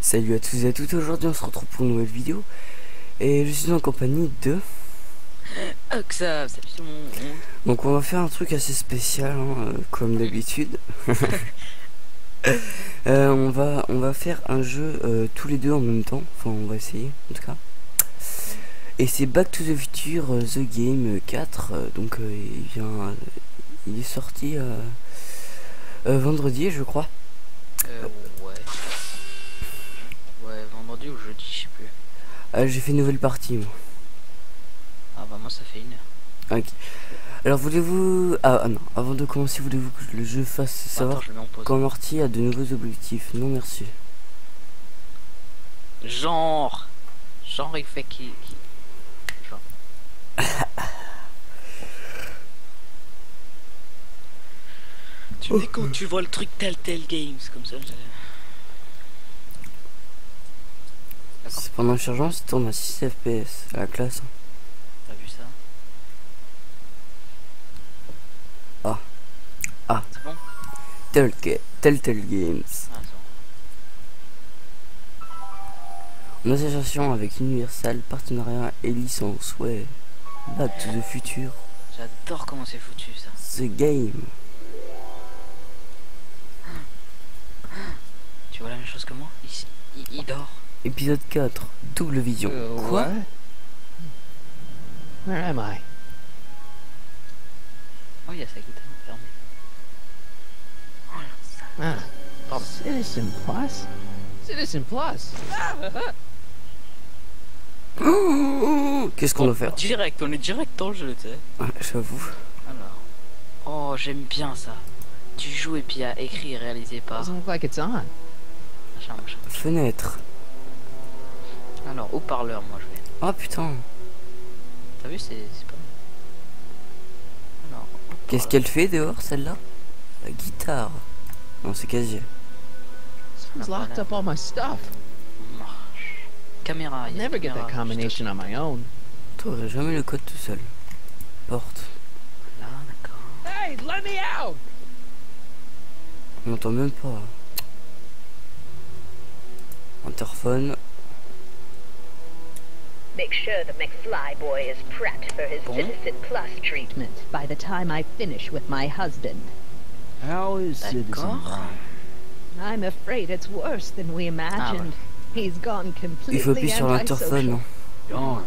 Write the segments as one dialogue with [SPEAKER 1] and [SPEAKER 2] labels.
[SPEAKER 1] Salut à tous et à toutes, aujourd'hui on se retrouve pour une nouvelle vidéo et je suis en compagnie de...
[SPEAKER 2] Ça, salut tout le monde.
[SPEAKER 1] Donc on va faire un truc assez spécial hein, comme d'habitude. On va faire un jeu tous les deux en même temps, enfin on va essayer en tout cas. Et c'est Back to the Future The Game 4, donc il est sorti vendredi je crois.
[SPEAKER 2] Ouais. Ouais, vendredi ou jeudi, je sais plus.
[SPEAKER 1] J'ai fait une nouvelle partie moi.
[SPEAKER 2] Ah bah moi ça fait 1 heure.
[SPEAKER 1] Ok. Alors voulez-vous... Ah non, avant de commencer, voulez-vous que le jeu fasse savoir
[SPEAKER 2] Attends, je le mets en pause.
[SPEAKER 1] quand Morty a de nouveaux objectifs? Non merci.
[SPEAKER 2] Genre il fait qui genre. Tu me dis quand tu vois le truc Telltale Games comme ça.
[SPEAKER 1] C'est pendant le chargement, ça tourne à 6 FPS, à la classe.
[SPEAKER 2] T'as vu ça?
[SPEAKER 1] Ah,
[SPEAKER 2] C'est bon?
[SPEAKER 1] Telltale Games.
[SPEAKER 2] Ah, c'est bon.
[SPEAKER 1] En association avec Universal, partenariat et licence, ouais. Back to the Future,
[SPEAKER 2] J'adore comment c'est foutu ça.
[SPEAKER 1] The Game.
[SPEAKER 2] Tu vois la même chose que moi? Il dort.
[SPEAKER 1] Épisode 4, double vision. Quoi?
[SPEAKER 3] Where am I?
[SPEAKER 2] Oh, il y a sa guitare fermée. Oh là, ça.
[SPEAKER 3] Ah, Citizen Plus? Citizen Plus?
[SPEAKER 1] Qu'est-ce qu'on doit faire?
[SPEAKER 2] On est direct dans le jeu, tu sais.
[SPEAKER 1] Ouais, j'avoue.
[SPEAKER 2] Alors. Oh, j'aime bien ça. Tu joues et puis à écrit et réalisé par.
[SPEAKER 3] Doesn't look like it's on.
[SPEAKER 2] Machin, machin.
[SPEAKER 1] Fenêtre.
[SPEAKER 2] Alors, haut-parleur, moi je vais.
[SPEAKER 1] Ah putain.
[SPEAKER 2] T'as vu, c'est pas mal. Alors,
[SPEAKER 1] Qu'est-ce qu'elle fait dehors celle-là? La guitare. Non, c'est casier.
[SPEAKER 3] Someone's locked up all my stuff.
[SPEAKER 2] marche. Caméra,
[SPEAKER 3] I'll
[SPEAKER 2] il y a
[SPEAKER 3] never get
[SPEAKER 2] caméra,
[SPEAKER 3] that combination on my own.
[SPEAKER 1] T'aurais jamais le code tout seul. Porte.
[SPEAKER 2] Là, d'accord.
[SPEAKER 3] Hey, let me out!
[SPEAKER 1] On n'entend même pas. Interphone.
[SPEAKER 4] Make sure the McFly boy is prepped for his Citizen Plus treatment by the time I finish with my husband.
[SPEAKER 5] How is Citizen
[SPEAKER 2] D'accord.
[SPEAKER 4] I'm afraid it's worse than we imagined. He's gone
[SPEAKER 1] Il faut appuyer
[SPEAKER 4] completely
[SPEAKER 1] sur l'interphone.
[SPEAKER 4] antisocial.
[SPEAKER 5] Darn.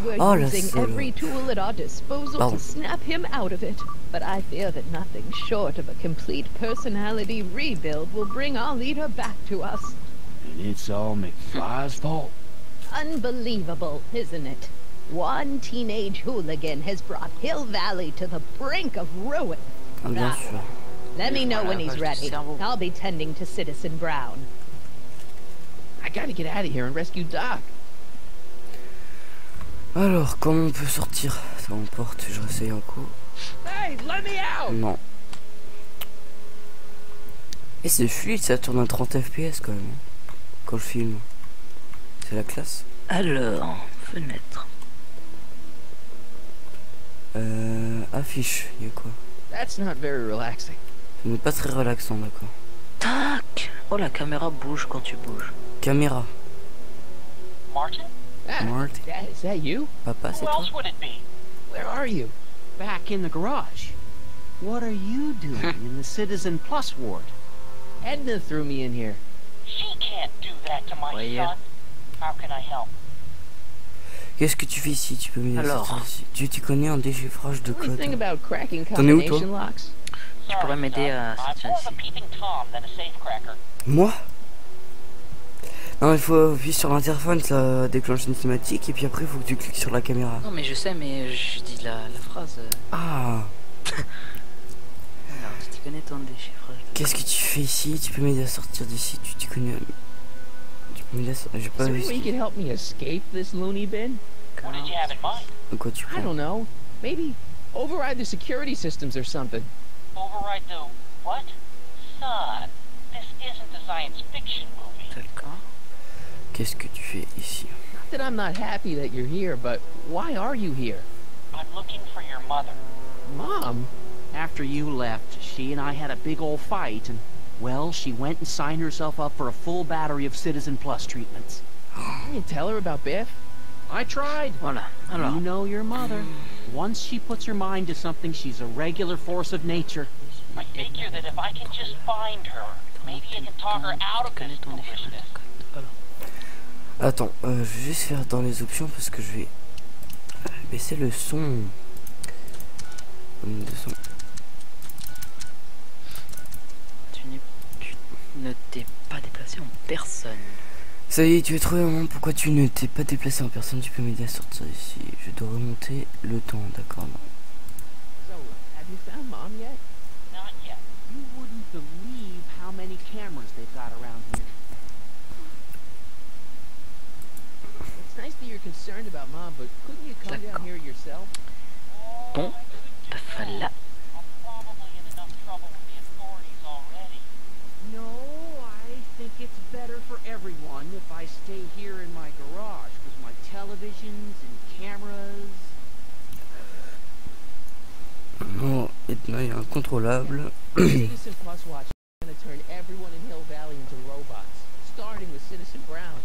[SPEAKER 4] We're
[SPEAKER 1] Oh, la
[SPEAKER 4] using
[SPEAKER 1] salope.
[SPEAKER 4] every tool at our disposal
[SPEAKER 1] Pardon.
[SPEAKER 4] to snap him out of it. But I fear that nothing short of a complete personality rebuild will bring our leader back to us.
[SPEAKER 5] And it's all McFly's fault.
[SPEAKER 4] Unbelievable, isn't it? One teenage hooligan has brought Hill Valley to the brink of ruin.
[SPEAKER 1] Ah, bien
[SPEAKER 4] Now,
[SPEAKER 1] sûr.
[SPEAKER 4] let me know when he's
[SPEAKER 2] Lavage du
[SPEAKER 4] ready.
[SPEAKER 2] cerveau.
[SPEAKER 4] I'll be tending to Citizen Brown.
[SPEAKER 3] I gotta get out of here and rescue Doc.
[SPEAKER 1] Alors, comment on peut sortir? Ça emporte, je réessaye un coup.
[SPEAKER 3] Hey, let me out!
[SPEAKER 1] Non. Et c'est fluide, ça tourne à 30 FPS quand même. Quand je filme. C'est la classe.
[SPEAKER 2] Alors, fenêtre.
[SPEAKER 1] Affiche, il y a quoi?
[SPEAKER 3] That's not very relaxing.
[SPEAKER 1] Ce n'est pas très relaxant, d'accord.
[SPEAKER 2] Tac. Oh, la caméra bouge quand tu bouges.
[SPEAKER 1] Caméra.
[SPEAKER 6] Martin?
[SPEAKER 3] Ah,
[SPEAKER 1] Marty.
[SPEAKER 3] Dad, is that you?
[SPEAKER 1] Papa, c'est
[SPEAKER 6] Who
[SPEAKER 1] toi?
[SPEAKER 6] else would it be?
[SPEAKER 3] Where are you?
[SPEAKER 5] Back in the garage. What are you doing in the Citizen Plus ward?
[SPEAKER 3] Edna threw me in here.
[SPEAKER 6] She can't do that to my
[SPEAKER 2] Voyez.
[SPEAKER 6] son. How can I help?
[SPEAKER 1] Qu'est-ce que tu fais ici? Tu peux m'aider à
[SPEAKER 2] Alors.
[SPEAKER 1] sortir ici. Tu t'y connais en déchiffrage de
[SPEAKER 3] The only
[SPEAKER 1] code.
[SPEAKER 3] thing about cracking
[SPEAKER 1] T'en es où, toi?
[SPEAKER 3] combination locks?
[SPEAKER 2] Tu pourrais m'aider à
[SPEAKER 6] I'm
[SPEAKER 2] sortir
[SPEAKER 6] more of a
[SPEAKER 2] ici.
[SPEAKER 6] peeping Tom than a safecracker.
[SPEAKER 1] Moi? Non, il faut appuyer sur l'interphone, ça déclenche une cinématique et puis après il faut que tu cliques sur la caméra.
[SPEAKER 2] Non, mais je sais, mais je dis la phrase.
[SPEAKER 1] Ah,
[SPEAKER 2] Alors, tu t'y connais ton déchiffrage.
[SPEAKER 1] qu'est-ce que tu fais ici? Tu peux m'aider à sortir d'ici, tu t'y connais. Tu peux m'aider à sortir. J'ai
[SPEAKER 3] Is
[SPEAKER 1] pas
[SPEAKER 3] there a
[SPEAKER 1] vu
[SPEAKER 3] way you could help me escape this loony bin?
[SPEAKER 6] What did you have in mind?
[SPEAKER 1] de quoi tu
[SPEAKER 3] I
[SPEAKER 1] parles.
[SPEAKER 3] don't know. Maybe override the security systems or something.
[SPEAKER 6] Override the what? Son, this isn't a science fiction movie.
[SPEAKER 2] D'accord.
[SPEAKER 1] Qu'est-ce que tu fais ici?
[SPEAKER 3] Not that I'm not happy that you're here, but why are you here?
[SPEAKER 6] I'm looking for your mother.
[SPEAKER 3] Mom?
[SPEAKER 5] After you left, she and I had a big old fight, and Well, she went and signed herself up for a full battery of Citizen Plus treatments.
[SPEAKER 3] You didn't tell her about Biff?
[SPEAKER 5] I tried.
[SPEAKER 2] Voilà. Alors,
[SPEAKER 5] You know your mother. Once she puts her mind to something, she's a regular force of nature.
[SPEAKER 6] I figure that if I can just find her, maybe I can talk her out of this foolishness.
[SPEAKER 1] Attends, je vais juste faire dans les options parce que je vais baisser le son.
[SPEAKER 2] Tu ne t'es pas déplacé en personne.
[SPEAKER 1] Ça y est, tu as trouvé un moment pourquoi tu ne t'es pas déplacé en personne. Tu peux m'aider à sortir ici. Je dois remonter le temps, d'accord?
[SPEAKER 3] So, have you found Mom yet?
[SPEAKER 6] Not yet.
[SPEAKER 5] You wouldn't believe how many cameras they've got around here.
[SPEAKER 3] It's nice that you're concerned about Mom, but couldn't you come down here yourself?
[SPEAKER 2] Bon, bah voilà.
[SPEAKER 6] I'm probably in enough trouble with the authorities already.
[SPEAKER 5] No, I think it's better for everyone if I stay here in my garage with my televisions and cameras.
[SPEAKER 1] Non, il y a incontrôlable.
[SPEAKER 3] Citizen Plus Watch is going to turn everyone in Hill Valley into robots, starting with Citizen Brown.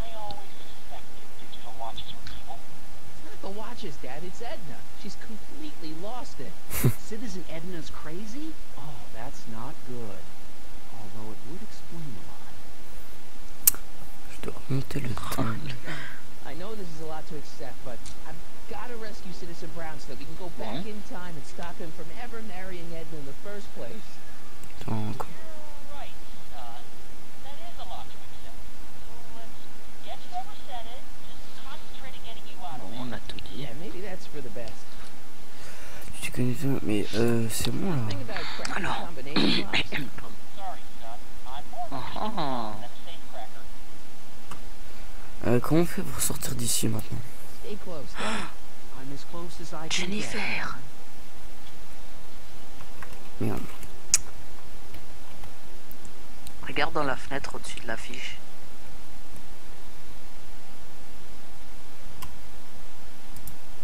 [SPEAKER 6] I always suspected digital watches were evil.
[SPEAKER 3] It's not the watches, Dad, it's Edna. She's completely lost it.
[SPEAKER 5] Citizen Edna's crazy? Oh, that's not good. Although it would explain a lot.
[SPEAKER 1] Je dois remonter le temps.
[SPEAKER 3] I know this is a lot to accept, but I've got to rescue Citizen Brown so that we can go back in time and stop him from ever marrying Edna in the first place.
[SPEAKER 1] Attends, encore.
[SPEAKER 6] You're right, son. That is a lot to accept. So let's forget you ever said it. Just concentrate on getting you out of
[SPEAKER 2] Bon, on a tout dit.
[SPEAKER 3] Yeah, maybe that's for the best.
[SPEAKER 1] Tu connais ça, mais c'est bon là.
[SPEAKER 3] Thing about cracking combination locks.
[SPEAKER 6] Sorry, son. I'm more of a
[SPEAKER 2] Ah.
[SPEAKER 6] than a safe cracker.
[SPEAKER 1] Comment on fait pour sortir d'ici maintenant?
[SPEAKER 3] Stay close, Dad.
[SPEAKER 5] I'm as close as I can get.
[SPEAKER 2] Jennifer.
[SPEAKER 1] Merde.
[SPEAKER 2] Regarde dans la fenêtre au-dessus de l'affiche.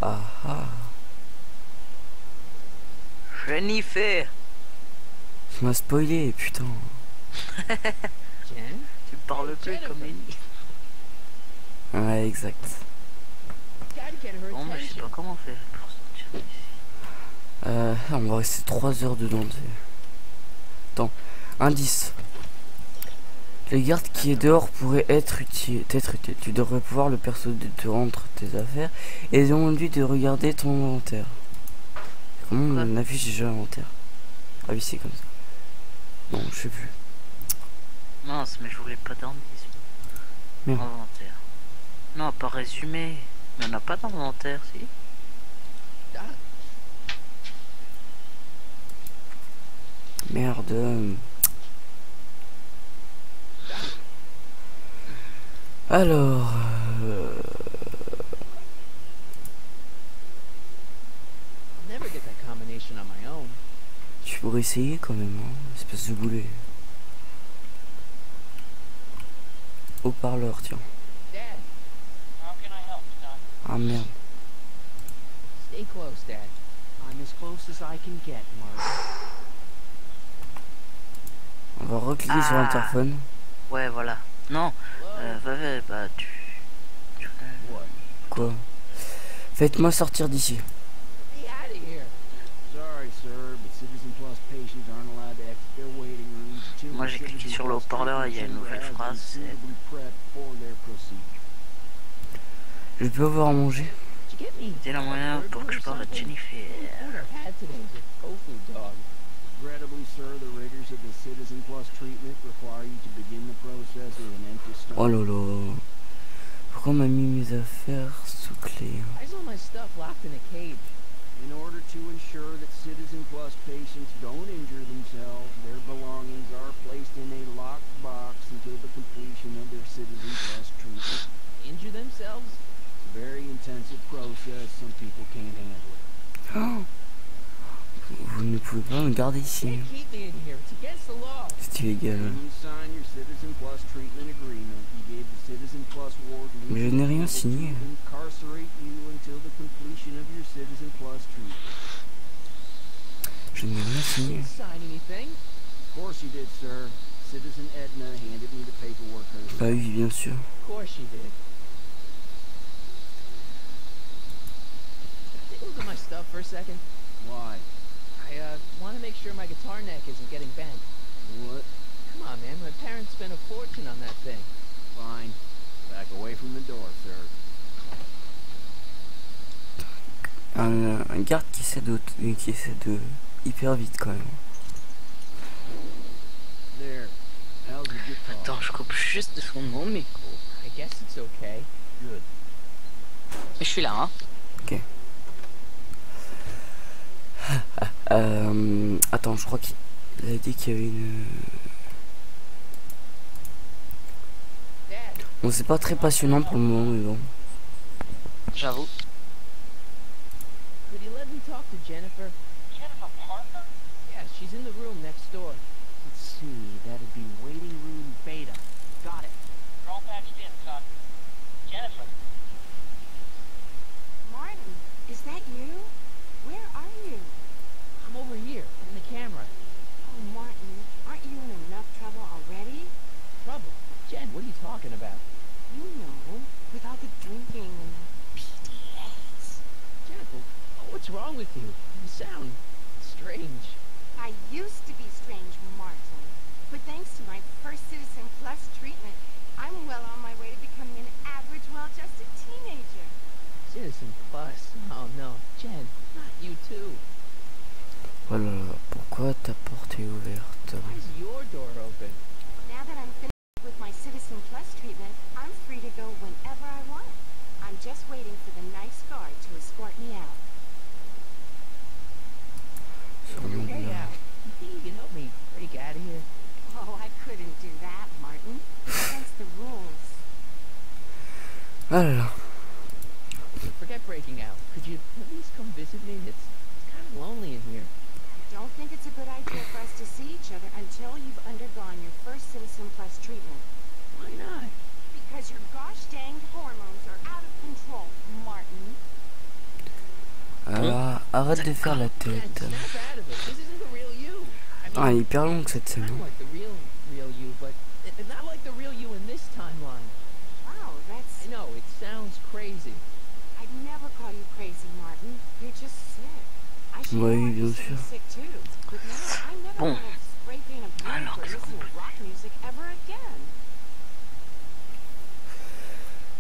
[SPEAKER 1] Ah ah.
[SPEAKER 2] Jennifer.
[SPEAKER 1] Tu m'as spoilé, putain.
[SPEAKER 3] Jen?
[SPEAKER 2] Tu parles plus comme Ellie.
[SPEAKER 1] Ouais, exact.
[SPEAKER 3] Gotta get her
[SPEAKER 2] Bon, mais je sais
[SPEAKER 3] attention.
[SPEAKER 2] pas comment on fait pour sortir d'ici.
[SPEAKER 1] On va rester 3 heures dedans. Attends, indice. Le garde qui est dehors pourrait être utile. Tu devrais pouvoir le persuader de te rendre tes affaires et demander de regarder ton inventaire. Comment on affiche déjà l'inventaire? Ah oui, c'est comme ça. Non, je sais plus.
[SPEAKER 2] Mince, mais je voulais pas d'indice.
[SPEAKER 1] Merde.
[SPEAKER 2] Inventaire. Non, pas résumé. Mais on n'a pas d'inventaire, si.
[SPEAKER 1] Merde. Alors...
[SPEAKER 3] I'll never get that combination on my own.
[SPEAKER 1] Tu pourrais essayer quand même, hein, espèce de boulet. Haut-parleur, tiens.
[SPEAKER 3] Dad,
[SPEAKER 6] How can I help, son?
[SPEAKER 1] Ah merde.
[SPEAKER 3] stay close, Dad.
[SPEAKER 5] I'm as close as I can get, Mark.
[SPEAKER 1] On va recliquer sur l'interphone.
[SPEAKER 2] Ouais, voilà. Non, bah tu...
[SPEAKER 1] Quoi? Faites-moi sortir d'ici.
[SPEAKER 3] Be out of here.
[SPEAKER 5] Sorry, sir, but Citizen Plus patients aren't allowed to exit their waiting rooms until
[SPEAKER 2] Moi, j'ai cliqué sur le haut-parleur et il y a une nouvelle phrase, c'est...
[SPEAKER 1] Je peux avoir à manger?
[SPEAKER 3] Did you get me?
[SPEAKER 2] C'est la moyen pour que je parle à Jennifer.
[SPEAKER 3] Food I've had today is a tofu dog.
[SPEAKER 5] Regrettably, sir, the rigors of the Citizen Plus treatment require you to begin the process with an empty stomach.
[SPEAKER 1] Oh là là. Pourquoi on m'a mis mes affaires sous clé?
[SPEAKER 3] Why is all my stuff locked in a cage?
[SPEAKER 5] In order to ensure that Citizen Plus patients don't injure themselves, their belongings are placed in a locked box until the completion of their Citizen Plus treatment.
[SPEAKER 3] Injure themselves?
[SPEAKER 5] It's a very intensive process. Some people can't handle it.
[SPEAKER 1] Oh, vous ne pouvez pas me garder ici.
[SPEAKER 3] Can't keep me in here. It's against the law.
[SPEAKER 1] C'est illégal.
[SPEAKER 5] When you sign your Citizen Plus treatment agreement, you gave the Citizen Plus warden
[SPEAKER 1] Mais je n'ai rien signé.
[SPEAKER 5] to incarcerate you until the completion of your Citizen Plus treatment.
[SPEAKER 1] Je n'ai rien signé.
[SPEAKER 3] Didn't sign anything.
[SPEAKER 5] Of course you did, sir. Citizen Edna handed me the paperwork herself.
[SPEAKER 1] Bah oui, bien sûr.
[SPEAKER 3] Of course she did. Take a look at my stuff for a second.
[SPEAKER 5] Why?
[SPEAKER 3] I want to make sure my guitar neck isn't getting bent.
[SPEAKER 5] What?
[SPEAKER 3] Come on, man. My parents spent a fortune on that thing.
[SPEAKER 5] Fine. Back away from the door, sir.
[SPEAKER 1] Un garde qui essaie de hyper vite quand même.
[SPEAKER 5] There. How's the guitar?
[SPEAKER 2] Attends, je coupe juste son nom micro.
[SPEAKER 3] I guess it's okay.
[SPEAKER 5] Good.
[SPEAKER 2] Mais je suis là, hein.
[SPEAKER 1] Ok. Attends, je crois qu'il a dit qu'il y avait une...
[SPEAKER 3] Dad,
[SPEAKER 1] Bon, c'est pas très passionnant pour le moment, mais bon.
[SPEAKER 2] J'avoue.
[SPEAKER 3] could you let me talk to Jennifer?
[SPEAKER 6] Jennifer Parker?
[SPEAKER 3] Yeah, she's in the room next door.
[SPEAKER 5] Let's see. That'd be waiting room beta. Got it.
[SPEAKER 6] You're all patched in, son. Jennifer.
[SPEAKER 7] Martin, is that you? Where are you?
[SPEAKER 3] I'm over here, in the camera.
[SPEAKER 7] Oh, Martin, aren't you in enough trouble already?
[SPEAKER 3] Trouble? Jen, what are you talking about?
[SPEAKER 7] You know, with all the drinking and the PDAs.
[SPEAKER 3] Jennifer, what's wrong with you? You sound strange.
[SPEAKER 7] I used to be strange, Martin. But thanks to my first Citizen Plus treatment, I'm well on my way to becoming an average, well-adjusted teenager.
[SPEAKER 3] Citizen Plus? Oh no. Jen, not you too.
[SPEAKER 1] Oh là là, pourquoi ta porte est ouverte?
[SPEAKER 3] Why is your door open?
[SPEAKER 7] Now that I'm finished with my Citizen Plus treatment, I'm free to go whenever I want. I'm just waiting for the nice guard to escort me out.
[SPEAKER 1] Sûrement
[SPEAKER 3] Hey,
[SPEAKER 1] là.
[SPEAKER 3] you think you can help me break out of here?
[SPEAKER 7] Oh, I couldn't do that, Martin. It's against the rules.
[SPEAKER 1] Ah là là.
[SPEAKER 3] Forget breaking out. Could you at least come visit me? It's kind of lonely in here.
[SPEAKER 7] I don't think it's a good idea for us to see each other until you've undergone your first Citizen Plus treatment.
[SPEAKER 3] Why not?
[SPEAKER 7] Because your gosh danged hormones are out of control, Martin.
[SPEAKER 1] Ah, arrête de faire la
[SPEAKER 3] Jen,
[SPEAKER 1] tête.
[SPEAKER 3] snap out of it. This isn't the real you. I
[SPEAKER 1] Ah,
[SPEAKER 3] mean,
[SPEAKER 1] hyper longue cette scène.
[SPEAKER 3] I'm like the real you, but not like the real you in this timeline.
[SPEAKER 7] Wow, that's...
[SPEAKER 3] I know, it sounds crazy.
[SPEAKER 7] I'd never call you crazy, Martin. You're just sick. I should
[SPEAKER 1] Oui,
[SPEAKER 7] know I
[SPEAKER 1] bien
[SPEAKER 7] used to be
[SPEAKER 1] sûr.
[SPEAKER 7] sick too. But now I never
[SPEAKER 2] Bon.
[SPEAKER 7] want to spray paint a blue
[SPEAKER 2] Alors,
[SPEAKER 7] or
[SPEAKER 2] qu'est-ce
[SPEAKER 7] listen
[SPEAKER 2] qu'on
[SPEAKER 7] to rock music ever again.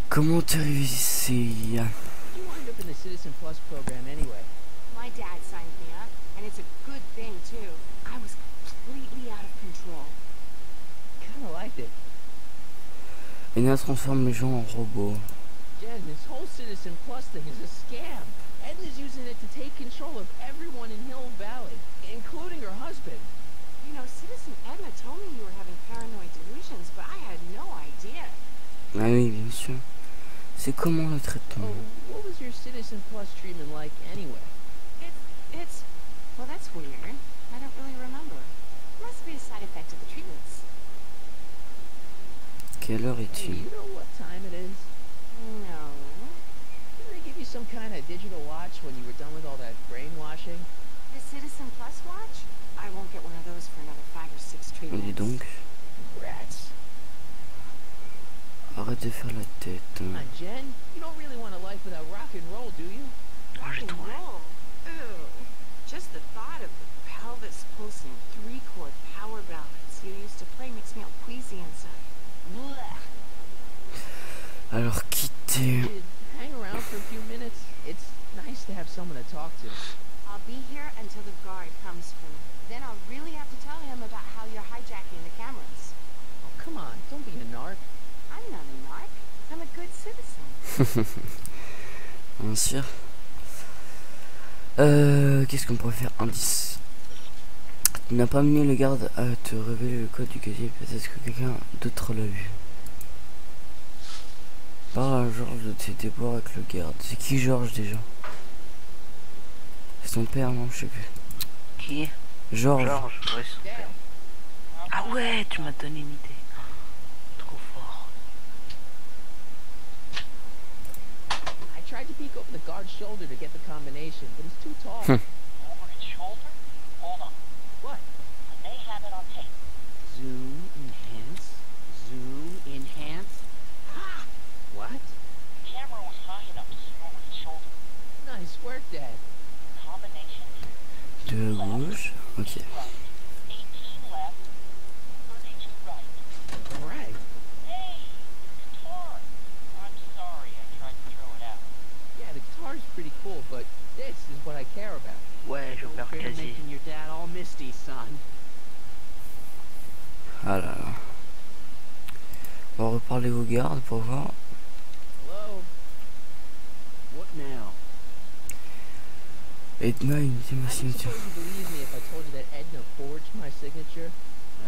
[SPEAKER 1] Comment te réussir?
[SPEAKER 3] You wind up in the Citizen Plus program anyway.
[SPEAKER 7] My dad signed me up, and it's a good thing too. I was completely out of control.
[SPEAKER 3] Kinda liked it.
[SPEAKER 1] Ena transforme les gens en robots.
[SPEAKER 3] Jen, this whole Citizen Plus thing is a scam. Edna's using it to take control of everyone in Hill Valley, including her husband.
[SPEAKER 7] You know, Citizen Edna told me you were having paranoid delusions, but I had no idea.
[SPEAKER 1] Ah oui, bien sûr. C'est comment le traitement?
[SPEAKER 3] Oh, what was your Citizen Plus treatment like anyway?
[SPEAKER 7] It's... Well, that's weird. I don't really remember. Must be a side effect of the treatments.
[SPEAKER 1] Quelle heure
[SPEAKER 3] Hey,
[SPEAKER 1] est-il?
[SPEAKER 3] you know what time it is?
[SPEAKER 7] No.
[SPEAKER 3] Didn't they give you some kind of digital watch when you were done with all that brainwashing?
[SPEAKER 7] The Citizen Plus watch? I won't get one of those for another 5 or 6 treatments.
[SPEAKER 1] Dis donc.
[SPEAKER 3] Rats.
[SPEAKER 1] Arrête de faire la tête.
[SPEAKER 3] Come on, Jen. You don't really want a life without rock and roll, do you?
[SPEAKER 2] Moi j'ai
[SPEAKER 7] Rock and
[SPEAKER 2] trouvé.
[SPEAKER 7] roll? Ew. Just the thought of the pelvis pulsing 3-chord power ballads you used to play makes me all queasy inside. Blech.
[SPEAKER 1] Alors quitter.
[SPEAKER 3] Kid, hang around for a few minutes. It's nice to have someone to talk to.
[SPEAKER 7] I'll be here until the guard comes for me. Then I'll really have to tell him about how you're hijacking the cameras.
[SPEAKER 3] Oh, come on. Don't be a narc.
[SPEAKER 7] I'm not a narc. I'm a good citizen.
[SPEAKER 1] Bien sûr. Qu'est-ce qu'on pourrait faire? Indice. Tu n'as pas amené le garde à te révéler le code du casier. Peut-être que quelqu'un d'autre l'a vu. Parle à Georges de tes déboires avec le garde. C'est qui Georges déjà? C'est son père, non? Je sais plus.
[SPEAKER 2] Qui?
[SPEAKER 1] Georges.
[SPEAKER 2] Georges, ouais, son père. Ah ouais, tu m'as donné une idée. Trop fort.
[SPEAKER 3] I tried to peek over the guard's shoulder to get the combination, but he's too tall.
[SPEAKER 6] Over his shoulder? Hold on.
[SPEAKER 3] What?
[SPEAKER 6] I may have it on tape.
[SPEAKER 1] On va reparler aux gardes pour voir.
[SPEAKER 3] Hello?
[SPEAKER 5] What now?
[SPEAKER 1] Edna, il me dit ma
[SPEAKER 3] I don't
[SPEAKER 1] signature.
[SPEAKER 3] suppose you believe me if I told you that Edna forged my signature.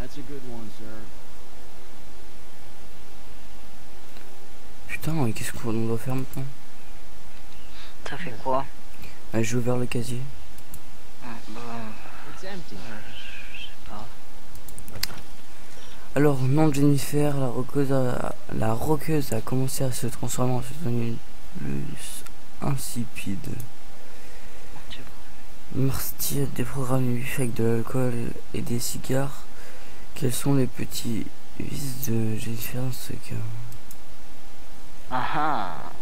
[SPEAKER 5] That's a good one, sir.
[SPEAKER 1] Putain, qu'est-ce qu'on doit faire maintenant?
[SPEAKER 2] Ça fait quoi?
[SPEAKER 1] J'ai ouvert le casier.
[SPEAKER 2] Bah,
[SPEAKER 3] It's empty.
[SPEAKER 2] je sais pas.
[SPEAKER 1] Alors, nom de Jennifer, la roqueuse a commencé à se transformer en une plus insipide.
[SPEAKER 2] Tu vois.
[SPEAKER 1] Marty a déprogrammé le buffet avec de l'alcool et des cigares. Quels sont les petits vices de Jennifer dans ce cas?
[SPEAKER 2] Ah ah.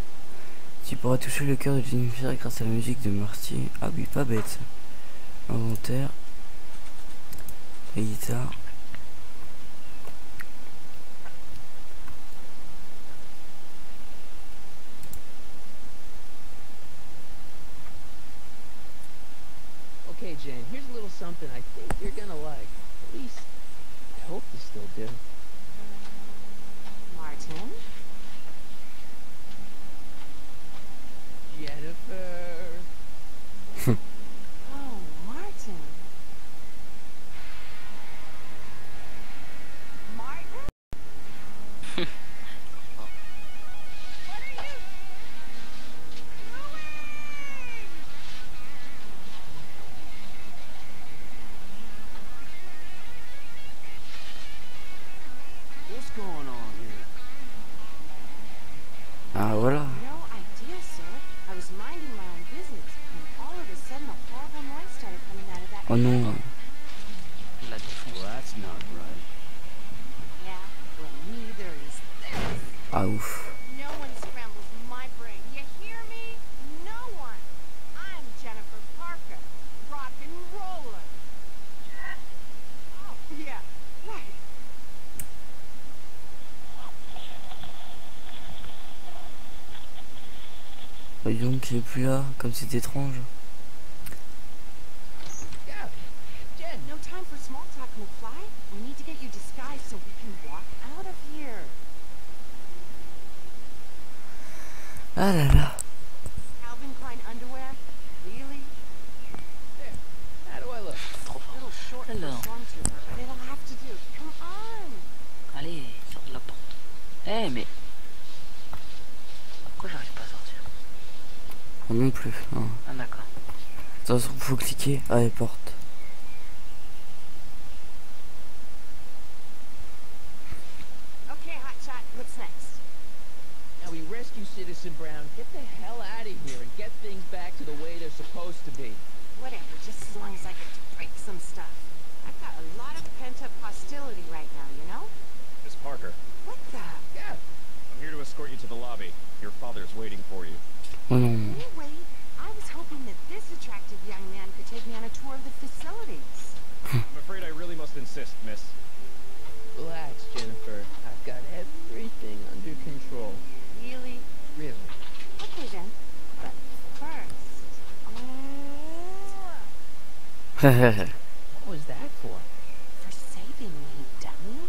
[SPEAKER 1] Tu pourras toucher le cœur de Jennifer grâce à la musique de Marty. Ah oui, pas bête. Inventaire. La guitare.
[SPEAKER 3] Okay, Jen, here's a little something I think you're gonna like. At least, I hope you still do.
[SPEAKER 7] Martin?
[SPEAKER 3] Jennifer.
[SPEAKER 7] Oh, Martin. Martin? What are you
[SPEAKER 5] What's going on here?
[SPEAKER 1] Ah voilà.
[SPEAKER 7] No idea, sir. I was minding my own business, and all of a sudden a horrible noise started coming out of that.
[SPEAKER 1] Oh non.
[SPEAKER 2] La défonce.
[SPEAKER 5] Well, that's not right.
[SPEAKER 7] Yeah, well, neither is this.
[SPEAKER 1] Ah ouf.
[SPEAKER 7] No one scrambles my brain. You hear me? No one. I'm Jennifer Parker, rock and roller. Oh, yeah, right.
[SPEAKER 1] Bah, dis donc il est plus là, comme c'est étrange.
[SPEAKER 3] Yeah, Jen.
[SPEAKER 7] No time for small talk, McFly. We need to get you disguised so we can walk out of here.
[SPEAKER 1] Ah là là.
[SPEAKER 7] Calvin Klein underwear? Really?
[SPEAKER 3] There. How do I look?
[SPEAKER 2] Trop
[SPEAKER 7] A little
[SPEAKER 2] fort.
[SPEAKER 7] short for a
[SPEAKER 2] Alors.
[SPEAKER 7] stormtrooper, but it'll have to do. Come on.
[SPEAKER 2] Allez, sors de la porte. Eh mais... Pourquoi j'arrive pas à sortir?
[SPEAKER 1] Moi non plus. Hein.
[SPEAKER 2] Ah d'accord.
[SPEAKER 1] Attention, faut cliquer. Ah, les portes.
[SPEAKER 7] Okay, hotshot. What's next?
[SPEAKER 3] Now we rescue Citizen Brown, get the hell out of here, and get things back to the way they're supposed to be.
[SPEAKER 7] Whatever, just as long as I get to break some stuff. I've got a lot of pent-up hostility right now, you know?
[SPEAKER 8] Miss Parker,
[SPEAKER 7] What the?
[SPEAKER 3] Yeah.
[SPEAKER 8] I'm here to escort you to the lobby. Your father's waiting for you.
[SPEAKER 1] Oh non.
[SPEAKER 7] Anyway, I was hoping that this attractive young man could take me on a tour of the facilities.
[SPEAKER 8] I'm afraid I really must insist, miss.
[SPEAKER 3] Relax, Jennifer. I've got everything under control.
[SPEAKER 7] Really?
[SPEAKER 3] Really.
[SPEAKER 7] Okay then. But first...
[SPEAKER 3] What was that for?
[SPEAKER 7] for saving me, dummy.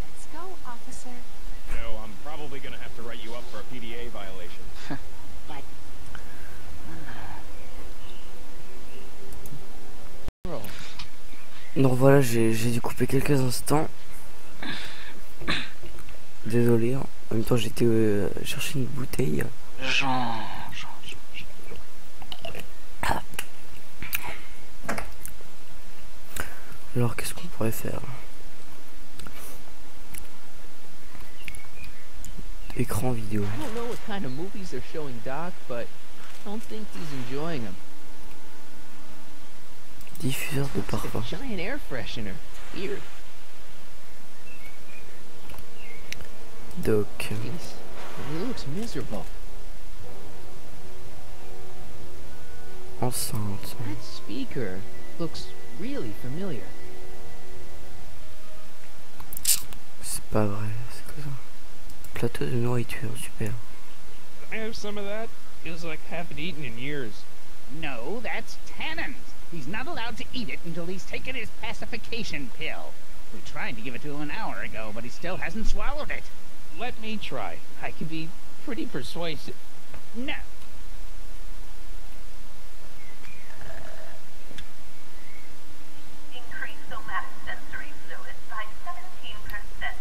[SPEAKER 7] Let's go, officer.
[SPEAKER 8] No, I'm probably gonna have to write you up for a PDA violation.
[SPEAKER 7] But
[SPEAKER 3] Girl.
[SPEAKER 1] Donc voilà, j'ai dû couper quelques instants. Désolé. Hein. En même temps, j'étais chercher une bouteille.
[SPEAKER 2] Jean.
[SPEAKER 1] Ah. Alors, qu'est-ce qu'on pourrait faire? Écran vidéo.
[SPEAKER 3] I don't know what kind of movies they're showing Doc, but I don't think he's enjoying them.
[SPEAKER 1] Diffuseur de
[SPEAKER 3] It's like
[SPEAKER 1] parfum.
[SPEAKER 3] a giant air freshener. Weird.
[SPEAKER 1] Doc.
[SPEAKER 3] He looks miserable.
[SPEAKER 1] Enceinte.
[SPEAKER 3] That speaker looks really familiar.
[SPEAKER 1] C'est pas vrai, c'est quoi ça? Plateau de nourriture, super.
[SPEAKER 9] I have some of that. Feels like I haven't eaten in years.
[SPEAKER 10] No, that's Tannen's. He's not allowed to eat it until he's taken his pacification pill. We tried to give it to him an hour ago, but he still hasn't swallowed it.
[SPEAKER 9] Let me try. I can be pretty persuasive.
[SPEAKER 10] No.
[SPEAKER 6] Increase somatosensory fluid by 17%.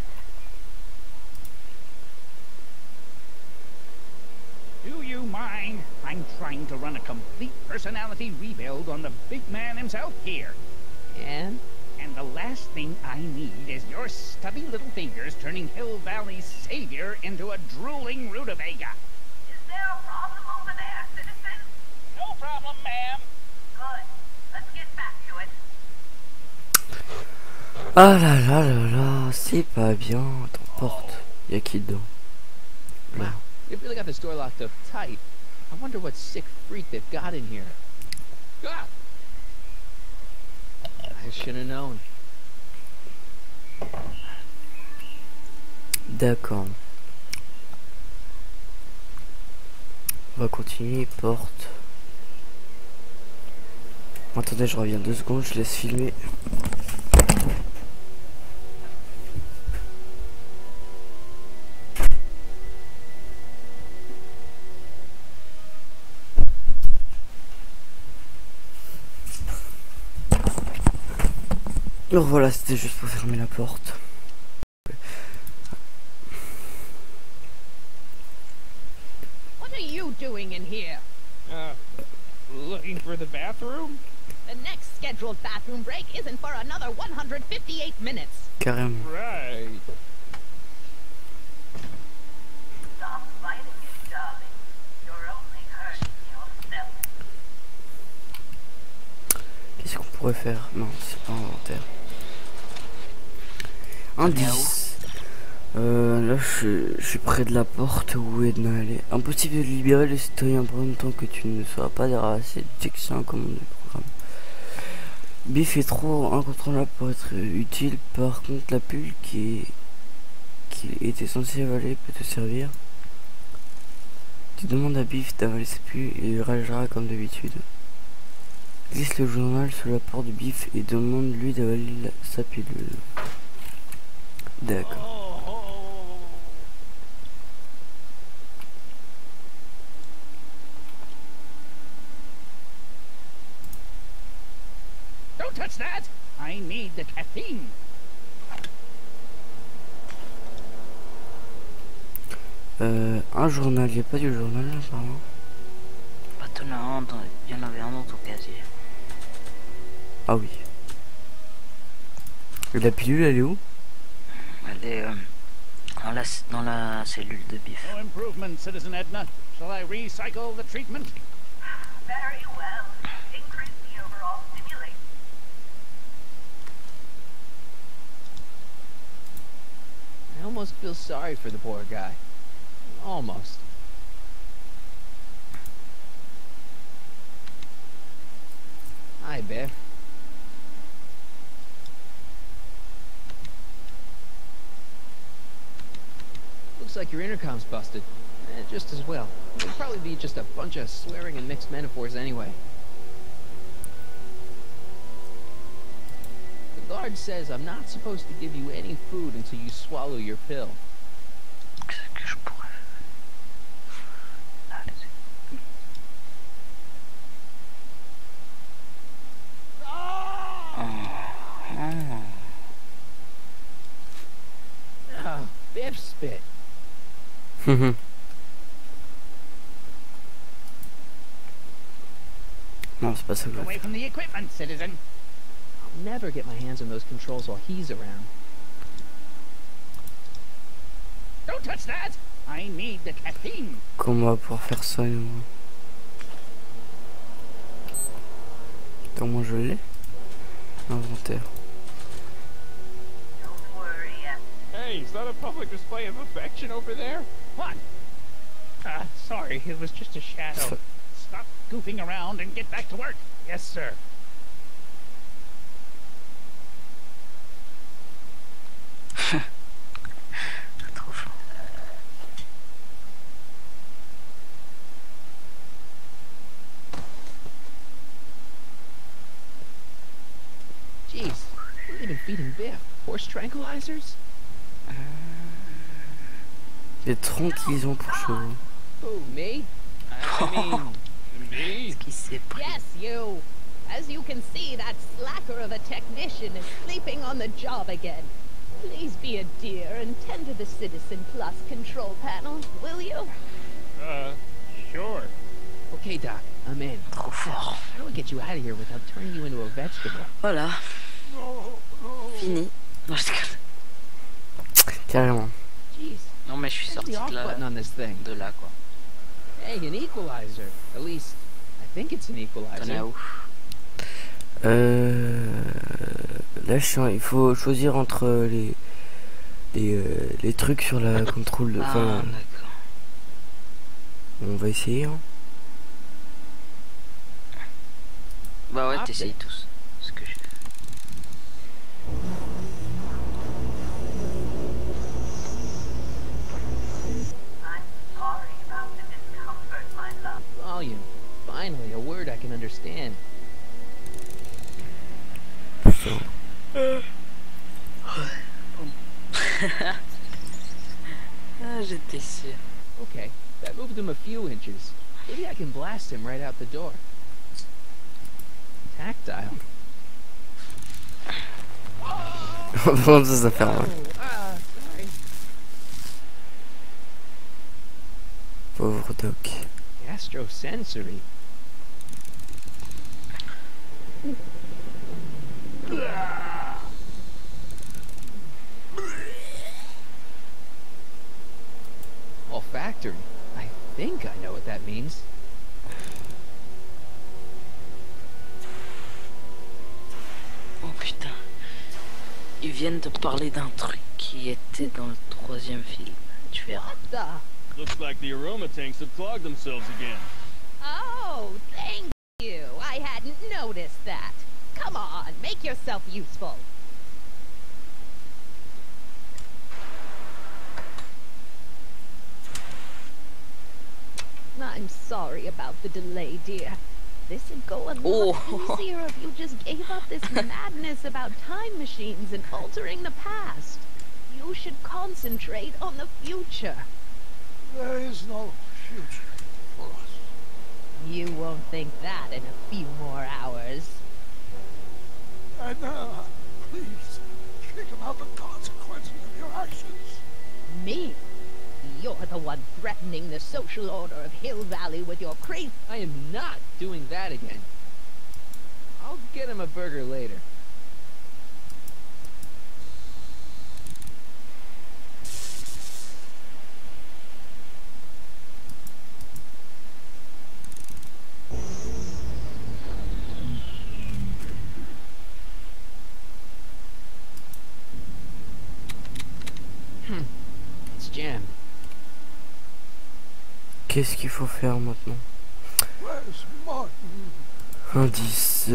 [SPEAKER 10] Do you mind? I'm trying to run a complete personality rebuild on the big man himself here.
[SPEAKER 3] And?
[SPEAKER 10] And the last thing I need is your stubby little fingers turning Hill Valley's savior into a drooling rutabaga.
[SPEAKER 6] Is there a problem over there, citizen?
[SPEAKER 10] No problem, ma'am.
[SPEAKER 6] Good. Let's get back to it.
[SPEAKER 1] Ah là là là là, c'est pas bien. Attends, porte. Y'a qui dedans? Là.
[SPEAKER 3] They really got this door locked up tight. I wonder what sick freak they've got in here. Ah! I should have known.
[SPEAKER 1] D'accord. On va continuer, porte. Attendez, je reviens 2 secondes, je laisse filmer. Donc voilà, c'était juste pour fermer la porte.
[SPEAKER 4] What are you doing in here?
[SPEAKER 9] Looking for the bathroom?
[SPEAKER 4] The next scheduled bathroom break isn't for another 158 minutes.
[SPEAKER 1] Carrément.
[SPEAKER 9] Right.
[SPEAKER 6] Stop fighting it, darling. You're only hurting yourself.
[SPEAKER 1] Qu'est-ce qu'on pourrait faire? Non, c'est pas inventaire. Indice. Là, je suis près de la porte où Edna elle est. Impossible de libérer les citoyens pour longtemps que tu ne sois pas débarrassé du texte en commande du programme. Biff est trop incontrôlable pour être utile. Par contre, la pulle qu'il était censé avaler peut te servir. Tu demandes à Biff d'avaler sa pulle et il réagira comme d'habitude. Glisse le journal sous la porte de Biff et demande-lui d'avaler sa pilule. D'accord.
[SPEAKER 10] Don't touch that! I need the caffeine.
[SPEAKER 1] Un journal, il n'y a pas du journal là, apparemment.
[SPEAKER 2] Bah, il y en avait un dans ton casier.
[SPEAKER 1] Ah oui. Et la pilule, elle est où?
[SPEAKER 2] Elle est dans la cellule de Biff.
[SPEAKER 10] No improvement, Citizen Edna. Shall I recycle the treatment?
[SPEAKER 6] Very well. Increase the overall stimulation.
[SPEAKER 3] I almost feel sorry for the poor guy. Almost. Hi, Biff. Looks like your intercom's busted. Just as well. It'll probably be just a bunch of swearing and mixed metaphors anyway. The guard says I'm not supposed to give you any food until you swallow your pill.
[SPEAKER 2] Qu'est-ce que je pourrais faire? Allez-y.
[SPEAKER 3] Oh, Biff spit.
[SPEAKER 1] Non, c'est pas ça que je veux
[SPEAKER 10] Away
[SPEAKER 1] faire.
[SPEAKER 10] from the equipment, citizen.
[SPEAKER 3] I'll never get my hands on those controls while he's around.
[SPEAKER 10] Don't touch that! I need the caffeine.
[SPEAKER 1] Comment on va pouvoir faire ça, moi? Attends, moi je l'ai. Inventaire.
[SPEAKER 6] Don't worry,
[SPEAKER 9] Hey, is that a public display of affection over there?
[SPEAKER 10] What? Sorry, it was just a shadow. Stop goofing around and get back to work. Yes, sir.
[SPEAKER 2] Trop chaud.
[SPEAKER 3] Jeez, what have they been feeding Biff? Poor horse tranquilizers?
[SPEAKER 1] C'est tranquillisant pour chevaux.
[SPEAKER 3] Who, me? I mean, me?
[SPEAKER 2] Ce qui s'est pris.
[SPEAKER 4] Yes, you. As you can see, that slacker of a technician is sleeping on the job again. Please be a dear and tend to the Citizen Plus control panel, will you?
[SPEAKER 9] Sure.
[SPEAKER 3] Okay, Doc, I'm in.
[SPEAKER 2] Trop fort.
[SPEAKER 3] How do I get you out of here without turning you into a vegetable?
[SPEAKER 2] Voilà. Fini. Non, je déconne.
[SPEAKER 1] Carrément.
[SPEAKER 3] Jeez.
[SPEAKER 2] Non, mais je suis
[SPEAKER 3] Where's
[SPEAKER 2] sorti
[SPEAKER 3] the off
[SPEAKER 2] de
[SPEAKER 3] button
[SPEAKER 2] là,
[SPEAKER 3] on this thing?
[SPEAKER 2] de là quoi.
[SPEAKER 3] Hey, an equalizer. At least, I think it's an
[SPEAKER 2] T'en es
[SPEAKER 3] equalizer.
[SPEAKER 2] à où?
[SPEAKER 1] Là, il faut choisir entre les trucs sur la contrôle.
[SPEAKER 2] Ah,
[SPEAKER 1] Enfin,
[SPEAKER 2] d'accord.
[SPEAKER 1] on va essayer. Hein.
[SPEAKER 2] Bah ouais,
[SPEAKER 3] Ah,
[SPEAKER 2] t'essayes tous. Ce que je fais.
[SPEAKER 3] Volume. Finally, a word I can understand.
[SPEAKER 2] Ah, j'étais sûr.
[SPEAKER 3] Okay, that moved him a few inches. Maybe I can blast him right out the door. Tactile.
[SPEAKER 1] Bon, ça ferme.
[SPEAKER 3] Sorry.
[SPEAKER 1] Pauvre Doc.
[SPEAKER 3] Gastrosensory. Olfactory. I think I know what that means.
[SPEAKER 2] Oh putain. Ils viennent de parler d'un truc qui était dans le 3e film. Tu verras.
[SPEAKER 8] Looks like the aroma tanks have clogged themselves again.
[SPEAKER 4] Oh, thank you. I hadn't noticed that. Come on, make yourself useful. I'm sorry about the delay, dear. This'd go a lot easier if you just gave up this madness about time machines and altering the past. You should concentrate on the future.
[SPEAKER 11] There is no future for us.
[SPEAKER 4] You won't think that in a few more hours.
[SPEAKER 11] And please, think about the consequences of your actions.
[SPEAKER 4] Me? You're the one threatening the social order of Hill Valley with your crazy...
[SPEAKER 3] I am not doing that again. I'll get him a burger later. It's jammed.
[SPEAKER 1] Qu'est-ce qu'il faut faire maintenant?
[SPEAKER 11] Where's Martin?
[SPEAKER 1] Indice.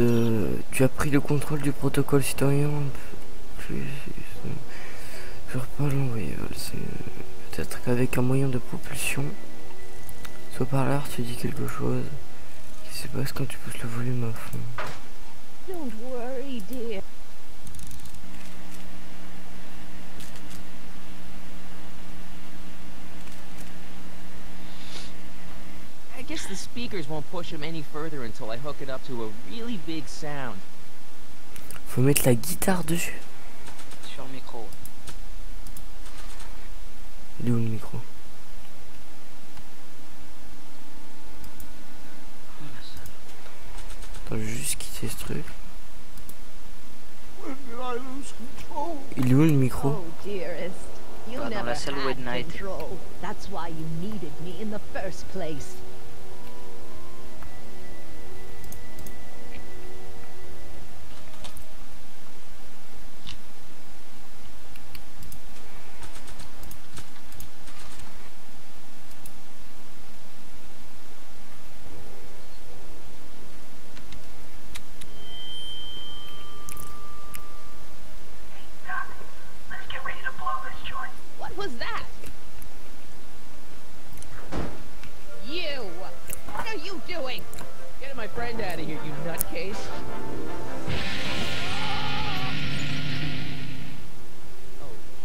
[SPEAKER 1] Tu as pris le contrôle du protocole citoyen. Sur pas l'envoyer. Peut-être qu'avec un moyen de propulsion. Soit par là, tu dis quelque chose. Qu'est-ce qui se passe quand tu pousses le volume à fond?
[SPEAKER 4] Don't worry, dear.
[SPEAKER 3] I guess the speakers won't push him any further until I hook it up to a really big sound.
[SPEAKER 1] Faut mettre la guitare dessus.
[SPEAKER 2] Sur le micro.
[SPEAKER 1] Il est où le micro? Attends, je vais juste quitter ce truc.
[SPEAKER 11] When did I lose control?
[SPEAKER 1] Il est où le micro?
[SPEAKER 4] Oh, dearest. You
[SPEAKER 2] Dans
[SPEAKER 4] never
[SPEAKER 2] la salle où
[SPEAKER 4] had
[SPEAKER 2] Edna était.
[SPEAKER 4] control. That's why you needed me in the first place. What was that? You! What are you doing?
[SPEAKER 3] Get my friend out of here, you nutcase.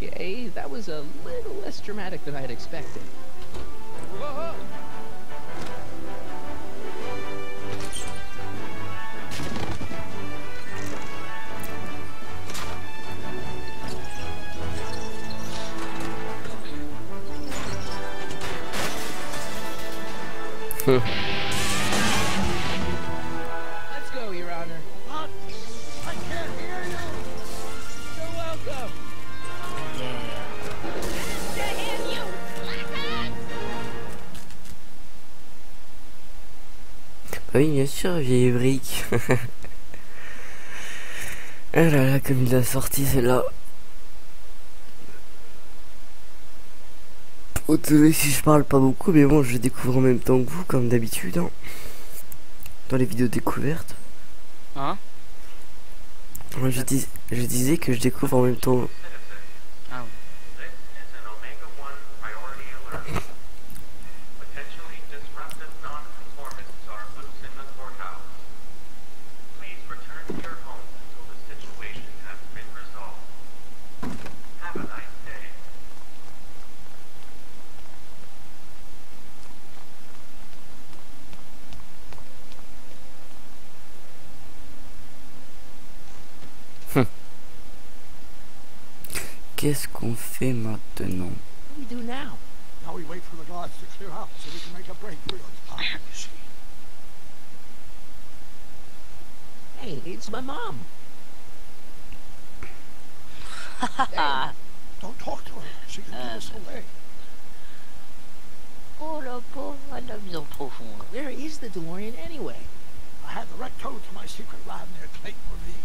[SPEAKER 3] Okay, that was a little less dramatic than I had expected. Whoa! Let's go, Your Honor.
[SPEAKER 11] What? I can't hear you.
[SPEAKER 3] You're welcome.
[SPEAKER 1] Oui, bien sûr, vieille brique. Ah là là, comme il a sorti celle-là. Désolé si je parle pas beaucoup, mais bon, je découvre en même temps que vous, comme d'habitude, hein. Dans les vidéos découvertes.
[SPEAKER 2] Hein?
[SPEAKER 1] Moi, je disais que je découvre en même temps.
[SPEAKER 2] Ah oui.
[SPEAKER 1] Qu'est-ce qu'on fait maintenant?
[SPEAKER 3] What do we do now?
[SPEAKER 11] Now we wait for the guards to clear out so we can make a break for your time machine.
[SPEAKER 3] Hey, it's my mom.
[SPEAKER 11] Hey, don't talk to her. She can give us away.
[SPEAKER 2] Oh la pauvre, la maison profonde.
[SPEAKER 3] Where is the DeLorean anyway?
[SPEAKER 11] I had the wreck towed to my secret lab near Clayton Ravine.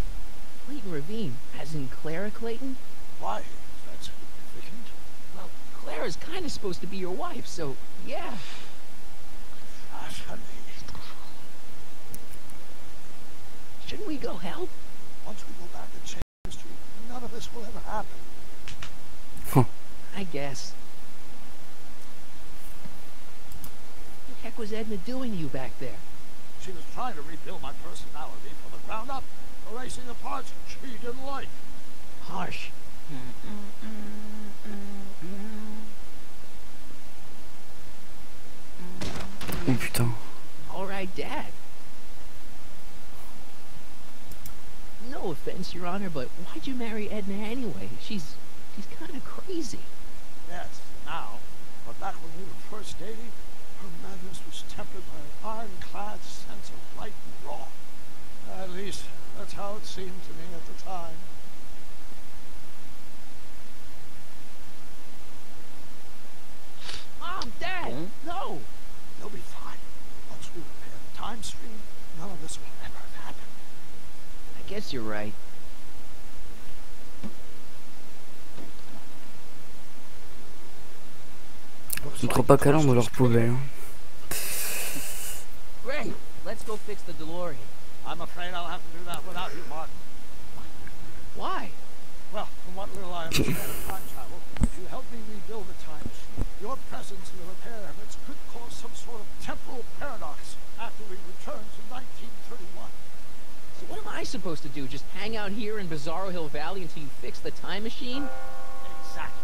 [SPEAKER 3] Clayton Ravine, as in Clara Clayton?
[SPEAKER 11] Why? Is that significant?
[SPEAKER 3] Well, Clara's kind of supposed to be your wife, so yeah.
[SPEAKER 11] Fascinating.
[SPEAKER 3] Shouldn't we go help?
[SPEAKER 11] Once we go back and change history, none of this will ever happen.
[SPEAKER 3] I guess. What the heck was Edna doing to you back there?
[SPEAKER 11] She was trying to rebuild my personality from the ground up, erasing the parts she didn't like.
[SPEAKER 3] Harsh.
[SPEAKER 1] Oh putain.
[SPEAKER 3] All right, Dad. No offense, Your Honor, but why'd you marry Edna anyway? She's kind of crazy.
[SPEAKER 11] Yes, now. But back when we were first dating, her madness was tempered by an ironclad sense of right and wrong. At least, that's how it seemed to me at the time.
[SPEAKER 3] Mom, Dad, no!
[SPEAKER 11] You'll be fine. Once we repair the time stream, none of this will ever happen.
[SPEAKER 3] I guess you're right.
[SPEAKER 1] Je ne crois pas qu'à dans leur poubelle.
[SPEAKER 3] Great, let's go fix the DeLorean.
[SPEAKER 11] I'm afraid I'll have to do that without you, Martin.
[SPEAKER 3] Why?
[SPEAKER 11] Well, from what little I understand of time travel, if you help me rebuild the time machine, your presence in the repair efforts could cause some sort of temporal paradox after we return to 1931.
[SPEAKER 3] So what am I supposed to do? Just hang out here in Bizarro Hill Valley until you fix the time machine?
[SPEAKER 11] Exactly.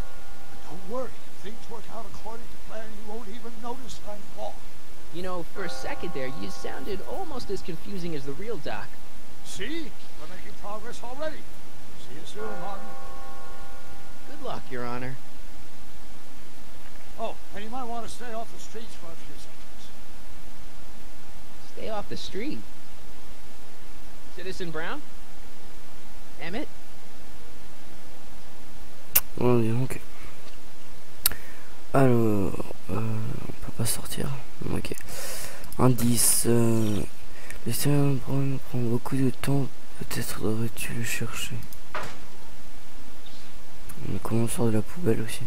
[SPEAKER 11] But don't worry. If things work out according to plan, you won't even notice I'm wrong.
[SPEAKER 3] You know, for a second there, you sounded almost as confusing as the real Doc.
[SPEAKER 11] See? We're making progress already. See you soon, Martin.
[SPEAKER 3] Good luck, Your Honor.
[SPEAKER 11] Oh, and you might want to stay off the streets for a few seconds.
[SPEAKER 3] Stay off the street. Citizen Brown? Emmett?
[SPEAKER 1] Oh, dis donc. Alors, on peut pas sortir. Ok. Indice. Laisser un problème prend beaucoup de temps. Peut-être devrais-tu le chercher. Mais comment on sort de la poubelle aussi?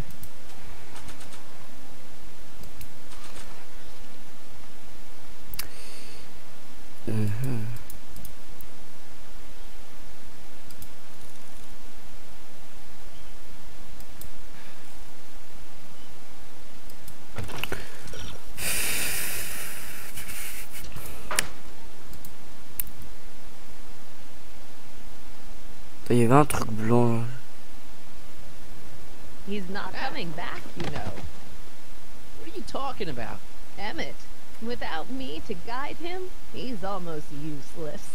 [SPEAKER 1] Il y avait un truc blanc là.
[SPEAKER 4] He's not coming back, you know.
[SPEAKER 3] What are you talking about?
[SPEAKER 4] Emmett. Without me to guide him, he's almost useless.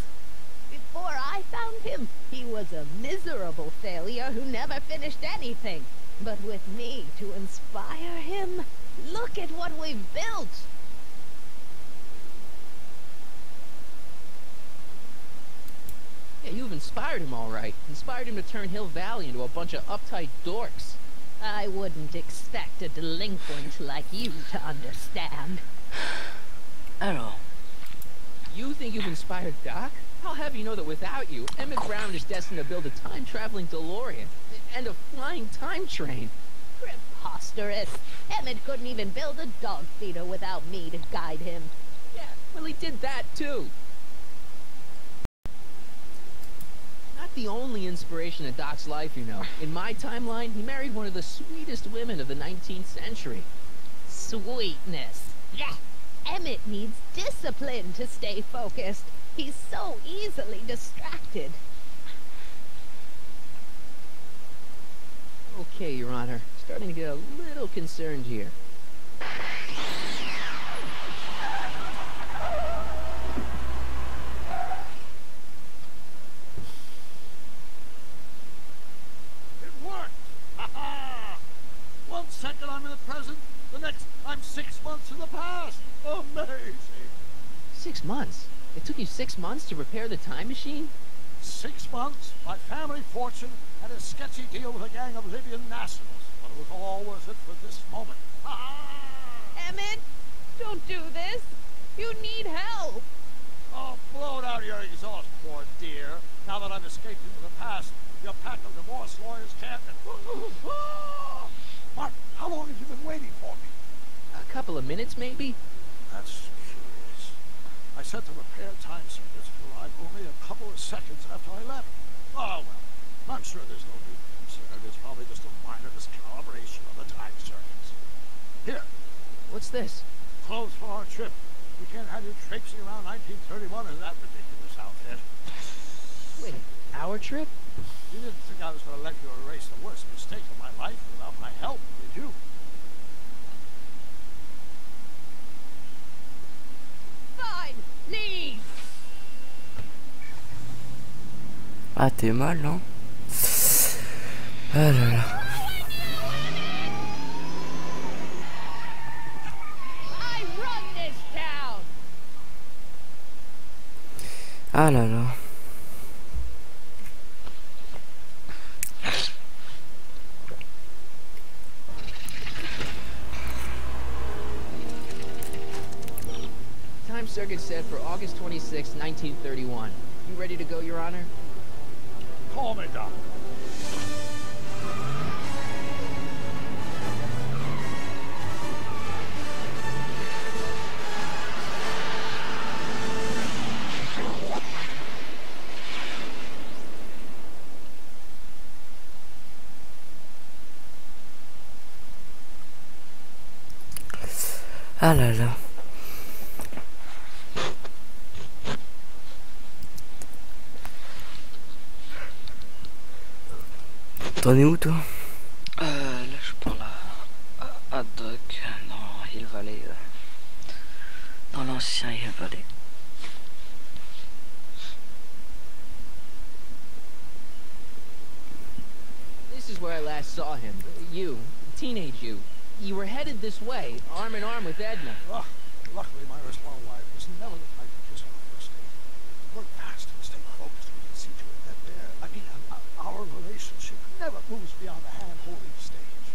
[SPEAKER 4] Before I found him, he was a miserable failure who never finished anything. But with me to inspire him, look at what we've built.
[SPEAKER 3] Yeah, you've inspired him all right. Inspired him to turn Hill Valley into a bunch of uptight dorks.
[SPEAKER 4] I wouldn't expect a delinquent like you to understand.
[SPEAKER 2] Alors.
[SPEAKER 3] You think you've inspired Doc? I'll have you know that without you, Emmett Brown is destined to build a time-traveling DeLorean and a flying time train.
[SPEAKER 4] Preposterous. Emmett couldn't even build a dog feeder without me to guide him.
[SPEAKER 3] Yeah, well, he did that too. Not the only inspiration in Doc's life, you know. In my timeline, he married one of the sweetest women of the 19th century.
[SPEAKER 4] Sweetness. Yeah. Emmett needs discipline to stay focused. He's so easily distracted.
[SPEAKER 3] Okay, Your Honor. Starting to get a little concerned here.
[SPEAKER 11] It worked! Ha-ha! 1 second I'm in the present, the next I'm 6 months in the past. Amazing!
[SPEAKER 3] 6 months? It took you 6 months to repair the time machine?
[SPEAKER 11] 6 months, my family fortune, and a sketchy deal with a gang of Libyan nationals. But it was all worth it for this moment.
[SPEAKER 4] Emmett, don't do this. You need help.
[SPEAKER 11] Oh, blow it out of your exhaust, poor dear. Now that I've escaped into the past, your pack of divorce lawyers can't... Mark, how long have you been waiting for me?
[SPEAKER 3] A couple of minutes, maybe?
[SPEAKER 11] That's curious. I sent the repair time circuits to arrive only a couple of seconds after I left. Oh, well, I'm sure there's no need for concern. It's probably just a minor miscalibration of the time circuits. Here.
[SPEAKER 3] What's this?
[SPEAKER 11] Clothes for our trip. We can't have you traipsing around 1931 in that ridiculous outfit.
[SPEAKER 3] Wait, our trip?
[SPEAKER 11] You didn't think I was going to let you erase the worst mistake of my life without my help, did you?
[SPEAKER 4] Fine, leave.
[SPEAKER 1] Ah, t'es mal, hein? Ah là là.
[SPEAKER 4] I run this town.
[SPEAKER 1] Ah là là.
[SPEAKER 3] Time circuit set for August 26, 1931. You ready to go, Your Honor?
[SPEAKER 11] Call me, Doc.
[SPEAKER 1] Ah là là. T'en es où toi?
[SPEAKER 2] Là je parle à Doc dans Hill Valley, dans l'ancien Hill Valley.
[SPEAKER 3] This is where I last saw him. You, teenage you. You were headed this way, arm in arm with Edna.
[SPEAKER 11] Oh, luckily, my erstwhile wife was never the type to kiss on the first date. Work fast and stay focused. We can see to it that our relationship never moves beyond the hand-holding stage.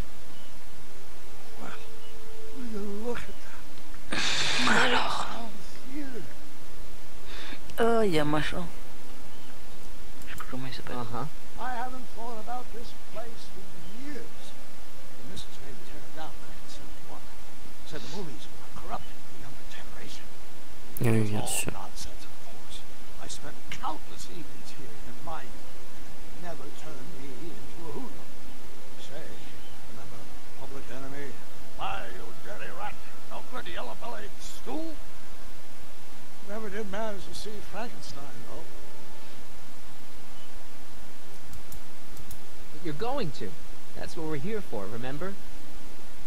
[SPEAKER 11] Well, will you look at that?
[SPEAKER 2] Alors. Oh, il y a machin. Je sais plus comment il s'appelle.
[SPEAKER 11] I haven't thought about this place for years. The missus made me turn it down in 1971. Said the movies were corrupting the younger generation.
[SPEAKER 1] Oui,
[SPEAKER 11] It
[SPEAKER 1] bien
[SPEAKER 11] was
[SPEAKER 1] sûr.
[SPEAKER 11] all nonsense, of course. I spent countless evenings here in my youth, and it never turned me into a hoodlum. Say, remember Public Enemy? Why, you dirty rat, no good yellow-bellied stool? Never did manage to see Frankenstein, though.
[SPEAKER 3] But you're going to. That's what we're here for, remember?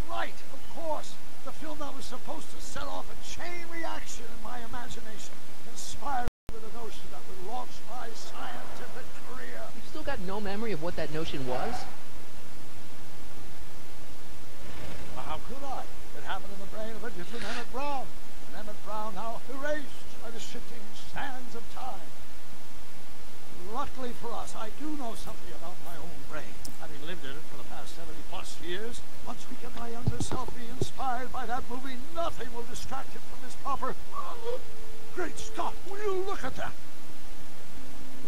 [SPEAKER 11] Right, of course. The film that was supposed to set off a chain reaction in my imagination, inspired with a notion that would launch my scientific career.
[SPEAKER 3] You've still got no memory of what that notion was?
[SPEAKER 11] Well, how could I? It happened in the brain of a different Emmett Brown. An Emmett Brown now erased by the shifting sands of time. Luckily for us, I do know something about my own brain. Having lived in it for the past 70+ years, once we get my younger self being inspired by that movie, nothing will distract him from his proper... Great Scott, will you look at that?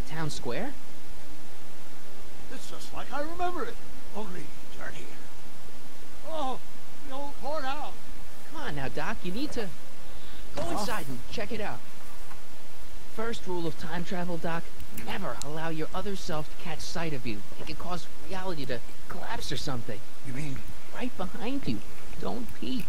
[SPEAKER 3] The town square?
[SPEAKER 11] It's just like I remember it, only dirtier. Oh, the old courthouse.
[SPEAKER 3] Come on now, Doc, you need to... Go inside and check it out. First rule of time travel, Doc, never allow your other self to catch sight of you. It can cause reality to collapse or something.
[SPEAKER 11] You mean?
[SPEAKER 3] Right behind you. Don't peek.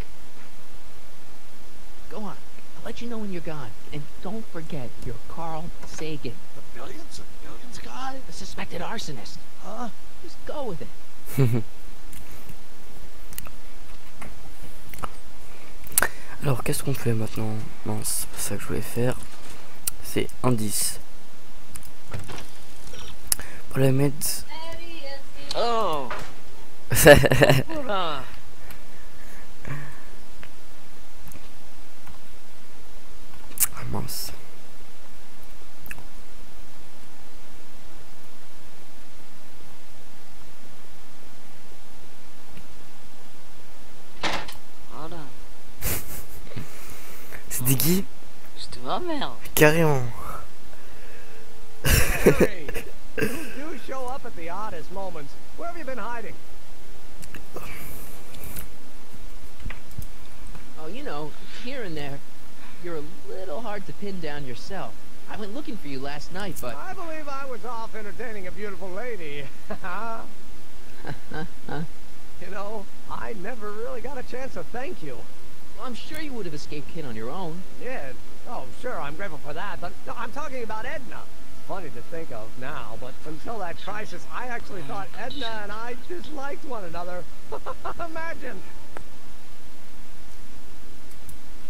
[SPEAKER 3] Go on. I'll let you know when you're gone. And don't forget, you're Carl Sagan.
[SPEAKER 11] The billions and billions guy?
[SPEAKER 3] The suspected arsonist.
[SPEAKER 11] Huh?
[SPEAKER 3] Just go with it.
[SPEAKER 1] Alors qu'est-ce qu'on fait maintenant? Non, c'est pas ça que je voulais faire. C'est indice. Pour la mettre.
[SPEAKER 2] Oh. Voilà.
[SPEAKER 1] Ah mince.
[SPEAKER 2] Voilà.
[SPEAKER 1] C'était qui?
[SPEAKER 2] C'était ma mère.
[SPEAKER 1] Carrément.
[SPEAKER 12] Hey, you do show up at the oddest moments. Where have you been hiding?
[SPEAKER 3] Oh, you know, here and there, you're a little hard to pin down yourself. I went looking for you last night, but...
[SPEAKER 12] I believe I was off entertaining a beautiful lady. You know, I never really got a chance to thank you.
[SPEAKER 3] Well, I'm sure you would have escaped Kid on your own.
[SPEAKER 12] Yeah, oh, sure, I'm grateful for that, but no, I'm talking about Edna. Funny to think of now, but until that crisis, I actually thought Edna and I disliked one another. Imagine!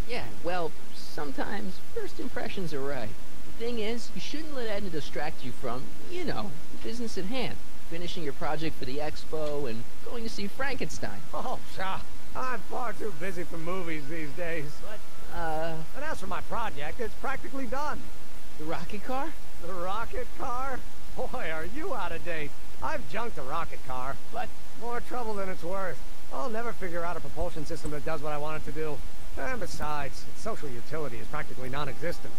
[SPEAKER 3] Yeah, well, sometimes first impressions are right. The thing is, you shouldn't let Edna distract you from, you know, the business at hand. Finishing your project for the expo and going to see Frankenstein.
[SPEAKER 12] Oh, pshaw. I'm far too busy for movies these days. But, and as for my project, it's practically done.
[SPEAKER 3] The rocket car?
[SPEAKER 12] The rocket car? Boy, are you out of date. I've junked a rocket car, but more trouble than it's worth. I'll never figure out a propulsion system that does what I want it to do. And besides, its social utility is practically non-existent.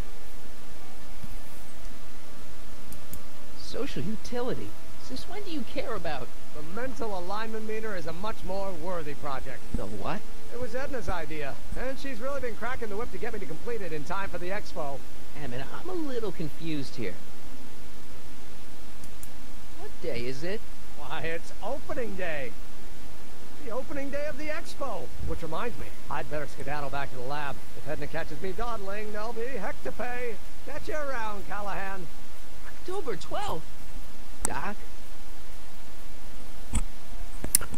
[SPEAKER 3] Social utility? Since when do you care about...
[SPEAKER 12] The mental alignment meter is a much more worthy project.
[SPEAKER 3] The what?
[SPEAKER 12] It was Edna's idea, and she's really been cracking the whip to get me to complete it in time for the expo.
[SPEAKER 3] Damn it, I'm a little confused here. What day is it?
[SPEAKER 12] Why, it's opening day. The opening day of the expo. Which reminds me, I'd better skedaddle back to the lab. If Edna catches me dawdling, there'll be heck to pay. Catch you around, Callahan.
[SPEAKER 3] October 12th? Doc?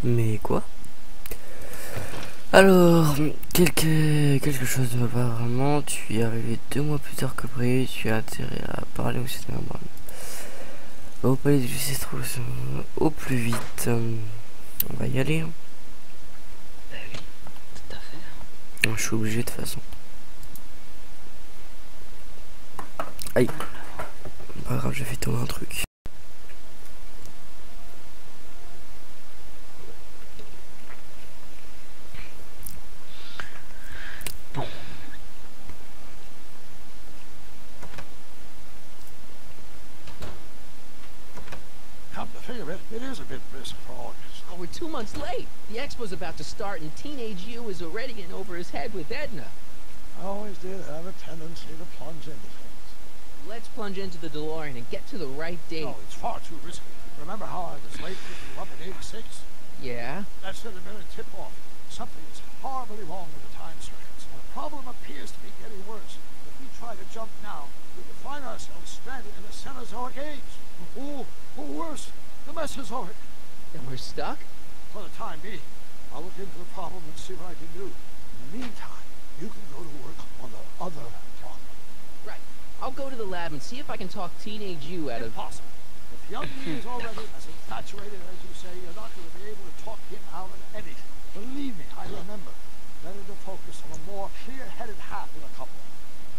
[SPEAKER 1] Mais quoi? Alors, quelque chose ne va pas vraiment. Tu es arrivé 2 mois plus tard que prévu. Tu as intérêt à parler au cinéma. Au palais de justice au plus vite. On va y aller.
[SPEAKER 2] Bah oui, tout à fait.
[SPEAKER 1] Je suis obligé de toute façon. Aïe. Pas grave, j'ai fait tomber un truc.
[SPEAKER 11] It is a bit brisk for August.
[SPEAKER 3] Oh, we're 2 months late. The expo's about to start and teenage you is already in over his head with Edna.
[SPEAKER 11] I always did have a tendency to plunge into things.
[SPEAKER 3] Let's plunge into the DeLorean and get to the right date.
[SPEAKER 11] No, it's far too risky. Remember how I was late picking you up in '86?
[SPEAKER 3] Yeah?
[SPEAKER 11] That should have been a tip-off. Something is horribly wrong with the time strands. The problem appears to be getting worse. If we try to jump now, we could find ourselves stranded in the Cenozoic age. Or worse, the Mesozoic.
[SPEAKER 3] Then we're stuck?
[SPEAKER 11] For the time being, I'll look into the problem and see what I can do. In the meantime, you can go to work on the other problem.
[SPEAKER 3] Right. I'll go to the lab and see if I can talk teenage you out of...
[SPEAKER 11] Impossible. If young me is already as infatuated as you say, you're not going to be able to talk him out of anything. Believe me, I remember. Better to focus on a more clear-headed half of the couple.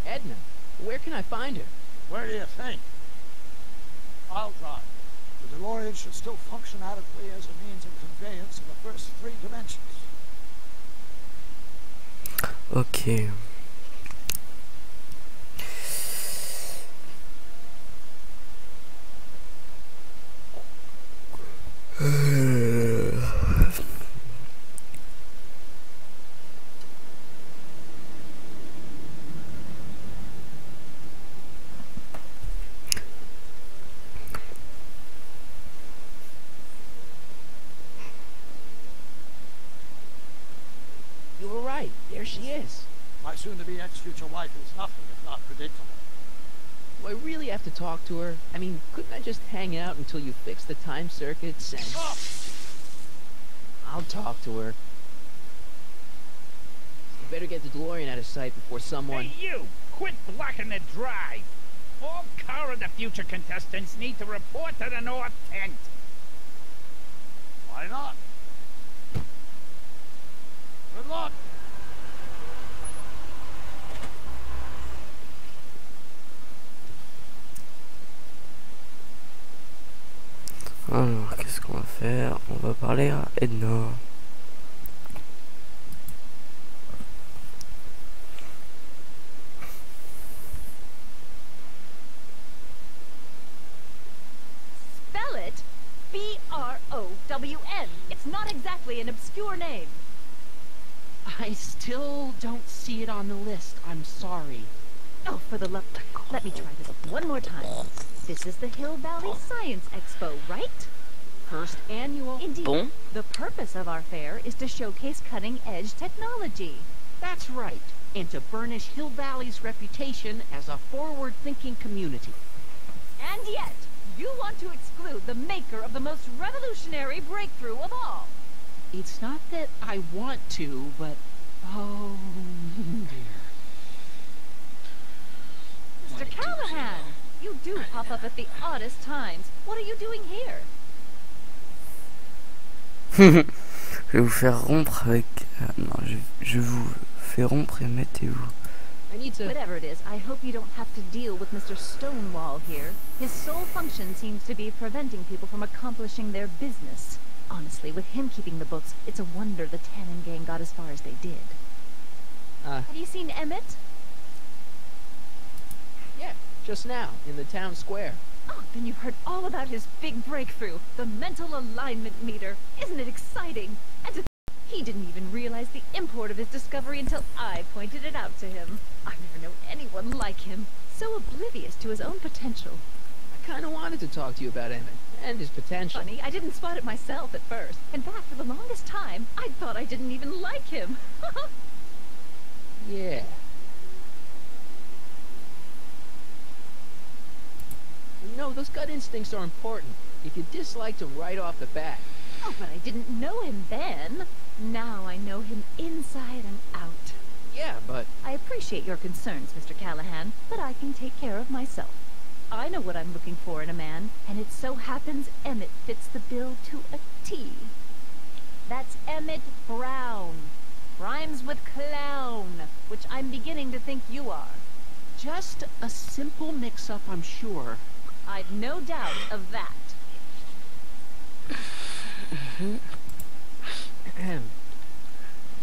[SPEAKER 3] Edna, where can I find her?
[SPEAKER 11] Where do you think? I'll drive. The DeLorean should still function adequately as a means of conveyance in the first 3 dimensions.
[SPEAKER 1] Ok.
[SPEAKER 3] You were right. There she is.
[SPEAKER 11] My soon-to-be ex-future wife is nothing if not predictable.
[SPEAKER 3] Do I really have to talk to her? I mean, couldn't I just hang out until you fix the time circuits and... I'll talk to her. You better get the DeLorean out of sight before someone...
[SPEAKER 10] Hey, you! Quit blocking the drive! All car of the future contestants need to report to the north tent.
[SPEAKER 11] Why not? Good luck.
[SPEAKER 1] Alors, qu'est-ce qu'on va faire? On va parler à Edna.
[SPEAKER 4] Spell it B-R-O-W-N. It's not exactly an obscure name.
[SPEAKER 2] I still don't see it on the list. I'm sorry.
[SPEAKER 4] Oh, for the love... Let me try this one more time. This is the Hill Valley Science Expo, right?
[SPEAKER 2] First annual.
[SPEAKER 4] Indeed.
[SPEAKER 2] Bon.
[SPEAKER 4] The purpose of our fair is to showcase cutting-edge technology.
[SPEAKER 2] That's right. And to burnish Hill Valley's reputation as a forward-thinking community.
[SPEAKER 4] And yet, you want to exclude the maker of the most revolutionary breakthrough of all.
[SPEAKER 2] It's not that I want to, but... Oh, dear.
[SPEAKER 4] Mr. Callahan, you do pop up at the oddest times. What are you doing here?
[SPEAKER 1] Je vais vous faire rompre avec... non, je vous fais rompre et mettez-vous.
[SPEAKER 3] I need to...
[SPEAKER 4] Whatever it is, I hope you don't have to deal with Mr. Stonewall here. His sole function seems to be preventing people from accomplishing their business. Honestly, with him keeping the books, it's a wonder the Tannen gang got as far as they did. Have you seen Emmett?
[SPEAKER 3] Yeah, just now, in the town square.
[SPEAKER 4] Oh, then you've heard all about his big breakthrough, the mental alignment meter. Isn't it exciting? And he didn't even realize the import of his discovery until I pointed it out to him. I've never known anyone like him, so oblivious to his own potential.
[SPEAKER 3] I kind of wanted to talk to you about Emmett and his potential.
[SPEAKER 4] Funny, I didn't spot it myself at first. In fact, for the longest time, I thought I didn't even like him.
[SPEAKER 3] Yeah. You know, those gut instincts are important. If you disliked him right off the bat.
[SPEAKER 4] Oh, but I didn't know him then. Now I know him inside and out.
[SPEAKER 3] Yeah, but...
[SPEAKER 4] I appreciate your concerns, Mr. Callahan, but I can take care of myself. I know what I'm looking for in a man, and it so happens Emmett fits the bill to a T. That's Emmett Brown. Rhymes with clown, which I'm beginning to think you are.
[SPEAKER 2] Just a simple mix-up, I'm sure.
[SPEAKER 4] I've no doubt of that.
[SPEAKER 3] You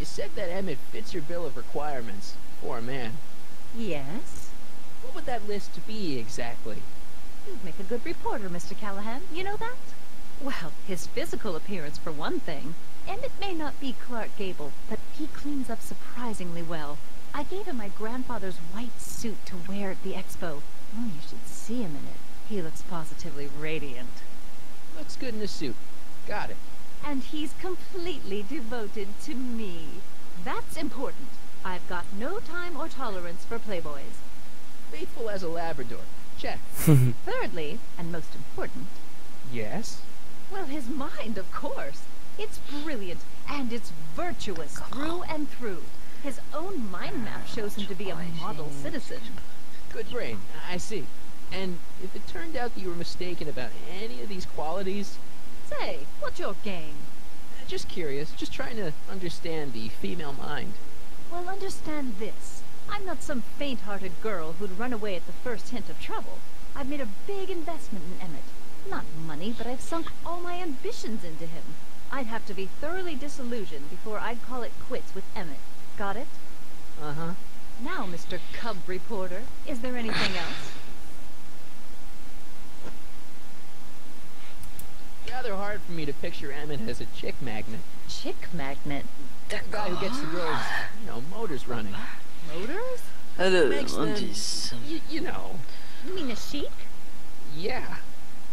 [SPEAKER 3] said that Emmett fits your bill of requirements for a man.
[SPEAKER 4] Yes?
[SPEAKER 3] What would that list be exactly?
[SPEAKER 4] You'd make a good reporter, Mr. Callahan. You know that? Well, his physical appearance for one thing. Emmett may not be Clark Gable, but he cleans up surprisingly well. I gave him my grandfather's white suit to wear at the expo. Oh, you should see him in it. He looks positively radiant.
[SPEAKER 3] Looks good in a suit. Got it.
[SPEAKER 4] And he's completely devoted to me. That's important. I've got no time or tolerance for playboys.
[SPEAKER 3] Faithful as a Labrador. Check.
[SPEAKER 4] Thirdly, and most important,
[SPEAKER 3] Yes?
[SPEAKER 4] Well, his mind, of course. It's brilliant, and it's virtuous through and through. His own mind map shows him to be a model citizen.
[SPEAKER 3] Good brain, I see. And if it turned out that you were mistaken about any of these qualities...
[SPEAKER 4] Say, what's your game?
[SPEAKER 3] Just curious, just trying to understand the female mind.
[SPEAKER 4] Well, understand this. I'm not some faint-hearted girl who'd run away at the first hint of trouble. I've made a big investment in Emmett. Not money, but I've sunk all my ambitions into him. I'd have to be thoroughly disillusioned before I'd call it quits with Emmett. Got it?
[SPEAKER 3] Uh-huh.
[SPEAKER 4] Now, Mr. Cub Reporter, is there anything else?
[SPEAKER 3] Rather hard for me to picture Emmett as a chick magnet.
[SPEAKER 4] Chick magnet?
[SPEAKER 3] The guy who gets the girls, you know, motors running.
[SPEAKER 4] Motors?
[SPEAKER 3] Makes them, you know.
[SPEAKER 4] You mean a chic?
[SPEAKER 3] Yeah.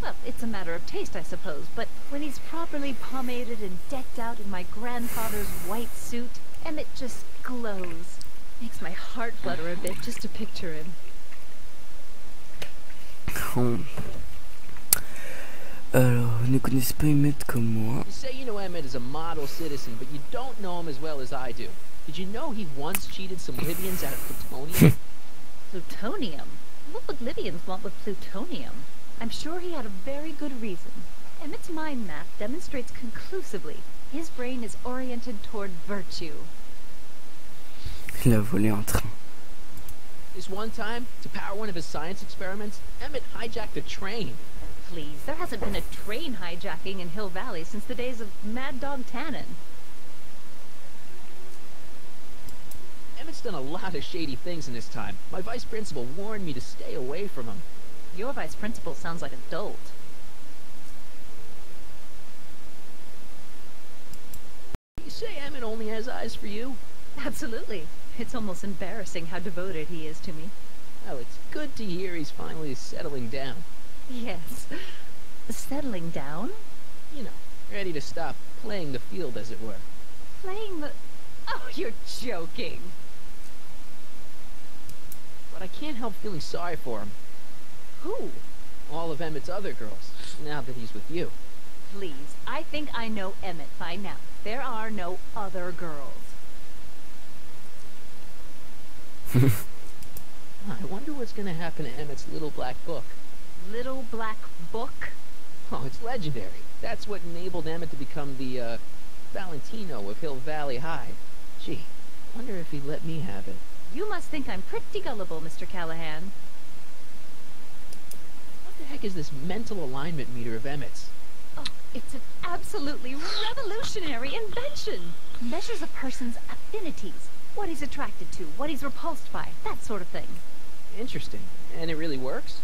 [SPEAKER 4] Well, it's a matter of taste, I suppose, but when he's properly pomaded and decked out in my grandfather's white suit, Emmett just glows. Makes my heart flutter a bit just to picture him.
[SPEAKER 1] Alors, vous ne connaissez pas Emmett comme moi.
[SPEAKER 3] You say you know Emmett is a model citizen, but you don't know him as well as I do. Did you know he once cheated some Libyans out of plutonium?
[SPEAKER 4] Plutonium? What would Libyans want with plutonium? I'm sure he had a very good reason. Emmett's mind map demonstrates conclusively his brain is oriented toward virtue.
[SPEAKER 1] Il a volé un train.
[SPEAKER 3] This one time, to power one of his science experiments, Emmett hijacked a train.
[SPEAKER 4] Please, there hasn't been a train hijacking in Hill Valley since the days of Mad Dog Tannen.
[SPEAKER 3] Emmett's done a lot of shady things in his time. My vice principal warned me to stay away from him.
[SPEAKER 4] Your vice principal sounds like a dolt.
[SPEAKER 3] You say Emmett only has eyes for you?
[SPEAKER 4] Absolutely. It's almost embarrassing how devoted he is to me.
[SPEAKER 3] Well, it's good to hear he's finally settling down.
[SPEAKER 4] Yes. Settling down?
[SPEAKER 3] You know, ready to stop playing the field, as it were.
[SPEAKER 4] Playing the... Oh, you're joking.
[SPEAKER 3] But I can't help feeling sorry for him.
[SPEAKER 4] Who?
[SPEAKER 3] All of Emmett's other girls, now that he's with you.
[SPEAKER 4] Please, I think I know Emmett by now. There are no other girls.
[SPEAKER 3] I wonder what's going to happen to Emmett's little black book.
[SPEAKER 4] Little black book?
[SPEAKER 3] Oh, it's legendary. That's what enabled Emmett to become the, Valentino of Hill Valley High. Gee, wonder if he'd let me have it.
[SPEAKER 4] You must think I'm pretty gullible, Mr. Callahan.
[SPEAKER 3] What the heck is this mental alignment meter of Emmett's?
[SPEAKER 4] Oh, it's an absolutely revolutionary invention. Measures a person's affinities, what he's attracted to, what he's repulsed by, that sort of thing.
[SPEAKER 3] Interesting. And it really works?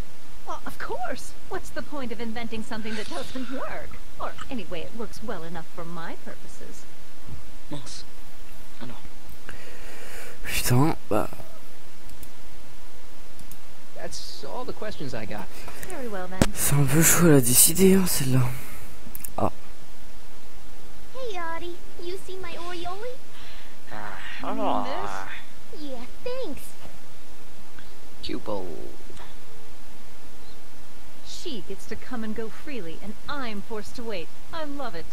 [SPEAKER 4] Well, of course. What's the point of inventing something that doesn't work? Or, anyway, it works well enough for my purposes.
[SPEAKER 2] Mince. Alors.
[SPEAKER 1] Putain, bah...
[SPEAKER 3] That's all the questions I got.
[SPEAKER 4] Very well, then.
[SPEAKER 1] C'est un peu chaud à décider, hein, celle-là. Ah.
[SPEAKER 7] Hey, Audie. You see my Orioli? Yeah, thanks.
[SPEAKER 2] Cubo.
[SPEAKER 4] She gets to come and go freely, and I'm forced to wait. I love it.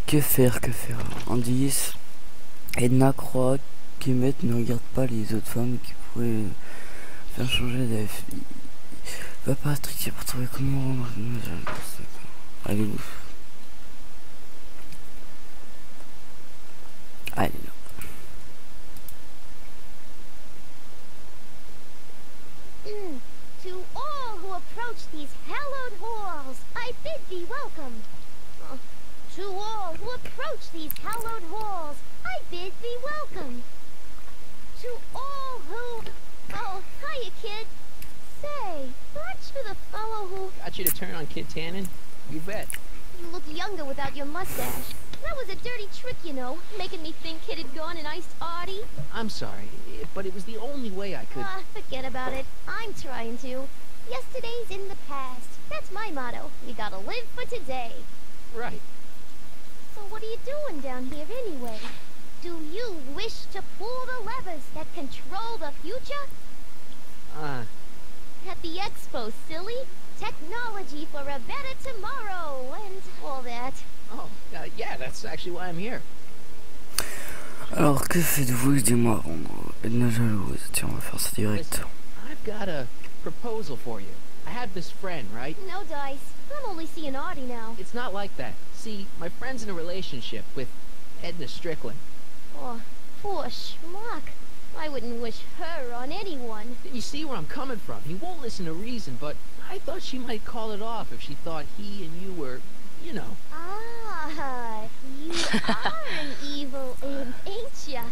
[SPEAKER 1] Que faire, que faire? Indice. Edna croit qu'Emmett ne regarde pas les autres femmes qui pourraient faire changer d'avis. Va pas triquer pour trouver comment... Allez, ouf. Allez, là.
[SPEAKER 7] To all who approach these hallowed halls, I bid thee welcome. To all who approach these hallowed halls, I bid thee welcome. To all who... Oh, hiya, kid. Say, aren't you the fellow who...
[SPEAKER 3] Got you to turn on Kid Tannen? You bet.
[SPEAKER 7] You look younger without your mustache. That was a dirty trick, you know, making me think Kid had gone and iced Audie.
[SPEAKER 3] I'm sorry, but it was the only way I could...
[SPEAKER 7] Ah, forget about it. I'm trying to. Yesterday's in the past. That's my motto. You gotta live for today.
[SPEAKER 3] Right.
[SPEAKER 7] So what are you doing down here anyway? Do you wish to pull the levers that control the future? at the expo, silly. Technology for a better tomorrow, and all that.
[SPEAKER 3] Oh, yeah, that's actually why I'm here.
[SPEAKER 1] Alors que faites-vous? Aidez-moi à rendre Edna jalouse. Tiens, on va faire ça direct.
[SPEAKER 3] Listen, I've got a proposal for you. I have this friend, right?
[SPEAKER 7] No dice. I'm only seeing Audie now.
[SPEAKER 3] It's not like that. See, my friend's in a relationship with Edna Strickland.
[SPEAKER 7] Oh, poor schmuck. I wouldn't wish her on anyone.
[SPEAKER 3] You see where I'm coming from. He won't listen to reason, but I thought she might call it off if she thought he and you were, you know.
[SPEAKER 7] Ah, you are an evil imp, ain't ya?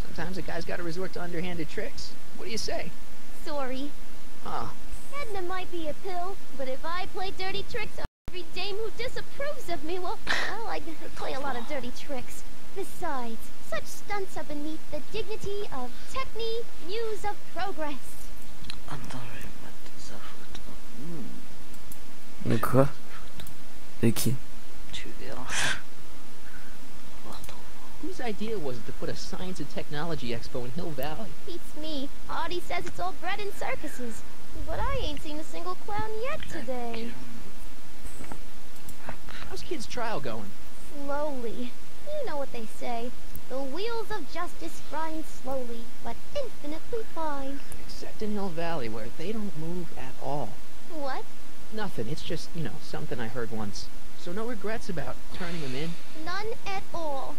[SPEAKER 3] Sometimes a guy's got to resort to underhanded tricks. What do you say?
[SPEAKER 7] Sorry.
[SPEAKER 3] Huh.
[SPEAKER 7] Edna might be a pill, but if I play dirty tricks on every dame who disapproves of me, well, I play a lot of dirty tricks. Besides, such stunts are beneath the dignity of technique, muse of progress.
[SPEAKER 2] Attends, je vais mettre sa photo.
[SPEAKER 1] De quoi? De qui?
[SPEAKER 2] Tu verras.
[SPEAKER 3] Whose idea was it to put a science and technology expo in Hill Valley?
[SPEAKER 7] Beats me. Audie says it's all bred in circuses. But I ain't seen a single clown yet today.
[SPEAKER 3] How's Kid's trial going?
[SPEAKER 7] Slowly. You know what they say. The wheels of justice grind slowly, but infinitely fine.
[SPEAKER 3] Except in Hill Valley, where they don't move at all.
[SPEAKER 7] What?
[SPEAKER 3] Nothing. It's just, you know, something I heard once. So no regrets about turning him in?
[SPEAKER 7] None at all.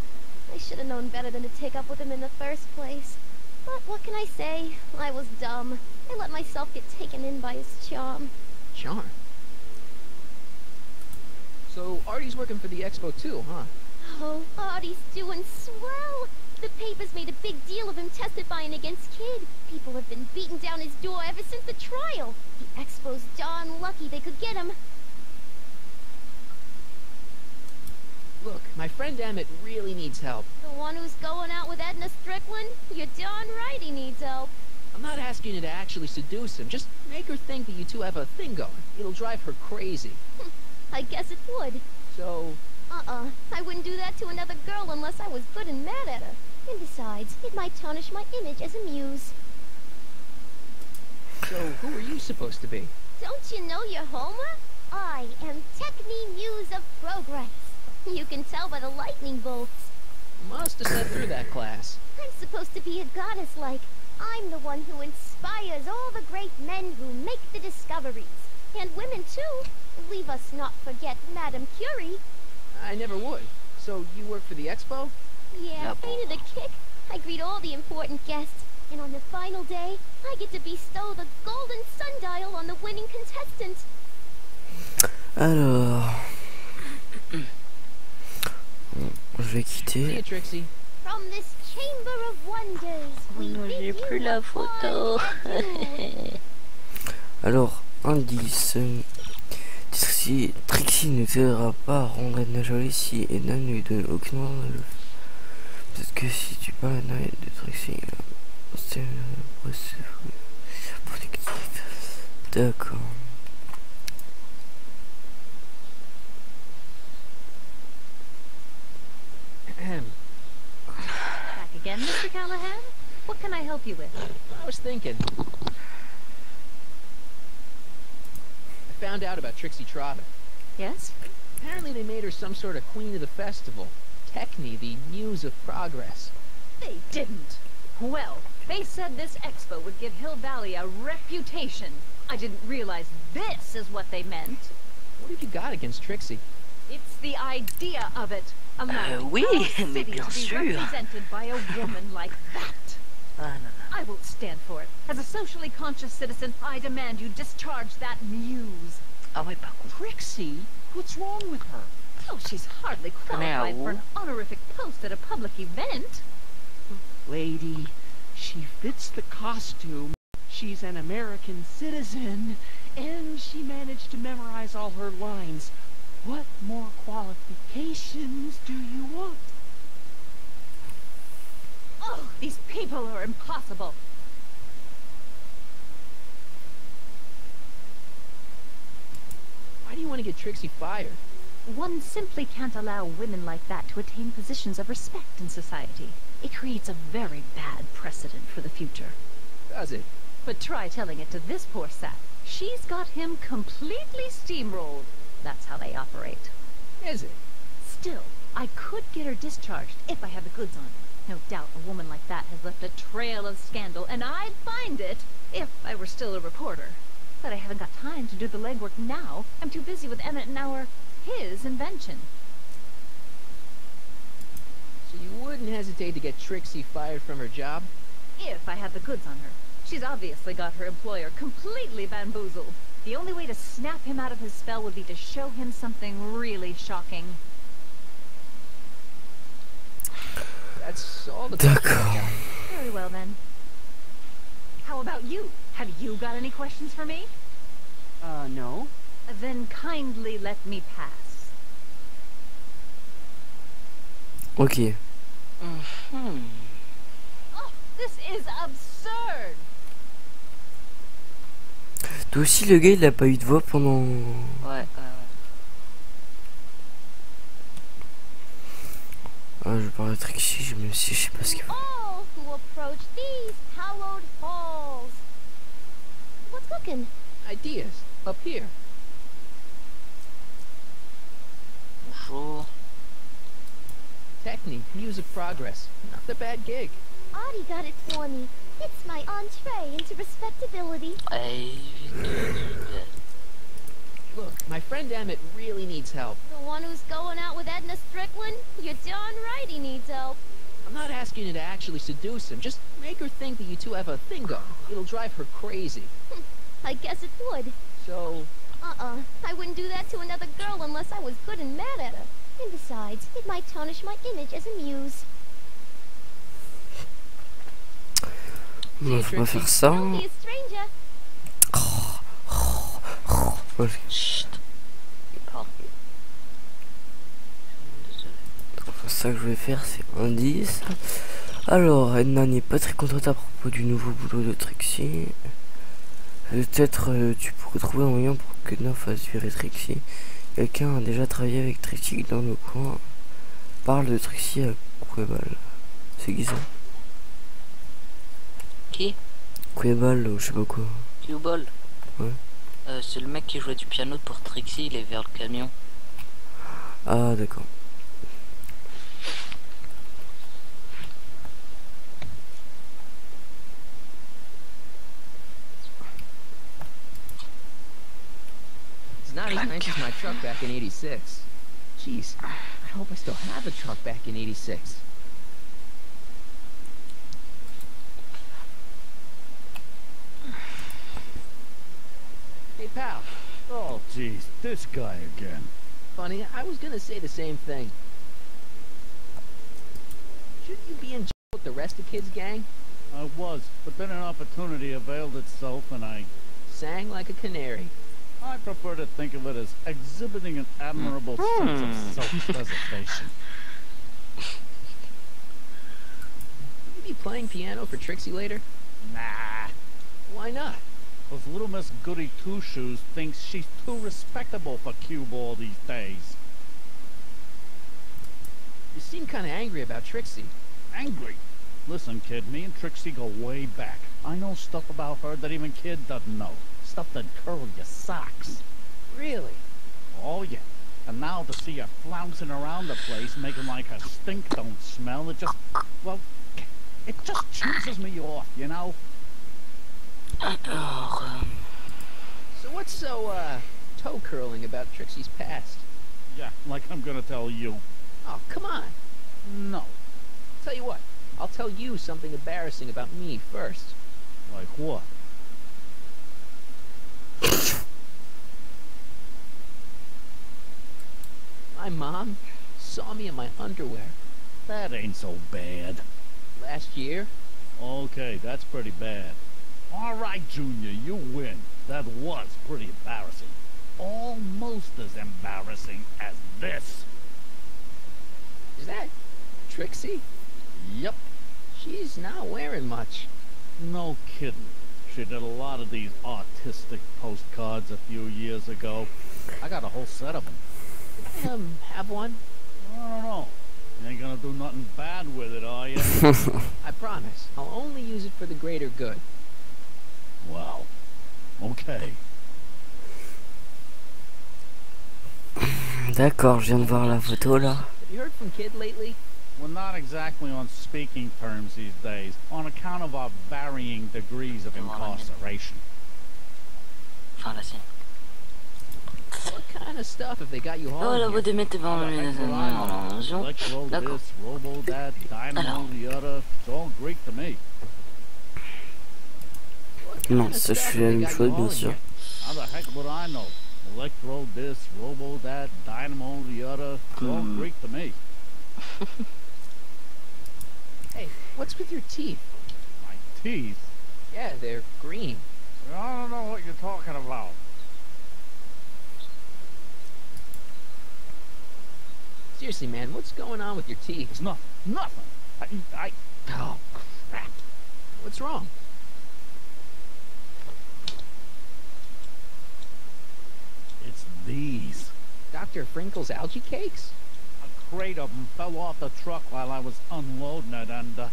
[SPEAKER 7] I should have known better than to take up with him in the first place. But what can I say? I was dumb. I let myself get taken in by his charm.
[SPEAKER 3] Charm? So Artie's working for the expo too, huh?
[SPEAKER 7] Oh, Audie's doing swell. The papers made a big deal of him testifying against Kid. People have been beating down his door ever since the trial. The expo's darn lucky they could get him.
[SPEAKER 3] Look, my friend Emmett really needs help.
[SPEAKER 7] The one who's going out with Edna Strickland? You're darn right he needs help.
[SPEAKER 3] I'm not asking you to actually seduce him. Just make her think that you two have a thing going. It'll drive her crazy.
[SPEAKER 7] I guess it would.
[SPEAKER 3] So...
[SPEAKER 7] I wouldn't do that to another girl unless I was good and mad at her. And besides, it might tarnish my image as a muse.
[SPEAKER 3] So, who are you supposed to be?
[SPEAKER 7] Don't you know your Homer? I am Techni Muse of Progress. You can tell by the lightning bolts.
[SPEAKER 3] Must have sat through that class.
[SPEAKER 7] I'm supposed to be a goddess-like. I'm the one who inspires all the great men who make the discoveries. And women, too. Leave us not forget Madame Curie.
[SPEAKER 3] I never would. So, you work for the expo?
[SPEAKER 7] Yeah, ain't it a kick? I greet all the important guests. And on the final day, I get to bestow the golden sundial on the winning contestant.
[SPEAKER 1] Alors... je vais quitter.
[SPEAKER 3] See you, Trixie.
[SPEAKER 7] From this chamber of wonders, we bid
[SPEAKER 2] J'ai plus
[SPEAKER 7] you
[SPEAKER 2] la
[SPEAKER 7] a
[SPEAKER 2] photo.
[SPEAKER 7] fond adieu.
[SPEAKER 1] Alors, indice. Trixie ne t'aidera pas à rendre Edna jolie si Edna ne lui donne aucune ordre de le faire. Peut-être que si tu parles à Edna de Trixie, c'est d'accord.
[SPEAKER 4] Back again, Mr. Callahan? What can I help you with?
[SPEAKER 3] I was thinking. I found out about Trixie Trotter.
[SPEAKER 4] Yes?
[SPEAKER 3] Apparently they made her some sort of queen of the festival. Techni, the muse of progress.
[SPEAKER 4] They didn't. Well, they said this expo would give Hill Valley a reputation. I didn't realize this is what they meant.
[SPEAKER 3] What have you got against Trixie?
[SPEAKER 4] It's the idea of it. Allowing
[SPEAKER 2] oui,
[SPEAKER 4] our
[SPEAKER 2] mais
[SPEAKER 4] city
[SPEAKER 2] bien
[SPEAKER 4] to be
[SPEAKER 2] sûr.
[SPEAKER 4] represented by a woman like that.
[SPEAKER 2] Ah, non, non.
[SPEAKER 4] I won't stand for it. As a socially conscious citizen, I demand you discharge that muse.
[SPEAKER 2] Ah ouais, par contre.
[SPEAKER 12] Trixie? What's wrong with her?
[SPEAKER 4] Oh, she's hardly qualified for an honorific post at a public event.
[SPEAKER 12] Lady, she fits the costume. She's an American citizen, and she managed to memorize all her lines. What more qualifications do you want?
[SPEAKER 4] Oh, these people are impossible.
[SPEAKER 3] Why do you want to get Trixie fired?
[SPEAKER 4] One simply can't allow women like that to attain positions of respect in society. It creates a very bad precedent for the future.
[SPEAKER 3] Does it?
[SPEAKER 4] But try telling it to this poor sap. She's got him completely steamrolled. That's how they operate.
[SPEAKER 3] Is it?
[SPEAKER 4] Still, I could get her discharged if I had the goods on her. No doubt a woman like that has left a trail of scandal, and I'd find it if I were still a reporter. But I haven't got time to do the legwork now. I'm too busy with Emmett and his invention.
[SPEAKER 3] So you wouldn't hesitate to get Trixie fired from her job?
[SPEAKER 4] If I had the goods on her. She's obviously got her employer completely bamboozled. The only way to snap him out of his spell would be to show him something really shocking.
[SPEAKER 3] That's all the questions I got.
[SPEAKER 4] Very well then. How about you? Have you got any questions for me?
[SPEAKER 1] No.
[SPEAKER 4] Then kindly let me pass.
[SPEAKER 1] Ok.
[SPEAKER 4] Oh, this is absurd.
[SPEAKER 1] Toi aussi, le gars, il a pas eu de voix pendant...
[SPEAKER 2] Ouais.
[SPEAKER 1] Ah, je parle de Trixie, même si je sais pas ce qu'il faut.
[SPEAKER 7] All who approach these hallowed halls. What's cooking?
[SPEAKER 3] Ideas. Up here.
[SPEAKER 2] Bonjour.
[SPEAKER 3] Technique, music progress. Not a bad gig.
[SPEAKER 7] Audie got it for me. It's my entree into respectability.
[SPEAKER 3] Look, my friend Emmett really needs help.
[SPEAKER 7] The one who's going out with Edna Strickland? You're darn right he needs help.
[SPEAKER 3] I'm not asking you to actually seduce him. Just make her think that you two have a thing going. It'll drive her crazy.
[SPEAKER 7] I guess it would.
[SPEAKER 3] So...
[SPEAKER 7] I wouldn't do that to another girl unless I was good and mad at her. And besides, it might tarnish my image as a muse.
[SPEAKER 1] On va faire ça.
[SPEAKER 7] Don't be a stranger.
[SPEAKER 2] Chut. Pardon.
[SPEAKER 1] Enfin, ça que je vais faire, c'est un 10. Alors, Edna n'est pas très contente à propos du nouveau boulot de Trixie. Peut-être tu pourrais trouver un moyen pour que Edna fasse virer Trixie. Quelqu'un a déjà travaillé avec Trixie dans le coin. Parle de Trixie à Quebal. C'est qui ça?
[SPEAKER 2] Qui?
[SPEAKER 1] Quebal ou je sais pas quoi.
[SPEAKER 2] Q-Ball.
[SPEAKER 1] Ouais.
[SPEAKER 2] C'est le mec qui jouait du piano pour Trixie, il est vers le camion.
[SPEAKER 1] Ah d'accord.
[SPEAKER 3] It's not as nice as my truck back in 86. Jeez, I hope I still have a truck back in 86. Hey, pal.
[SPEAKER 11] Oh, jeez, this guy again.
[SPEAKER 3] Funny, I was gonna say the same thing. Shouldn't you be in jail with the rest of kids' gang?
[SPEAKER 11] I was, but then an opportunity availed itself and I
[SPEAKER 3] Sang like a canary.
[SPEAKER 11] I prefer to think of it as exhibiting an admirable sense of self-preservation.
[SPEAKER 3] Will you be playing piano for Trixie later?
[SPEAKER 11] Nah.
[SPEAKER 3] Why not?
[SPEAKER 11] Because little Miss Goody Two-Shoes thinks she's too respectable for cue ball these days.
[SPEAKER 3] You seem kind of angry about Trixie.
[SPEAKER 11] Angry? Listen, kid, me and Trixie go way back. I know stuff about her that even kid doesn't know. Stuff that curl your socks.
[SPEAKER 3] Really?
[SPEAKER 11] Oh, yeah. And now to see her flouncing around the place, making like her stink don't smell, it just, well, it just cheeses me off, you know?
[SPEAKER 3] So what's so, toe-curling about Trixie's past?
[SPEAKER 11] Yeah, like I'm gonna tell you.
[SPEAKER 3] Oh, come on.
[SPEAKER 11] No.
[SPEAKER 3] Tell you what, I'll tell you something embarrassing about me first.
[SPEAKER 11] Like what?
[SPEAKER 3] My mom saw me in my underwear.
[SPEAKER 11] That ain't so bad.
[SPEAKER 3] Last year?
[SPEAKER 11] Okay, that's pretty bad. All right, Junior, you win. That was pretty embarrassing. Almost as embarrassing as this.
[SPEAKER 3] Is that Trixie?
[SPEAKER 11] Yep.
[SPEAKER 3] She's not wearing much.
[SPEAKER 11] No kidding. She did a lot of these artistic postcards a few years ago. I got a whole set of them.
[SPEAKER 3] Have one?
[SPEAKER 11] I don't know. You ain't gonna do nothing bad with it, are you?
[SPEAKER 3] I promise. I'll only use it for the greater good.
[SPEAKER 11] Well, okay.
[SPEAKER 1] D'accord, je viens de voir la photo là.
[SPEAKER 3] Have you heard from Kid lately?
[SPEAKER 10] We're not exactly on speaking terms these days, on account of our varying degrees of incarceration.
[SPEAKER 2] Enfin, la sienne.
[SPEAKER 3] What kind of stuff have they got you
[SPEAKER 2] Oh,
[SPEAKER 3] hauling
[SPEAKER 2] la voix
[SPEAKER 3] here?
[SPEAKER 2] de mettre devant la maison. D'accord.
[SPEAKER 1] Non, ça je fais la même chose bien sûr.
[SPEAKER 10] How the heck would I know? Electro this, robo that, dynamo the other. It's all Greek to me.
[SPEAKER 3] Hey, what's with your teeth?
[SPEAKER 10] My teeth?
[SPEAKER 3] Yeah, they're green.
[SPEAKER 10] I don't know what you're talking about.
[SPEAKER 3] Seriously, man, what's going on with your teeth?
[SPEAKER 10] It's nothing. Nothing.
[SPEAKER 3] Oh, crap. What's wrong?
[SPEAKER 10] It's these.
[SPEAKER 3] Dr. Frinkle's algae cakes?
[SPEAKER 10] A crate of them fell off the truck while I was unloading it, and I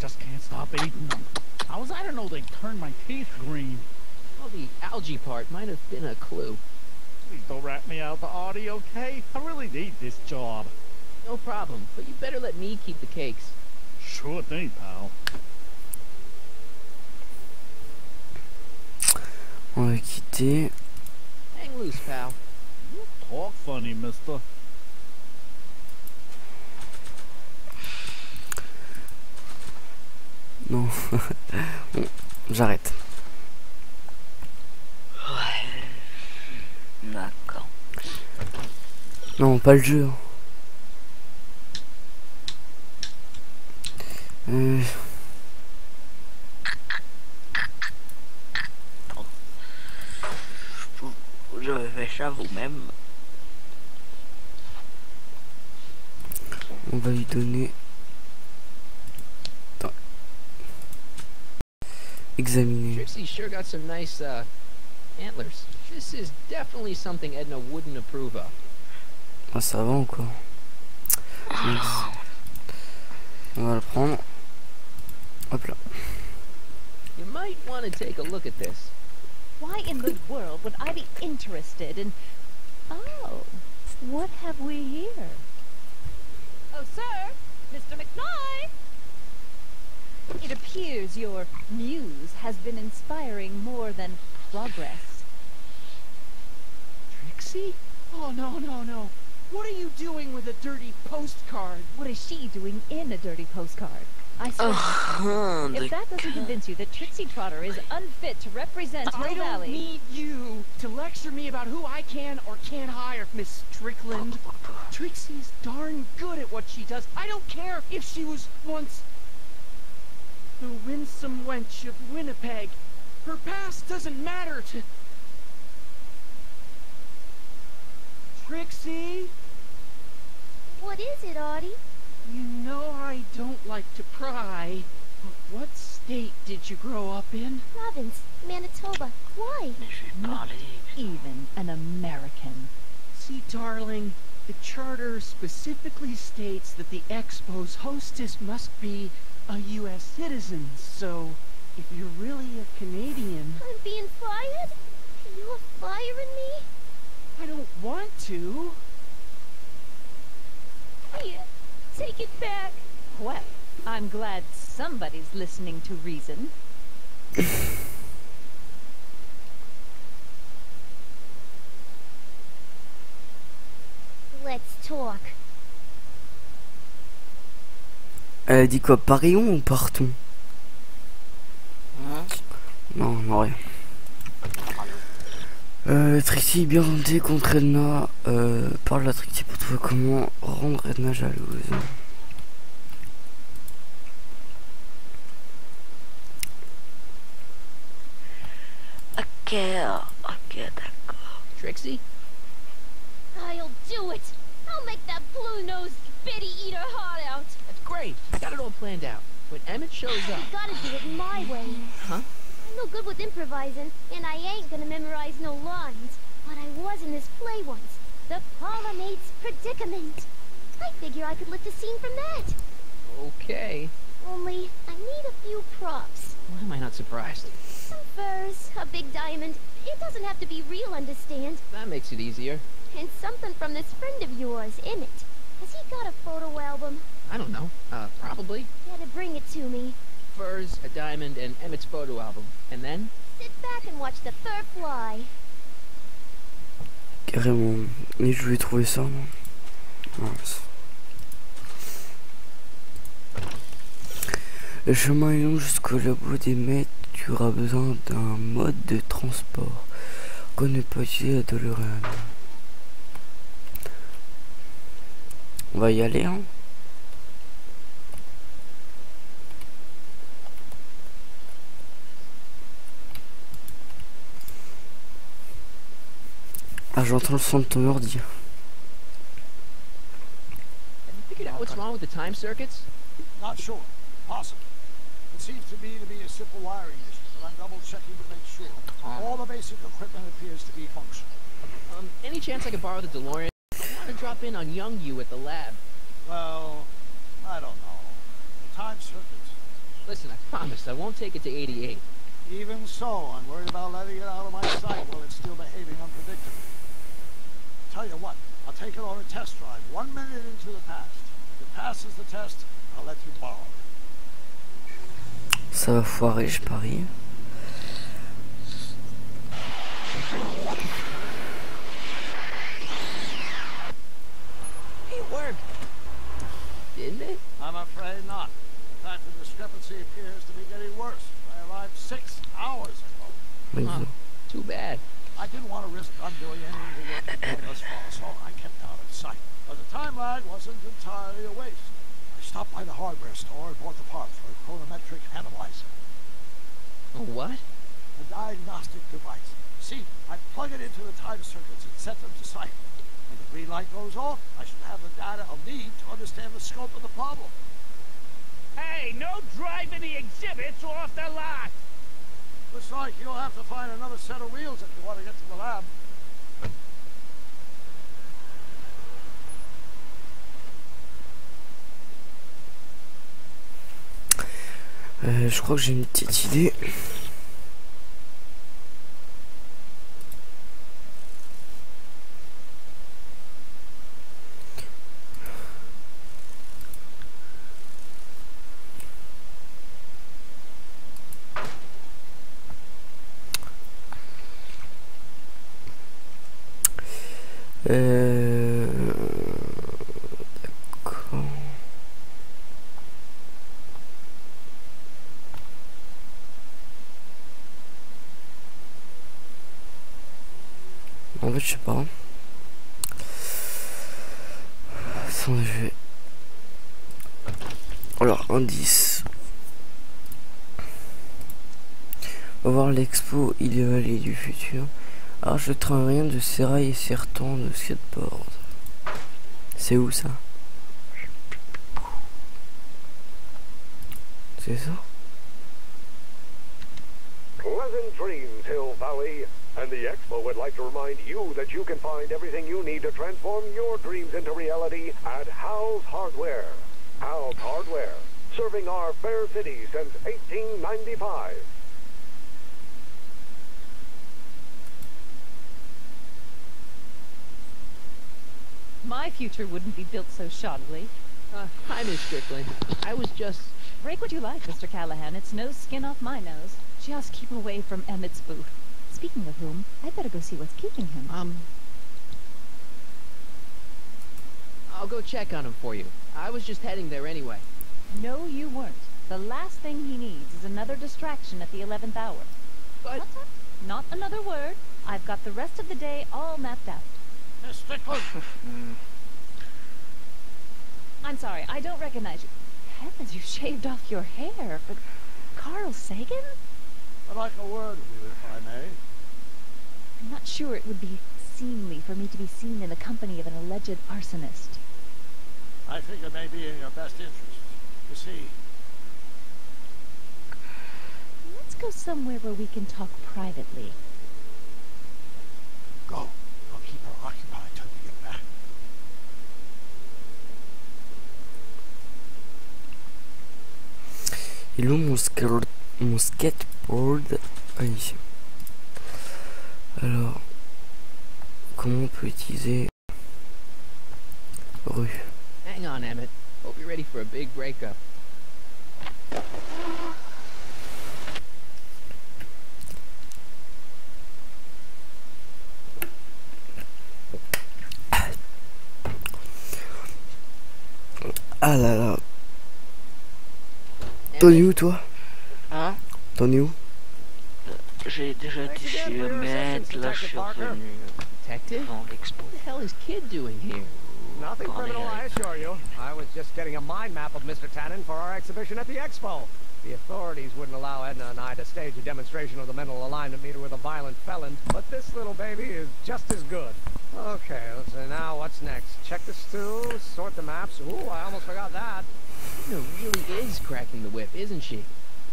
[SPEAKER 10] just can't stop eating them. How was I to know they'd turn my teeth green?
[SPEAKER 3] Well, the algae part might have been a clue.
[SPEAKER 10] Please don't rat me out the audio, okay? I really need this job.
[SPEAKER 3] No problem, but you better let me keep the cakes.
[SPEAKER 10] Sure thing, pal.
[SPEAKER 1] On va quitter.
[SPEAKER 3] Hang loose, pal.
[SPEAKER 10] You talk funny, mister.
[SPEAKER 1] Non. Bon, j'arrête.
[SPEAKER 2] Ouais. D'accord.
[SPEAKER 1] Non, pas le jeu.
[SPEAKER 2] Je vais faire ça vous-même.
[SPEAKER 1] On va lui donner. Attends. Examiner.
[SPEAKER 3] Trixie sure got some nice, antlers. This is definitely something Edna wouldn't approve of.
[SPEAKER 1] Ah, ça va encore. Yes. On va le prendre. Hop là.
[SPEAKER 3] You might want to take a look at this.
[SPEAKER 4] Why in the world would I be interested in... Oh, what have we here? Oh, sir! Mr. McFly! It appears your muse has been inspiring more than progress.
[SPEAKER 5] Trixie? Oh, no, no, no. What are you doing with a dirty postcard?
[SPEAKER 4] What is she doing in a dirty postcard? I swear, if that doesn't convince you that Trixie Trotter is unfit to represent Hill
[SPEAKER 5] I don't
[SPEAKER 4] Valley...
[SPEAKER 5] need you to lecture me about who I can or can't hire, Miss Strickland. Trixie's darn good at what she does. I don't care if she was once the winsome wench of Winnipeg. Her past doesn't matter to... Trixie?
[SPEAKER 7] What is it, Audie?
[SPEAKER 5] You know I don't like to pry, but what state did you grow up in?
[SPEAKER 7] Province, Manitoba. Why?
[SPEAKER 4] Not even an American.
[SPEAKER 5] See, darling, the charter specifically states that the Expo's hostess must be a U.S. citizen, so if you're really a Canadian...
[SPEAKER 7] I'm being fired? You're firing me?
[SPEAKER 5] I don't want to.
[SPEAKER 4] Here, take it back. Well, I'm glad somebody's listening to reason.
[SPEAKER 7] Let's talk.
[SPEAKER 1] Elle a dit quoi? Parions ou partons? Non, non, rien. Trixie bien rentrée contre Edna. Parle à Trixie pour trouver comment rendre Edna jalouse.
[SPEAKER 2] Ok, d'accord.
[SPEAKER 3] Trixie?
[SPEAKER 7] I'll do it. I'll make that blue-nosed bitty eat her heart out.
[SPEAKER 3] That's great. Got it all planned out. When Emmett shows up...
[SPEAKER 7] You gotta do it my way.
[SPEAKER 3] Huh?
[SPEAKER 7] I'm no good with improvising, and I ain't gonna memorize no lines. But I was in this play once. The Parlor Maid's Predicament. I figure I could lift a scene from that.
[SPEAKER 3] Okay.
[SPEAKER 7] Only, I need a few props.
[SPEAKER 3] Why am I not surprised?
[SPEAKER 7] Some furs, a big diamond. It doesn't have to be real, understand?
[SPEAKER 3] That makes it easier.
[SPEAKER 7] And something from this friend of yours, Emmett. Has he got a photo album?
[SPEAKER 3] I don't know. Probably.
[SPEAKER 7] Gotta bring it to me.
[SPEAKER 3] Furs, a diamond, and Emmett's photo album. And then?
[SPEAKER 7] Sit back and watch the fur fly.
[SPEAKER 1] Carrément. Et je vais trouver ça, non? Le chemin est long jusqu'au labo d'Emmett. Tu auras besoin d'un mode de transport qu'on ne peut utiliser à DeLorean. On va y aller, hein? Ah, j'entends le son de ton ordi.
[SPEAKER 3] Have you figured out what's wrong with the time circuits?
[SPEAKER 11] Not sure. Possible. It seems to me to be a simple wiring issue, but I'm double checking to make sure. All the basic equipment appears to be functional.
[SPEAKER 3] Any chance I could borrow the DeLorean? I want to drop in on young you at the lab.
[SPEAKER 11] Well, I don't know. The time circuits.
[SPEAKER 3] Listen, I promise I won't take it to 88.
[SPEAKER 11] Even so, I'm worried about letting it out of my sight while it's still behaving unpredictably. Tell you what, I'll take it on a test drive 1 minute into the past. If it passes the test, I'll let you borrow it.
[SPEAKER 1] Ça va foirer, je parie.
[SPEAKER 3] It worked. Didn't it?
[SPEAKER 11] I'm afraid not. In fact, the discrepancy appears to be getting worse. I arrived 6 hours ago.
[SPEAKER 3] Huh. Too bad.
[SPEAKER 11] I didn't want to risk undoing any of the work we've done thus far, so I kept out of sight. But the time lag wasn't entirely a waste. I stopped by the hardware store and bought the parts for a chronometric analyzer.
[SPEAKER 3] A what?
[SPEAKER 11] A diagnostic device. See, I plug it into the time circuits and set them to sight. When the green light goes off, I should have the data I'll need to understand the scope of the problem.
[SPEAKER 10] Hey, no driving the exhibits off the lot!
[SPEAKER 11] Looks like you'll have to find another set of wheels if you want to get to the lab.
[SPEAKER 1] Je crois que j'ai une petite idée. D'accord. En fait, je sais pas. Attends, je vais... Alors, indice. On va voir l'expo, il est vallée du futur. Alors, je traîne rien de sérail et sertant de skateboard. C'est où ça? C'est ça?
[SPEAKER 13] Pleasant dreams, Hill Valley. And the Expo would like to remind you that you can find everything you need to transform your dreams into reality at Hal's Hardware. Hal's Hardware, serving our fair city since 1895.
[SPEAKER 14] My future wouldn't be built so shoddily.
[SPEAKER 3] Hi, Miss Strickland. I was just...
[SPEAKER 14] Break what you like, Mr. Callahan. It's no skin off my nose. Just keep away from Emmett's booth. Speaking of whom, I'd better go see what's keeping him.
[SPEAKER 3] I'll go check on him for you. I was just heading there anyway.
[SPEAKER 14] No, you weren't. The last thing he needs is another distraction at the 11th hour.
[SPEAKER 3] But...
[SPEAKER 14] Not another word. I've got the rest of the day all mapped out.
[SPEAKER 11] Miss Strickland!
[SPEAKER 14] I'm sorry, I don't recognize you. Heavens, you shaved off your hair for Carl Sagan?
[SPEAKER 11] I'd like a word with you, if I may.
[SPEAKER 14] I'm not sure it would be seemly for me to be seen in the company of an alleged arsonist.
[SPEAKER 11] I think it may be in your best interest. You see...
[SPEAKER 14] Let's go somewhere where we can talk privately.
[SPEAKER 11] Go. I'll keep her occupied till we get back.
[SPEAKER 1] Il est où mon skateboard? Ah, ici. Alors, comment on peut utiliser rue.
[SPEAKER 3] Hang on, Emmett. Hope you're ready for a big breakup.
[SPEAKER 1] Ah là là. T'en es où toi?
[SPEAKER 2] Hein?
[SPEAKER 1] T'en es où?
[SPEAKER 2] J'ai déjà été chez Emmett, là je suis revenu devant l'expo.
[SPEAKER 3] What the hell is Kid doing here?
[SPEAKER 12] Nothing criminal, I assure you. I was just getting a mind map of Mr. Tannen for our exhibition at the expo. The authorities wouldn't allow Edna and I to stage a demonstration of the mental alignment meter with a violent felon, but this little baby is just as good. Okay, let's see, now what's next? Check the stew, sort the maps. Ooh, I almost forgot that.
[SPEAKER 3] Edna really is cracking the whip, isn't she?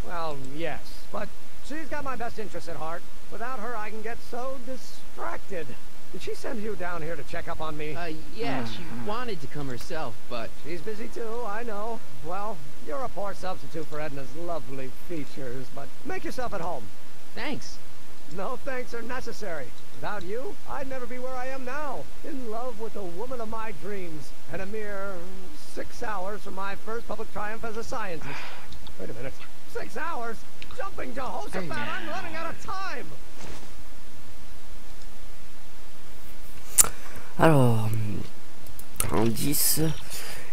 [SPEAKER 12] Well, yes, but she's got my best interests at heart. Without her, I can get so distracted. Did she send you down here to check up on me?
[SPEAKER 3] Yeah, she wanted to come herself, but...
[SPEAKER 12] She's busy too, I know. Well, you're a poor substitute for Edna's lovely features, but make yourself at home.
[SPEAKER 3] Thanks.
[SPEAKER 12] No thanks are necessary. Without you, I'd never be where I am now. In love with the woman of my dreams. And a mere 6 hours from my first public triumph as a scientist. Wait a minute. 6 hours? Jumping Jehoshaphat, I'm running out of time!
[SPEAKER 1] Alors, indice,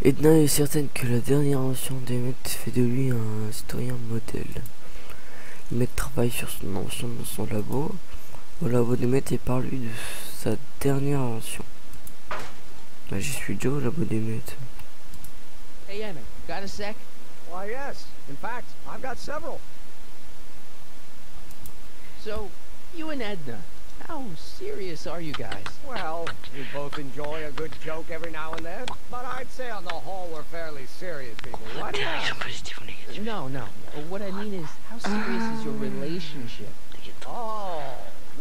[SPEAKER 1] Edna est certaine que la dernière invention d'Emmett fait de lui un citoyen modèle. Emmett travaille sur son invention dans son labo, au labo d'Emmett, et parle lui de sa dernière invention. Bah, j'y suis Joe, au labo d'Emmett.
[SPEAKER 3] Hey Emmett, got a sec?
[SPEAKER 12] Why yes, in fact, I've got several.
[SPEAKER 3] So, you and Edna, how serious are you guys?
[SPEAKER 12] Well, we both enjoy a good joke every now and then, but I'd say on the whole we're fairly serious people. Why do you ask?
[SPEAKER 3] No. What I mean is, how serious is your relationship?
[SPEAKER 12] Oh,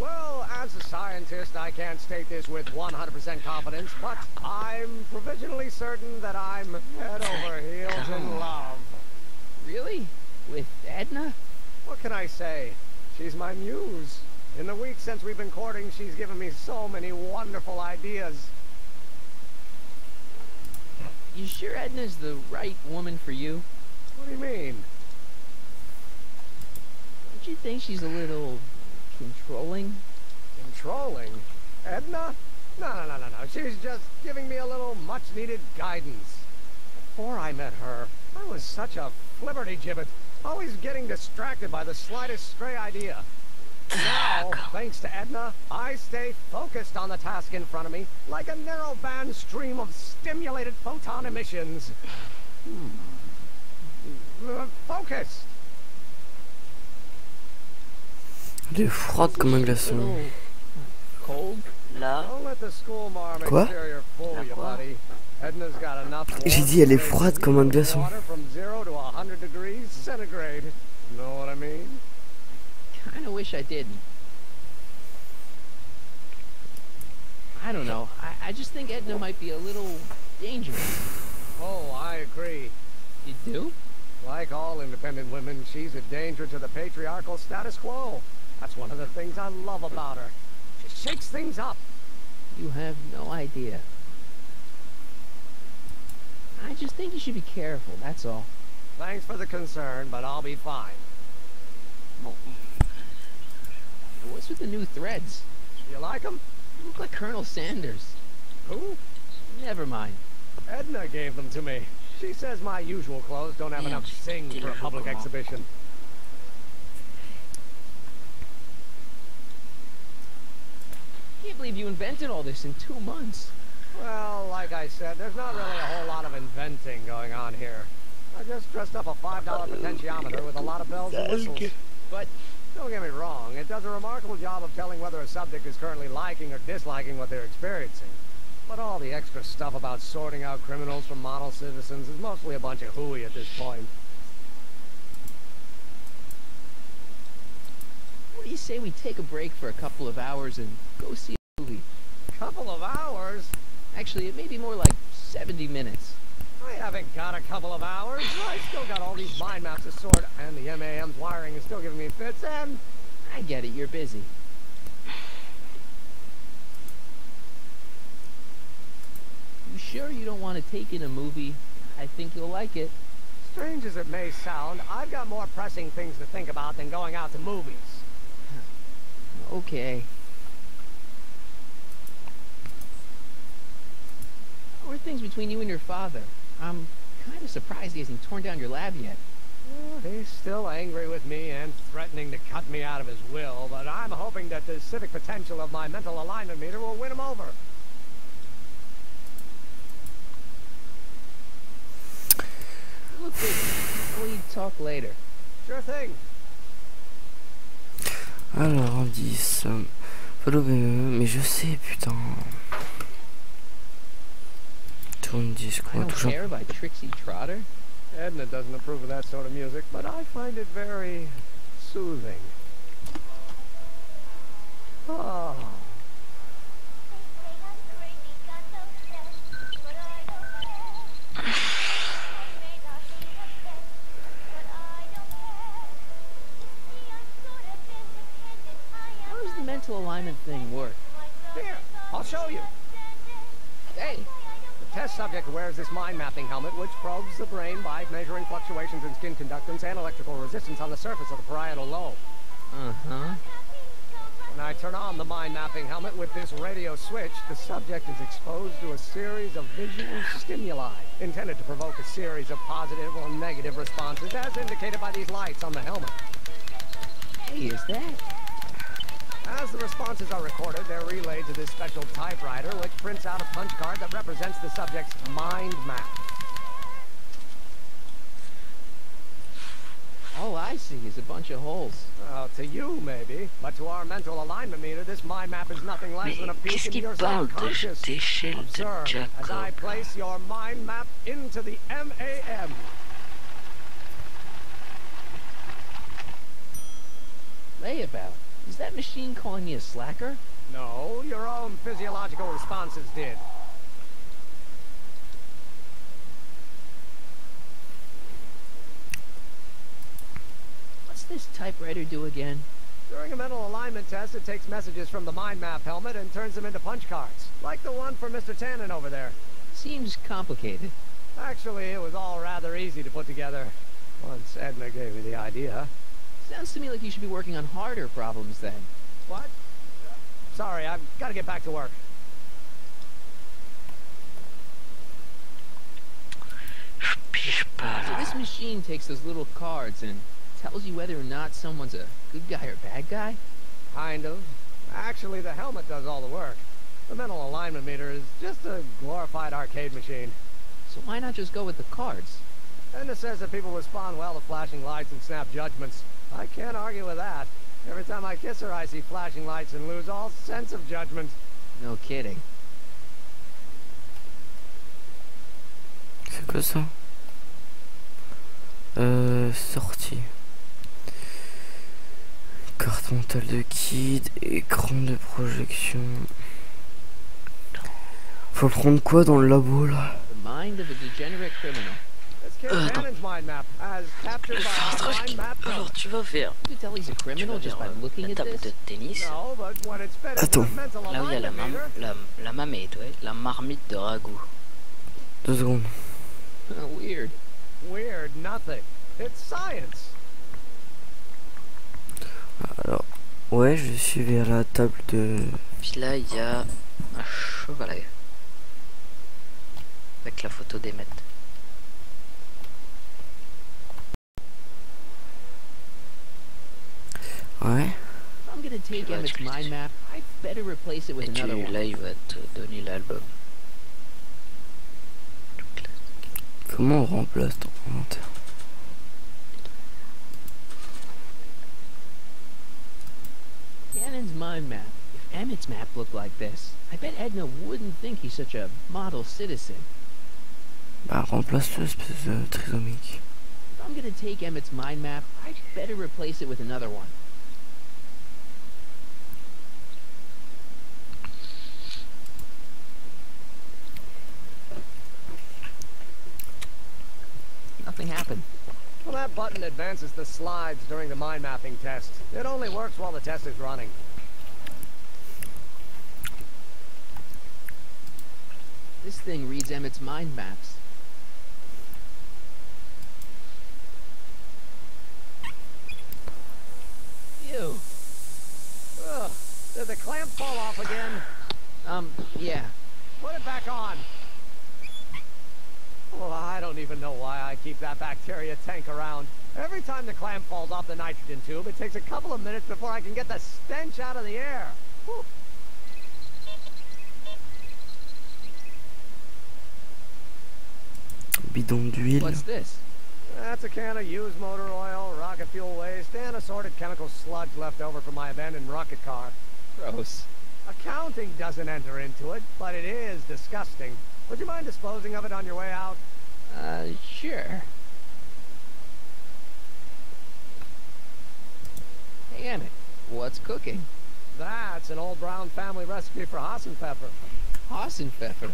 [SPEAKER 12] well, as a scientist, I can't state this with 100% confidence, but I'm provisionally certain that I'm head over heels in love.
[SPEAKER 3] Really? With Edna?
[SPEAKER 12] What can I say? She's my muse. In the week since we've been courting, she's given me so many wonderful ideas.
[SPEAKER 3] You sure Edna's the right woman for you?
[SPEAKER 12] What do you mean?
[SPEAKER 3] Don't you think she's a little controlling?
[SPEAKER 12] Controlling? Edna? No. She's just giving me a little much-needed guidance. Before I met her, I was such a flibberty-gibbet, always getting distracted by the slightest stray idea. Now, thanks to Edna, I stay focused on the task in front of me, like a narrow-band stream of stimulated photon emissions. Focused.
[SPEAKER 1] Elle est froide comme un glaçon.
[SPEAKER 3] Cold? Là.
[SPEAKER 1] Quoi? J'ai dit elle est froide comme un glaçon.
[SPEAKER 3] Kinda wish I didn't. I don't know. I just think Edna might be a little dangerous.
[SPEAKER 12] Oh, I agree.
[SPEAKER 3] You do?
[SPEAKER 12] Like all independent women, she's a danger to the patriarchal status quo. That's one of the things I love about her. She shakes things up.
[SPEAKER 3] You have no idea. I just think you should be careful, that's all.
[SPEAKER 12] Thanks for the concern, but I'll be fine.
[SPEAKER 3] What's with the new threads?
[SPEAKER 12] You like them?
[SPEAKER 3] You look like Colonel Sanders.
[SPEAKER 12] Who?
[SPEAKER 3] Never mind.
[SPEAKER 12] Edna gave them to me. She says my usual clothes don't have enough zing for a public exhibition.
[SPEAKER 3] Can't believe you invented all this in 2 months.
[SPEAKER 12] Well, like I said, there's not really a whole lot of inventing going on here. I just dressed up a $5 potentiometer with a lot of bells and whistles. But don't get me wrong, it does a remarkable job of telling whether a subject is currently liking or disliking what they're experiencing. But all the extra stuff about sorting out criminals from model citizens is mostly a bunch of hooey at this point.
[SPEAKER 3] What do you say we take a break for a couple of hours and go see a movie?
[SPEAKER 12] Couple of hours?
[SPEAKER 3] Actually, it may be more like 70 minutes.
[SPEAKER 12] I haven't got a couple of hours. I still got all these mind maps to sort, and the MAM's wiring is still giving me fits, and...
[SPEAKER 3] I get it, you're busy. sure you don't want to take in a movie? I think you'll like it.
[SPEAKER 12] Strange as it may sound, I've got more pressing things to think about than going out to movies.
[SPEAKER 3] Okay. How are things between you and your father? I'm kind of surprised he hasn't torn down your lab yet.
[SPEAKER 12] Well, he's still angry with me and threatening to cut me out of his will, but I'm hoping that the civic potential of my mental alignment meter will win him over.
[SPEAKER 3] Look, we talk later.
[SPEAKER 12] Sure thing.
[SPEAKER 1] Alors, indice. Follow mais je sais, putain. Tourne disque,
[SPEAKER 3] I
[SPEAKER 1] on va
[SPEAKER 3] Don't
[SPEAKER 1] toucher.
[SPEAKER 3] Care by Trixie Trotter?
[SPEAKER 12] Edna doesn't approve of that sort of music, but I find it very soothing. Oh.
[SPEAKER 3] How does the mental alignment thing work?
[SPEAKER 12] Here, I'll show you. Hey, the test subject wears this mind mapping helmet, which probes the brain by measuring fluctuations in skin conductance and electrical resistance on the surface of the parietal lobe.
[SPEAKER 3] Uh-huh.
[SPEAKER 12] When I turn on the mind mapping helmet with this radio switch, the subject is exposed to a series of visual stimuli intended to provoke a series of positive or negative responses as indicated by these lights on the helmet.
[SPEAKER 3] Hey, is that?
[SPEAKER 12] As the responses are recorded, they're relayed to this special typewriter, which prints out a punch card that represents the subject's mind map.
[SPEAKER 3] All I see is a bunch of holes.
[SPEAKER 12] Well, to you, maybe. But to our mental alignment meter, this mind map is nothing less than a peek into your subconscious. Observe as I place your mind map into the MAM.
[SPEAKER 3] Layabout. Is that machine calling me a slacker?
[SPEAKER 12] No, your own physiological responses did.
[SPEAKER 3] What's this typewriter do again?
[SPEAKER 12] During a mental alignment test, it takes messages from the mind map helmet and turns them into punch cards, like the one for Mr. Tannen over there.
[SPEAKER 3] Seems complicated.
[SPEAKER 12] Actually, it was all rather easy to put together, once Edna gave me the idea.
[SPEAKER 3] Sounds to me like you should be working on harder problems then.
[SPEAKER 12] What? Sorry, I've got to get back to work.
[SPEAKER 3] So this machine takes those little cards and tells you whether or not someone's a good guy or bad guy?
[SPEAKER 12] Kind of. Actually, the helmet does all the work. The mental alignment meter is just a glorified arcade machine.
[SPEAKER 3] So why not just go with the cards?
[SPEAKER 12] Edna says that people respond well to flashing lights and snap judgments. I can't argue with that. Every time I kiss her, I see flashing lights and lose all sense of judgment.
[SPEAKER 3] No kidding.
[SPEAKER 1] C'est quoi ça? Sortie. Carte mentale de kid, écran de projection. Faut prendre quoi dans le labo là?
[SPEAKER 3] The mind of a degenerate criminal.
[SPEAKER 2] Alors tu vas faire
[SPEAKER 3] You tell he's a criminal just by looking
[SPEAKER 2] la
[SPEAKER 3] at
[SPEAKER 2] table
[SPEAKER 3] this?
[SPEAKER 2] de tennis.
[SPEAKER 1] Attends.
[SPEAKER 2] Là où il y a la mamette, ouais, la marmite de ragoût.
[SPEAKER 1] 2 secondes.
[SPEAKER 3] Weird.
[SPEAKER 12] Weird nothing. It's science.
[SPEAKER 1] Alors, ouais, je suis vers la table de...
[SPEAKER 2] Puis là il y a un chevalet. Avec la photo d'Emmett.
[SPEAKER 1] Ouais.
[SPEAKER 3] I'm gonna take Emmett's mind map. I'd better replace it with
[SPEAKER 2] Et
[SPEAKER 3] another one.
[SPEAKER 2] là il va te donner l'album.
[SPEAKER 1] Comment on remplace ton inventaire?
[SPEAKER 3] Cannon's mind map. If Emmett's map looked like this, I bet Edna wouldn't think he's such a model citizen.
[SPEAKER 1] Bah remplace-le, espèce de trisomique.
[SPEAKER 3] If I'm gonna take Emmett's mind map, I'd better replace it with another one. Nothing happened.
[SPEAKER 12] Well, that button advances the slides during the mind mapping test. It only works while the test is running.
[SPEAKER 3] This thing reads Emmett's mind maps. Ew.
[SPEAKER 12] Ugh, did the clamp fall off again?
[SPEAKER 3] Yeah.
[SPEAKER 12] Put it back on. Well, I don't even know why I keep that bacteria tank around. Every time the clamp falls off the nitrogen tube, it takes a couple of minutes before I can get the stench out of the air. Whew.
[SPEAKER 1] Bidon d'huile.
[SPEAKER 3] What's this?
[SPEAKER 12] That's a can of used motor oil, rocket fuel waste, and assorted chemical sludge left over from my abandoned rocket car.
[SPEAKER 3] Gross.
[SPEAKER 12] Accounting doesn't enter into it, but it is disgusting. Would you mind disposing of it on your way out?
[SPEAKER 3] Sure. Hey, Emmett, what's cooking?
[SPEAKER 12] That's an old Brown family recipe for Hassenpfeffer.
[SPEAKER 3] Hassenpfeffer?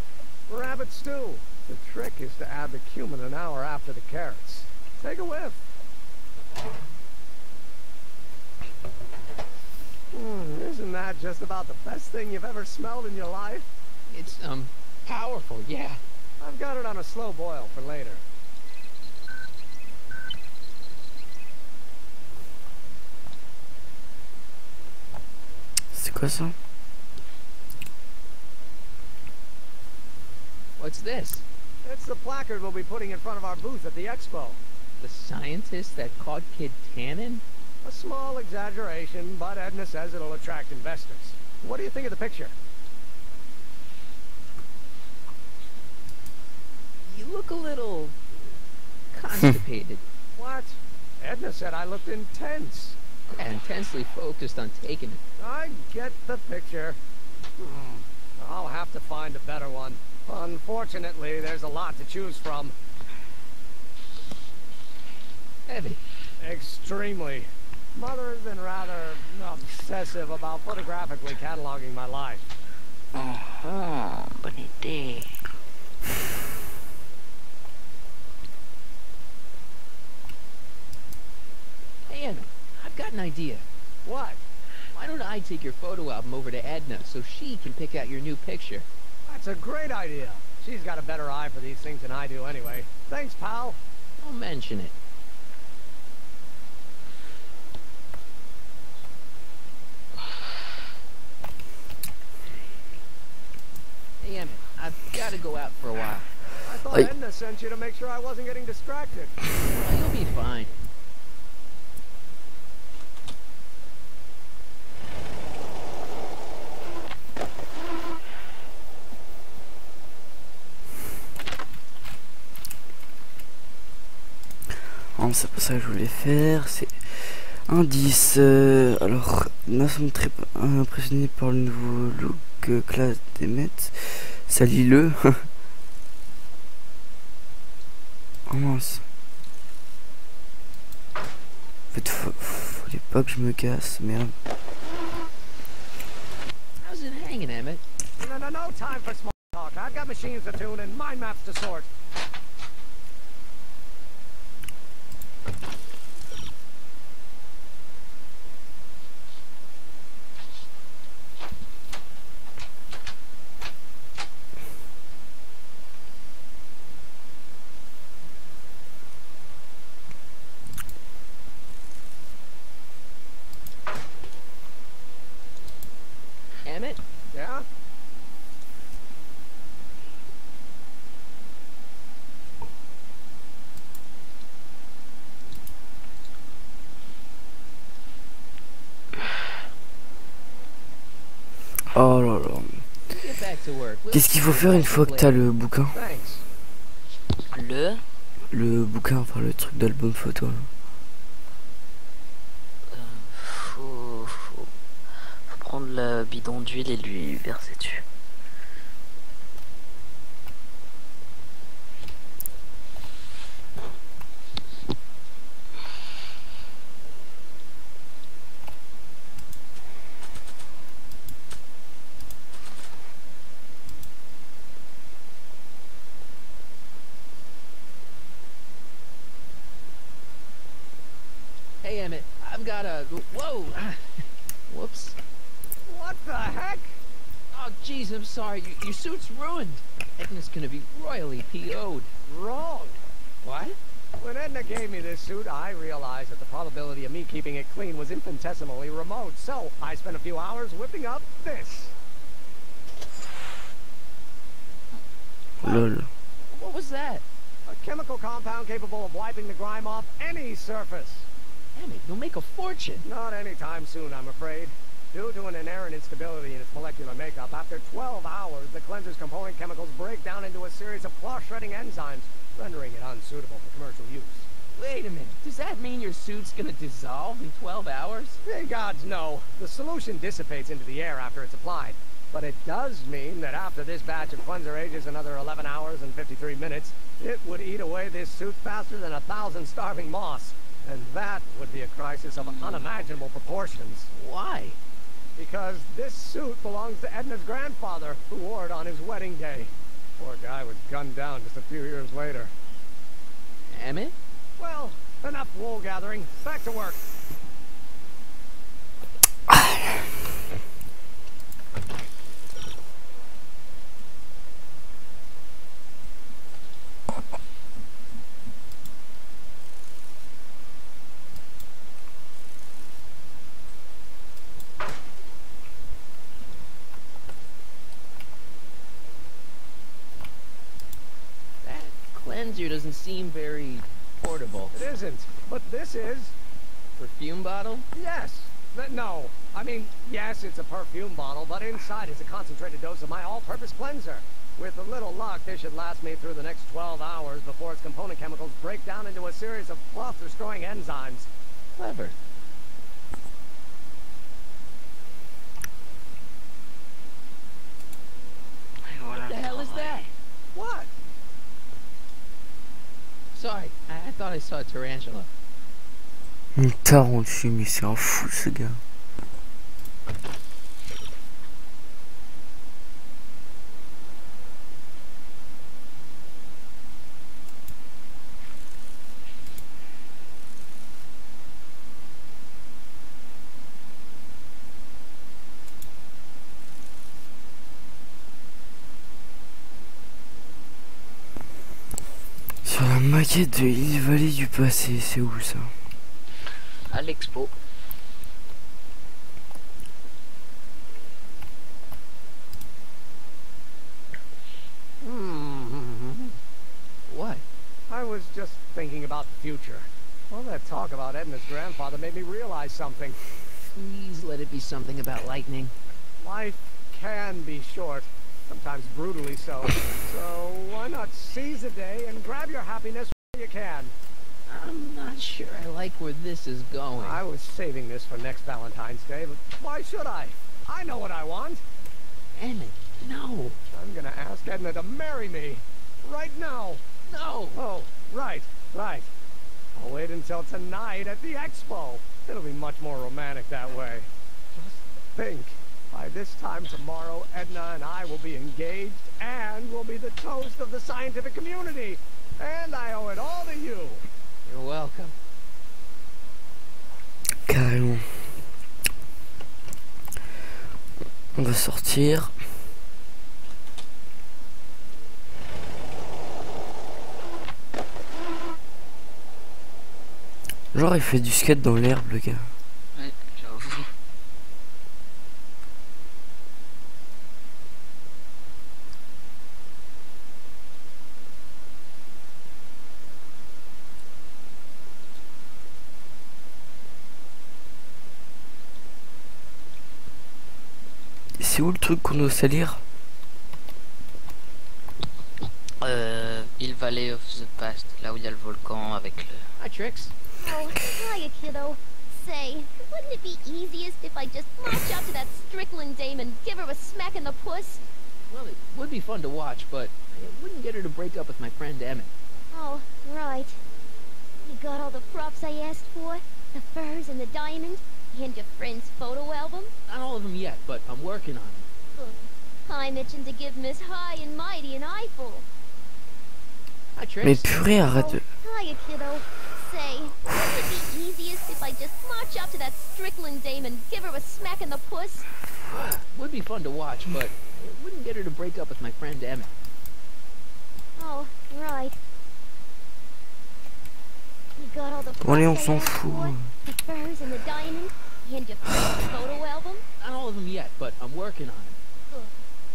[SPEAKER 12] Rabbit stew. The trick is to add the cumin an hour after the carrots. Take a whiff. Isn't that just about the best thing you've ever smelled in your life?
[SPEAKER 3] It's, powerful, yeah.
[SPEAKER 12] I've got it on a slow boil for later.
[SPEAKER 1] C'est quoi ça?
[SPEAKER 3] What's this?
[SPEAKER 12] It's the placard we'll be putting in front of our booth at the expo.
[SPEAKER 3] The scientist that caught Kid Tannen?
[SPEAKER 12] A small exaggeration, but Edna says it'll attract investors. What do you think of the picture?
[SPEAKER 3] You look a little constipated.
[SPEAKER 12] What? Edna said I looked intense.
[SPEAKER 3] Yeah, intensely focused on taking it.
[SPEAKER 12] I get the picture. I'll have to find a better one. Unfortunately, there's a lot to choose from.
[SPEAKER 3] Heavy.
[SPEAKER 12] Extremely. Mother's been rather obsessive about photographically cataloging my life.
[SPEAKER 2] Oh, bonne idée.
[SPEAKER 3] Hey, Emmett, I've got an idea.
[SPEAKER 12] What?
[SPEAKER 3] Why don't I take your photo album over to Edna so she can pick out your new picture?
[SPEAKER 12] That's a great idea. She's got a better eye for these things than I do anyway. Thanks, pal.
[SPEAKER 3] Don't mention it. Hey, Emmett, I've got to go out for a while.
[SPEAKER 12] I thought Edna sent you to make sure I wasn't getting distracted.
[SPEAKER 3] Well, you'll be fine.
[SPEAKER 1] Non, c'est pas ça que je voulais faire, c'est indice. Alors, nous sommes très impressionnés par le nouveau look classe d'Emmett. Salis-le. Oh mince. En fait, fallait pas que je me casse, merde.
[SPEAKER 3] How's it hanging, Emmett?
[SPEAKER 12] No time for small talk. I've got machines to tune and mind maps to sort.
[SPEAKER 3] Emmett?
[SPEAKER 12] Yeah?
[SPEAKER 1] Oh là là. Qu'est-ce qu'il faut faire une fois que t'as le bouquin? Le bouquin, enfin le truc d'album photo.
[SPEAKER 2] Faut prendre le bidon d'huile et lui verser dessus.
[SPEAKER 3] Hey, Emmett, I've got a... Whoa! Whoops.
[SPEAKER 12] What the heck?
[SPEAKER 3] Oh, jeez, I'm sorry. Your suit's ruined. Edna's gonna be royally PO'd.
[SPEAKER 12] Wrong.
[SPEAKER 3] What?
[SPEAKER 12] When Edna gave me this suit, I realized that the probability of me keeping it clean was infinitesimally remote. So I spent a few hours whipping up this.
[SPEAKER 1] Lol.
[SPEAKER 3] What was that?
[SPEAKER 12] A chemical compound capable of wiping the grime off any surface.
[SPEAKER 3] Emmett, you'll make a fortune.
[SPEAKER 12] Not anytime soon, I'm afraid. Due to an inherent instability in its molecular makeup, after 12 hours, the cleanser's component chemicals break down into a series of cloth-shredding enzymes, rendering it unsuitable for commercial use.
[SPEAKER 3] Wait a minute. Does that mean your suit's gonna dissolve in 12 hours?
[SPEAKER 12] Hey, gods, no. The solution dissipates into the air after it's applied. But it does mean that after this batch of cleanser ages another 11 hours and 53 minutes, it would eat away this suit faster than 1,000 starving moths. And that would be a crisis of unimaginable proportions.
[SPEAKER 3] Why?
[SPEAKER 12] Because this suit belongs to Edna's grandfather, who wore it on his wedding day. Poor guy was gunned down just a few years later.
[SPEAKER 3] Emmett?
[SPEAKER 12] Well, enough wool gathering. Back to work.
[SPEAKER 3] Cleanser doesn't seem very portable.
[SPEAKER 12] It isn't, but this is.
[SPEAKER 3] Perfume bottle?
[SPEAKER 12] Yes. No. I mean, yes, it's a perfume bottle, but inside is a concentrated dose of my all-purpose cleanser. With a little luck, this should last me through the next 12 hours before its component chemicals break down into a series of cloth-destroying enzymes.
[SPEAKER 3] Clever. What the hell is that?
[SPEAKER 12] What?
[SPEAKER 3] Sorry, I thought I saw a tarantula.
[SPEAKER 1] Une tarentule, mais c'est un fou ce gars. Sur la maquette de l'île Vallée du Passé, c'est où ça?
[SPEAKER 2] À l'expo.
[SPEAKER 12] What? I was just thinking about the future. All that talk about Edna's grandfather made me realize something.
[SPEAKER 3] Please let it be something about lightning.
[SPEAKER 12] Life can be short, sometimes brutally so. So why not seize the day and grab your happiness where you can?
[SPEAKER 3] I'm not sure I like where this is going.
[SPEAKER 12] I was saving this for next Valentine's Day, but why should I? I know what I want.
[SPEAKER 3] Emmett, no.
[SPEAKER 12] I'm gonna ask Edna to marry me. Right now.
[SPEAKER 3] No.
[SPEAKER 12] Oh, right. I'll wait until tonight at the expo. It'll be much more romantic that way. Just think. By this time tomorrow, Edna and I will be engaged and will be the toast of the scientific community. And I owe it all to you.
[SPEAKER 3] You're welcome.
[SPEAKER 1] Carrément. On va sortir. Genre il fait du skate dans l'herbe le gars.
[SPEAKER 2] Ouais, j'avoue.
[SPEAKER 1] C'est où le truc qu'on doit salir?
[SPEAKER 2] Il Valley of the Past, là où il y a le volcan avec le...
[SPEAKER 3] Hi, Trix.
[SPEAKER 7] Oh, hiya, kiddo. Say, wouldn't it be easiest if I just marched up to that Strickland dame and give her a smack in the puss?
[SPEAKER 3] Well, it would be fun to watch, but I wouldn't get her to break up with my friend Emmett.
[SPEAKER 7] Oh, right. You got all the props I asked for? The furs and the diamond? And your friend's photo album?
[SPEAKER 3] Not all of them yet, but I'm working on it.
[SPEAKER 7] Good. I'm itching to give Miss High and Mighty an eyeful.
[SPEAKER 3] Hi, Trix.
[SPEAKER 1] Mais purée, arrête de...
[SPEAKER 7] Hiya, kiddo. Say, wouldn't it be easiest if I just march up to that Strickland dame and give her a smack in the puss?
[SPEAKER 3] Well, it would be fun to watch, but It wouldn't get her to break up with my friend Emmett.
[SPEAKER 7] Oh, right. You got all the
[SPEAKER 1] Bon allez, on
[SPEAKER 7] parts I
[SPEAKER 1] s'en
[SPEAKER 7] asked
[SPEAKER 1] fout.
[SPEAKER 7] for, the furs and the diamonds, and your photo album.
[SPEAKER 3] Not all of them yet, but I'm working on it.
[SPEAKER 7] Ugh.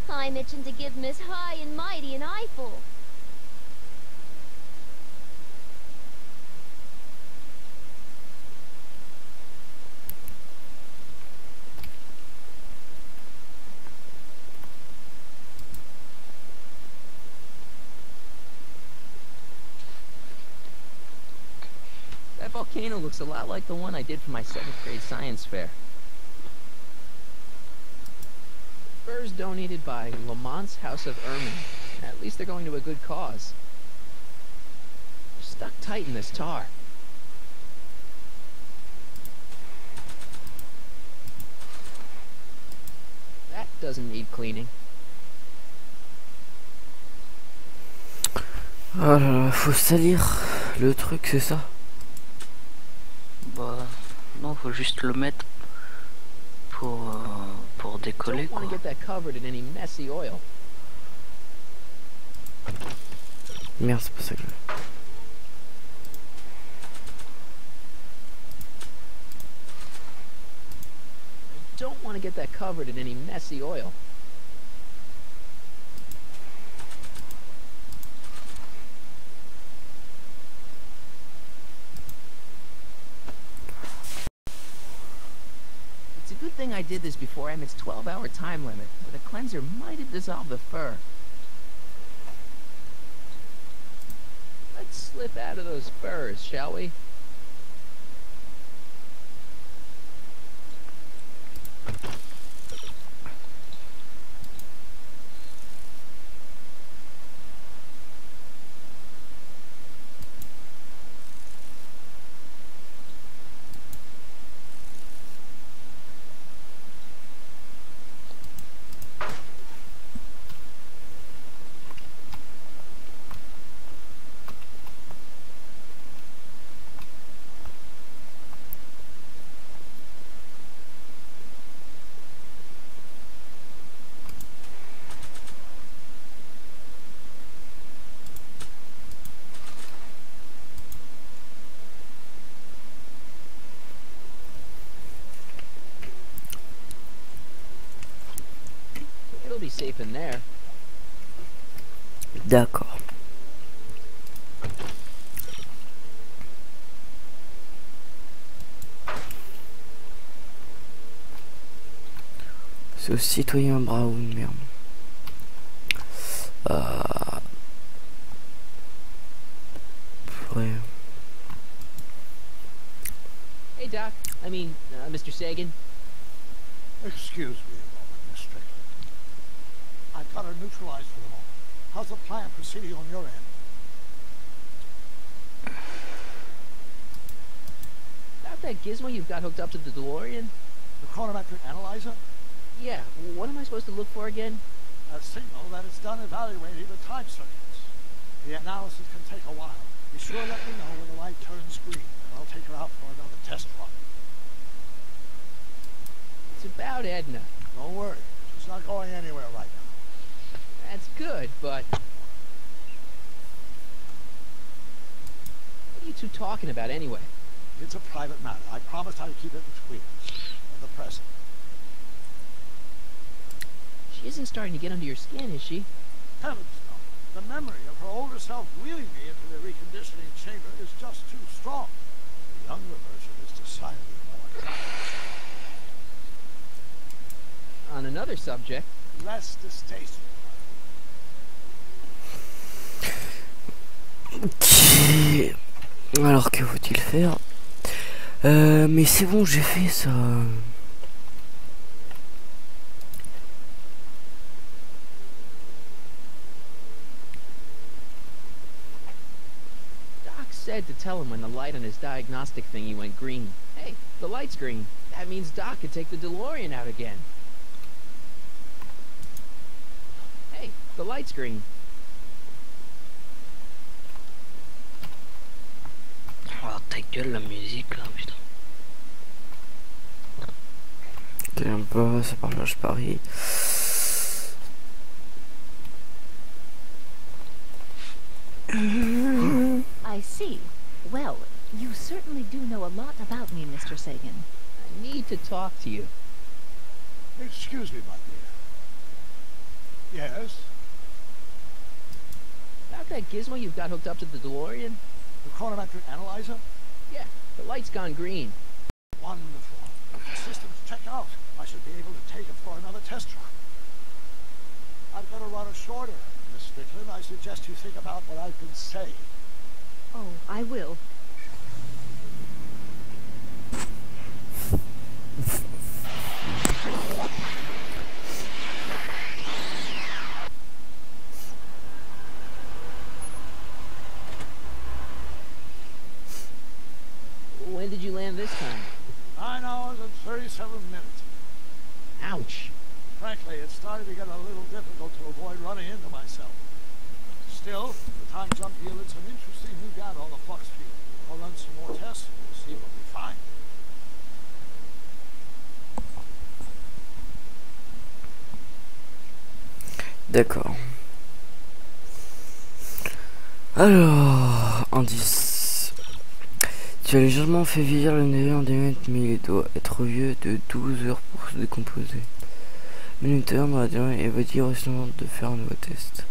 [SPEAKER 7] I'm itching to give Miss High and Mighty an eyeful.
[SPEAKER 3] That volcano looks a lot like the one I did for my 7th grade science fair. Furs donated by Lamont's House of Ermine. At least they're going to a good cause. They're stuck tight in this tar. That doesn't need cleaning.
[SPEAKER 1] Oh là là, faut salir le truc, c'est ça?
[SPEAKER 2] Bah non, faut juste le mettre pour décoller quoi.
[SPEAKER 3] Don't want to get that covered in any messy oil.
[SPEAKER 1] Merde, c'est pas ça que je veux.
[SPEAKER 3] Don't want to get that covered in any messy oil. It's a good thing I did this before Emmett's 12-hour time limit, or the cleanser might have dissolved the fur. Let's slip out of those furs, shall we? It'll be safe in there.
[SPEAKER 1] D'accord. C'est au citoyen Brown, merde. Ouais.
[SPEAKER 3] Hey, Doc. I mean, Mr. Sagan.
[SPEAKER 11] Excuse me a moment, Miss Strickland. I've got her neutralized for the moment. How's the plan proceeding on your end?
[SPEAKER 3] About that gizmo you've got hooked up to the DeLorean?
[SPEAKER 11] The chronometric analyzer?
[SPEAKER 3] Yeah, what am I supposed to look for again?
[SPEAKER 11] A signal that it's done evaluating the time circuits. The analysis can take a while. Be sure to let me know when the light turns green, and I'll take her out for another test run.
[SPEAKER 3] It's about Edna.
[SPEAKER 11] Don't worry, she's not going anywhere right now.
[SPEAKER 3] That's good, but... What are you two talking about anyway?
[SPEAKER 11] It's a private matter. I promised I'd keep it between us. For the present.
[SPEAKER 3] She isn't starting to get under your skin, is she?
[SPEAKER 11] Heavens no. The memory of her older self wheeling me into the reconditioning chamber is just too strong. The younger version is decidedly more attractive.
[SPEAKER 3] On another subject...
[SPEAKER 11] Less distasteful.
[SPEAKER 1] Ok. Alors que faut-il faire? Mais c'est bon, j'ai fait ça.
[SPEAKER 3] Doc said to tell him when the light on his diagnostic thingy went green. Hey, the light's green. That means Doc could take the DeLorean out again. Hey, the light's green.
[SPEAKER 2] Oh ta gueule la musique là, putain.
[SPEAKER 1] Ok, on peut avancer par là, je parie.
[SPEAKER 14] I see. Well, you certainly do know a lot about me, Mr. Sagan.
[SPEAKER 3] I need to talk to you.
[SPEAKER 11] Excuse me, my dear. Yes?
[SPEAKER 3] About that gizmo you've got hooked up to the DeLorean?
[SPEAKER 11] The chronometric analyzer?
[SPEAKER 3] Yeah, the light's gone green.
[SPEAKER 11] Wonderful. The system's checked out. I should be able to take it for another test run. I've got to run a shorter, Miss Strickland. I suggest you think about what I've been saying.
[SPEAKER 14] Oh, I will.
[SPEAKER 3] When did you land this time?
[SPEAKER 11] 9 hours and 37 minutes.
[SPEAKER 3] Ouch.
[SPEAKER 11] Frankly, it started to get a little difficult to avoid running into myself. Still, the time jump yielded some interesting new data on the flux field. I'll run some more tests and we'll see what we find.
[SPEAKER 1] D'accord. Alors, indice. Tu as légèrement fait vieillir le nez en diamètre, mais il doit être vieux de 12 heures pour se décomposer. Minuteur dans la durée et va dire au sinon de faire un nouveau test.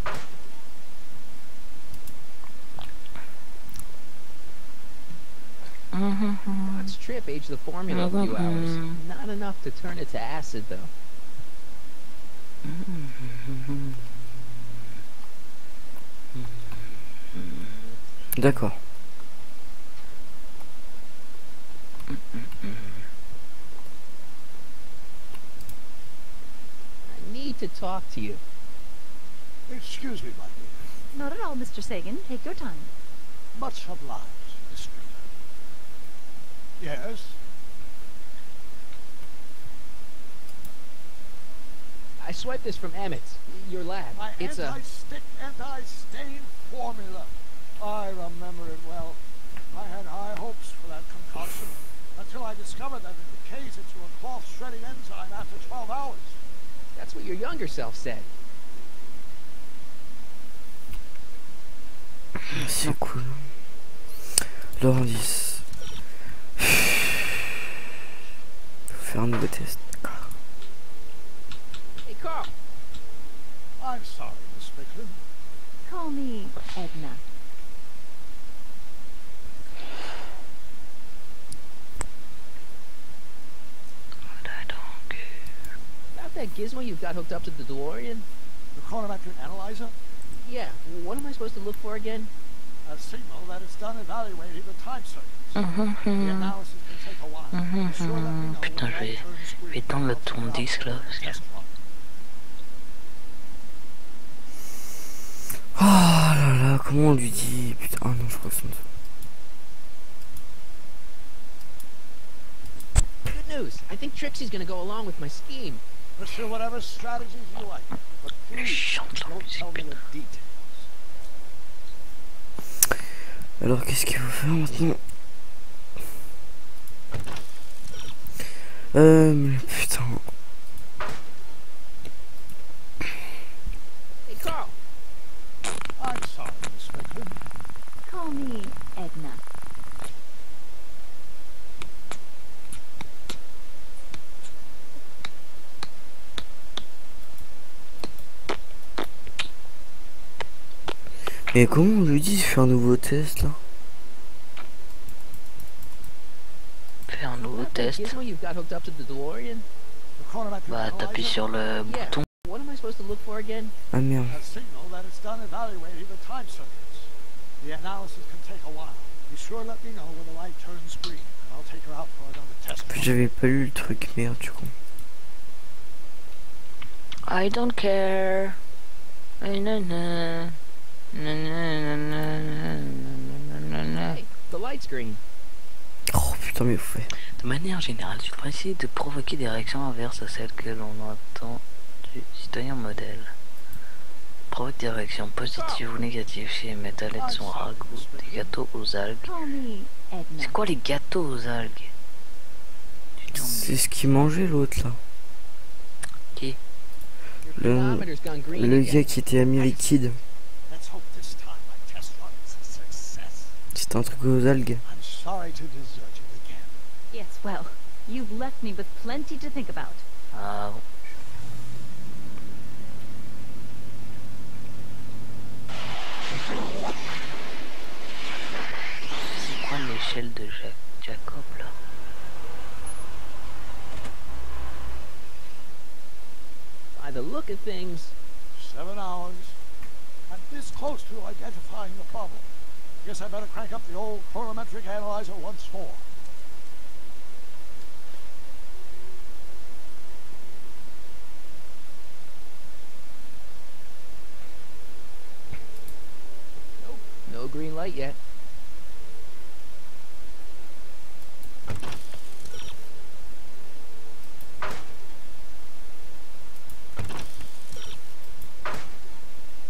[SPEAKER 3] Let's trip age the formula a few hours. Not enough to turn it to acid, though.
[SPEAKER 1] D'accord.
[SPEAKER 3] I need to talk to you.
[SPEAKER 11] Excuse me, my dear.
[SPEAKER 14] Not at all, Mr. Sagan. Take your time.
[SPEAKER 11] Much obliged, Miss Strickland. Yes?
[SPEAKER 3] I swiped this from Emmett's, your lab.
[SPEAKER 11] My
[SPEAKER 3] It's
[SPEAKER 11] anti-stick, anti-stain formula. I remember it well. I had high hopes for that concoction until I discovered that it decays into a cloth-shredding enzyme after 12 hours.
[SPEAKER 3] That's what your younger self said.
[SPEAKER 1] C'est cool. Alors indice. Faut faire un nouveau test. D'accord.
[SPEAKER 3] Hey, Carl.
[SPEAKER 11] I'm sorry, Miss Strickland.
[SPEAKER 14] Call me Edna.
[SPEAKER 3] About that gizmo you've got hooked up to the DeLorean?
[SPEAKER 11] The chronometric analyzer?
[SPEAKER 3] Yeah, what am I supposed to look for again?
[SPEAKER 11] A signal that it's done evaluating the time circuits. The analysis can take a while. Be sure let me know
[SPEAKER 2] Putain,
[SPEAKER 11] when
[SPEAKER 2] je
[SPEAKER 11] the light turns
[SPEAKER 2] vais
[SPEAKER 11] green.
[SPEAKER 2] éteindre le tourne-disque là. Parce que...
[SPEAKER 1] Oh là là, comment on lui dit? Putain, ah non, je crois que c'est
[SPEAKER 3] Good news. I think Trixie's gonna go along with my scheme.
[SPEAKER 11] Pursue whatever strategies you like. But please, don't tell me the details.
[SPEAKER 1] Alors qu'est-ce qu'il faut faire maintenant? Mais putain.
[SPEAKER 3] Hey, Carl.
[SPEAKER 11] I'm sorry, Miss Strickland.
[SPEAKER 14] Call me Edna.
[SPEAKER 1] Mais comment on lui dit de faire un nouveau test là?
[SPEAKER 2] Fais un nouveau test.
[SPEAKER 3] Gizmo you've got hooked up to the DeLorean?
[SPEAKER 11] The chronometric
[SPEAKER 2] Bah t'appuies
[SPEAKER 11] analyzer?
[SPEAKER 2] sur le
[SPEAKER 3] Yeah.
[SPEAKER 2] bouton.
[SPEAKER 3] What am I supposed to look for again?
[SPEAKER 1] Ah merde.
[SPEAKER 11] A signal that it's done evaluating the time circuits. The analysis can take a while. Be sure let me know when the light turns green, and I'll take her out for another test.
[SPEAKER 1] J'avais pas lu le truc, merde du coup.
[SPEAKER 2] I don't care. Nanana. Nanana.
[SPEAKER 3] Hey, the light's green.
[SPEAKER 1] Oh putain mais vous faites.
[SPEAKER 2] De manière générale, tu devrais essayer de provoquer des réactions inverses à celles que l'on attend du citoyen modèle. Provoque des réactions positives ou négatives chez les métal et de son ragoût, des gâteaux aux algues.
[SPEAKER 14] Call me Edna.
[SPEAKER 2] C'est quoi les gâteaux aux algues?
[SPEAKER 1] C'est ce qu'il mangeait l'autre là.
[SPEAKER 2] Qui?
[SPEAKER 1] Le gars qui était ami liquide.
[SPEAKER 11] Let's hope this time my test run
[SPEAKER 1] C'est un truc aux algues.
[SPEAKER 11] I'm sorry to desert you again.
[SPEAKER 14] Yes, well, you've left me with plenty to think about.
[SPEAKER 2] Ah bon. C'est quoi l'échelle de Jacob là?
[SPEAKER 3] By the look of things,
[SPEAKER 11] 7 hours. I'm this close to identifying the problem. Guess I better crank up the old chronometric analyzer once more.
[SPEAKER 3] nope, no green light yet.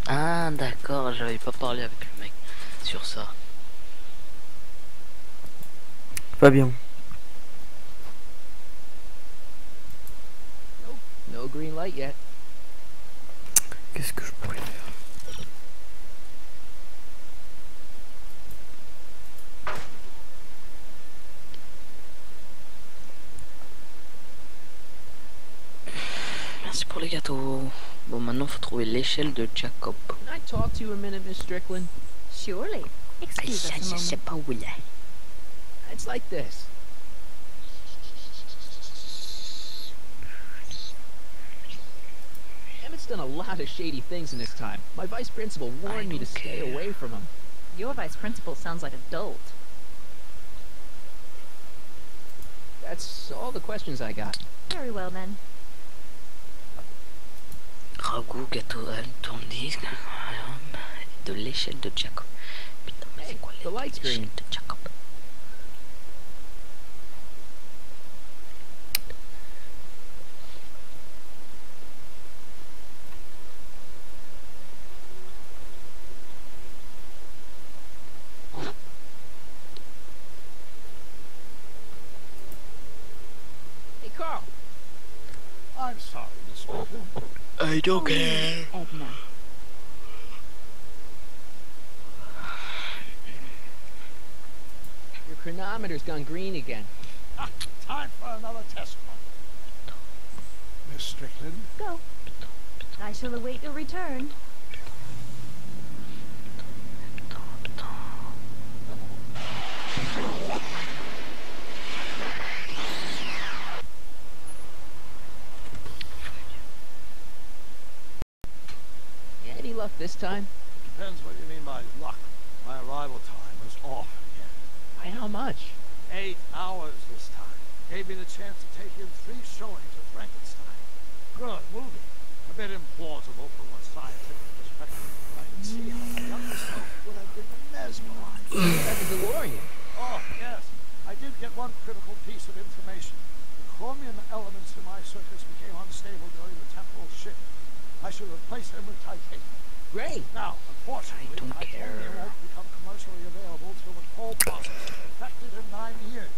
[SPEAKER 2] Ah d'accord, j'avais pas parlé avec le mec sur ça.
[SPEAKER 1] Pas bien.
[SPEAKER 3] Nope, no green light yet.
[SPEAKER 1] Qu'est-ce que je pourrais faire?
[SPEAKER 2] Merci pour les gâteaux. Bon, maintenant faut trouver l'échelle de Jacob.
[SPEAKER 3] Can I talk to you a minute, Miss Strickland?
[SPEAKER 14] Surely. Excuse us a
[SPEAKER 2] Je
[SPEAKER 14] moment.
[SPEAKER 2] sais pas où il est.
[SPEAKER 3] It's like this. Emmett's done a lot of shady things in his time. My vice principal warned me to stay away from him.
[SPEAKER 14] Your vice principal sounds like a dolt.
[SPEAKER 3] That's all the questions I got.
[SPEAKER 14] Very well then.
[SPEAKER 2] Ragoût, gâteau, tourne-disque, de l'échelle de Jacob. Putain, mais c'est quoi l'échelle de Jacob?
[SPEAKER 3] Hey, Carl.
[SPEAKER 11] I'm sorry, Miss Strickland.
[SPEAKER 2] I don't care.
[SPEAKER 14] Edna.
[SPEAKER 3] Your chronometer's gone green again.
[SPEAKER 11] Ah, time for another test run. Miss Strickland?
[SPEAKER 14] Go. I shall await your return.
[SPEAKER 3] Any luck this time?
[SPEAKER 11] Depends what you mean by luck. My arrival time was off again.
[SPEAKER 3] By how much?
[SPEAKER 11] 8 hours this time. Gave me the chance to take in 3 showings of Frankenstein. Good movie. A bit implausible from a scientific perspective. I can see how my younger self would have been mesmerized.
[SPEAKER 3] At the DeLorean.
[SPEAKER 11] Oh, yes. I did get one critical piece of information. The chromium elements in my circuits became unstable during the temporal shift. I should replace them with titanium.
[SPEAKER 3] Great.
[SPEAKER 11] Now, unfortunately, titanium won't become commercially available till the whole process is perfected in 9 years.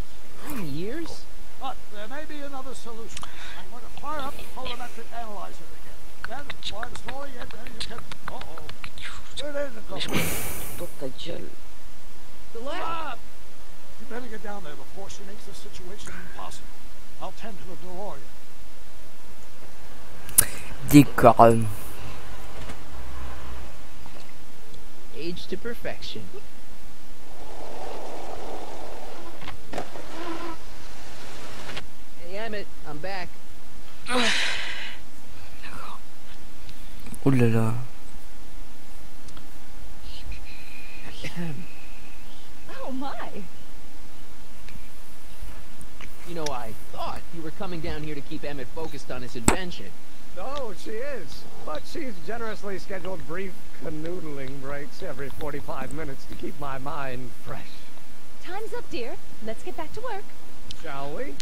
[SPEAKER 3] 9 years?
[SPEAKER 11] But there may be another solution. I'm going to fire up the chronometric analyzer again. Then, once more again, then you can... Uh-oh. Where is it going?
[SPEAKER 3] The lab!
[SPEAKER 11] You better get down there before she makes the situation impossible. I'll tend to the DeLorean.
[SPEAKER 1] D'accord.
[SPEAKER 3] Age to perfection. Hey, Emmett, I'm back.
[SPEAKER 1] Oh là là.
[SPEAKER 14] Oh my.
[SPEAKER 3] You know, I thought you were coming down here to keep Emmett focused on his invention.
[SPEAKER 12] No, she is. But she's generously scheduled brief canoodling breaks every 45 minutes to keep my mind fresh.
[SPEAKER 14] Time's up, dear. Let's get back to work.
[SPEAKER 12] Shall we?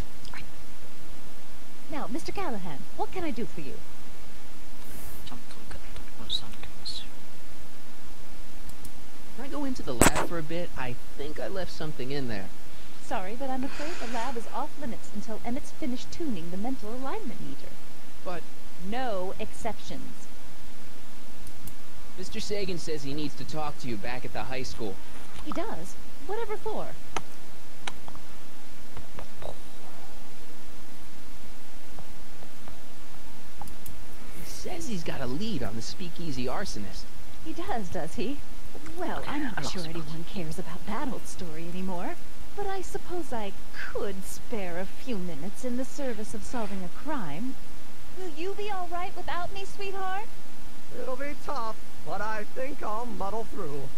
[SPEAKER 14] Now, Mr. Callahan, what can I do for you?
[SPEAKER 3] Can I go into the lab for a bit? I think I left something in there.
[SPEAKER 14] Sorry, but I'm afraid the lab is off limits until Emmett's finished tuning the mental alignment meter.
[SPEAKER 3] But
[SPEAKER 14] no exceptions.
[SPEAKER 3] Mr. Sagan says he needs to talk to you back at the high school.
[SPEAKER 14] He does? Whatever for?
[SPEAKER 3] He says he's got a lead on the speakeasy arsonist.
[SPEAKER 14] He does he? Well, I'm not sure anyone cares about that old story anymore. But I suppose I could spare a few minutes in the service of solving a crime. Will you be all right without me, sweetheart?
[SPEAKER 12] It'll be tough, but I think I'll muddle through.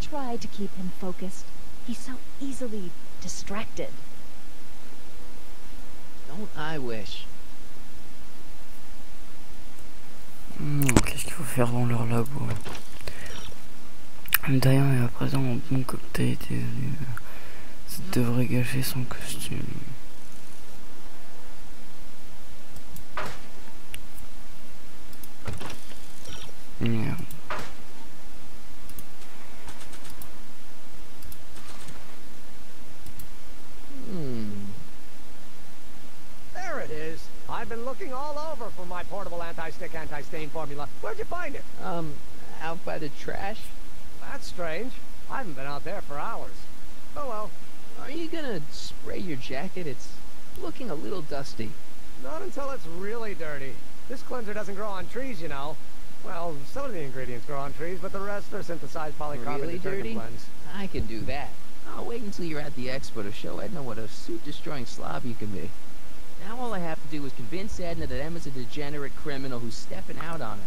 [SPEAKER 14] Try to keep him focused. He's so easily distracted.
[SPEAKER 3] Don't I wish?
[SPEAKER 1] Qu'est-ce qu'il faut faire dans leur labo? D'ailleurs, et à présent, un bon cocktail était venu. Ça devrait gâcher son costume. Merde.
[SPEAKER 12] There it is. I've been looking all over for my portable anti-stick, anti-stain formula. Where'd you find it?
[SPEAKER 3] Out by the trash.
[SPEAKER 12] That's strange. I haven't been out there for hours. Oh well.
[SPEAKER 3] Are you gonna spray your jacket? It's looking a little dusty.
[SPEAKER 12] Not until it's really dirty. This cleanser doesn't grow on trees, you know. Well, some of the ingredients grow on trees, but the rest are synthesized polycarbonate
[SPEAKER 3] Really
[SPEAKER 12] detergent
[SPEAKER 3] dirty?
[SPEAKER 12] blends.
[SPEAKER 3] I can do that. I'll wait until you're at the expo to show Edna what a suit-destroying slob you can be. Now all I have to do is convince Edna that Emma's a degenerate criminal who's stepping out on her.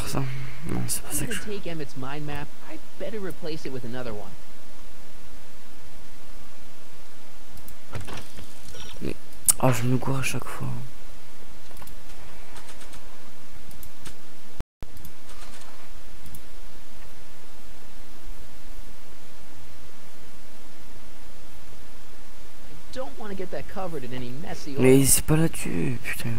[SPEAKER 1] Ça. Non, c'est pas ça que je...
[SPEAKER 3] Take Emmett's mind map. I'd better replace it with another one.
[SPEAKER 1] Mais... Ah, je me gourre à chaque fois.
[SPEAKER 3] I don't want to get that covered in any messy oil.
[SPEAKER 1] Mais c'est pas là-dessus, putain.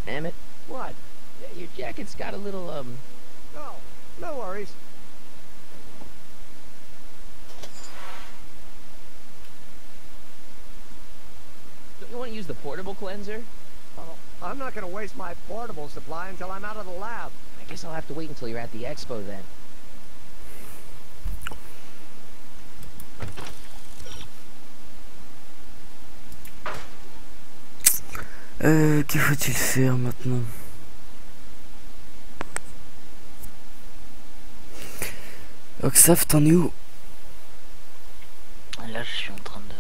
[SPEAKER 3] Emmett?
[SPEAKER 12] What?
[SPEAKER 3] Your jacket's got a little,
[SPEAKER 12] No, no worries.
[SPEAKER 3] Don't you want to use the portable cleanser?
[SPEAKER 12] Oh, I'm not going to waste my portable supply until I'm out of the lab.
[SPEAKER 3] I guess I'll have to wait until you're at the expo then.
[SPEAKER 1] Que faut-il faire maintenant? Oxaf, t'en es où?
[SPEAKER 2] Là, je suis en train de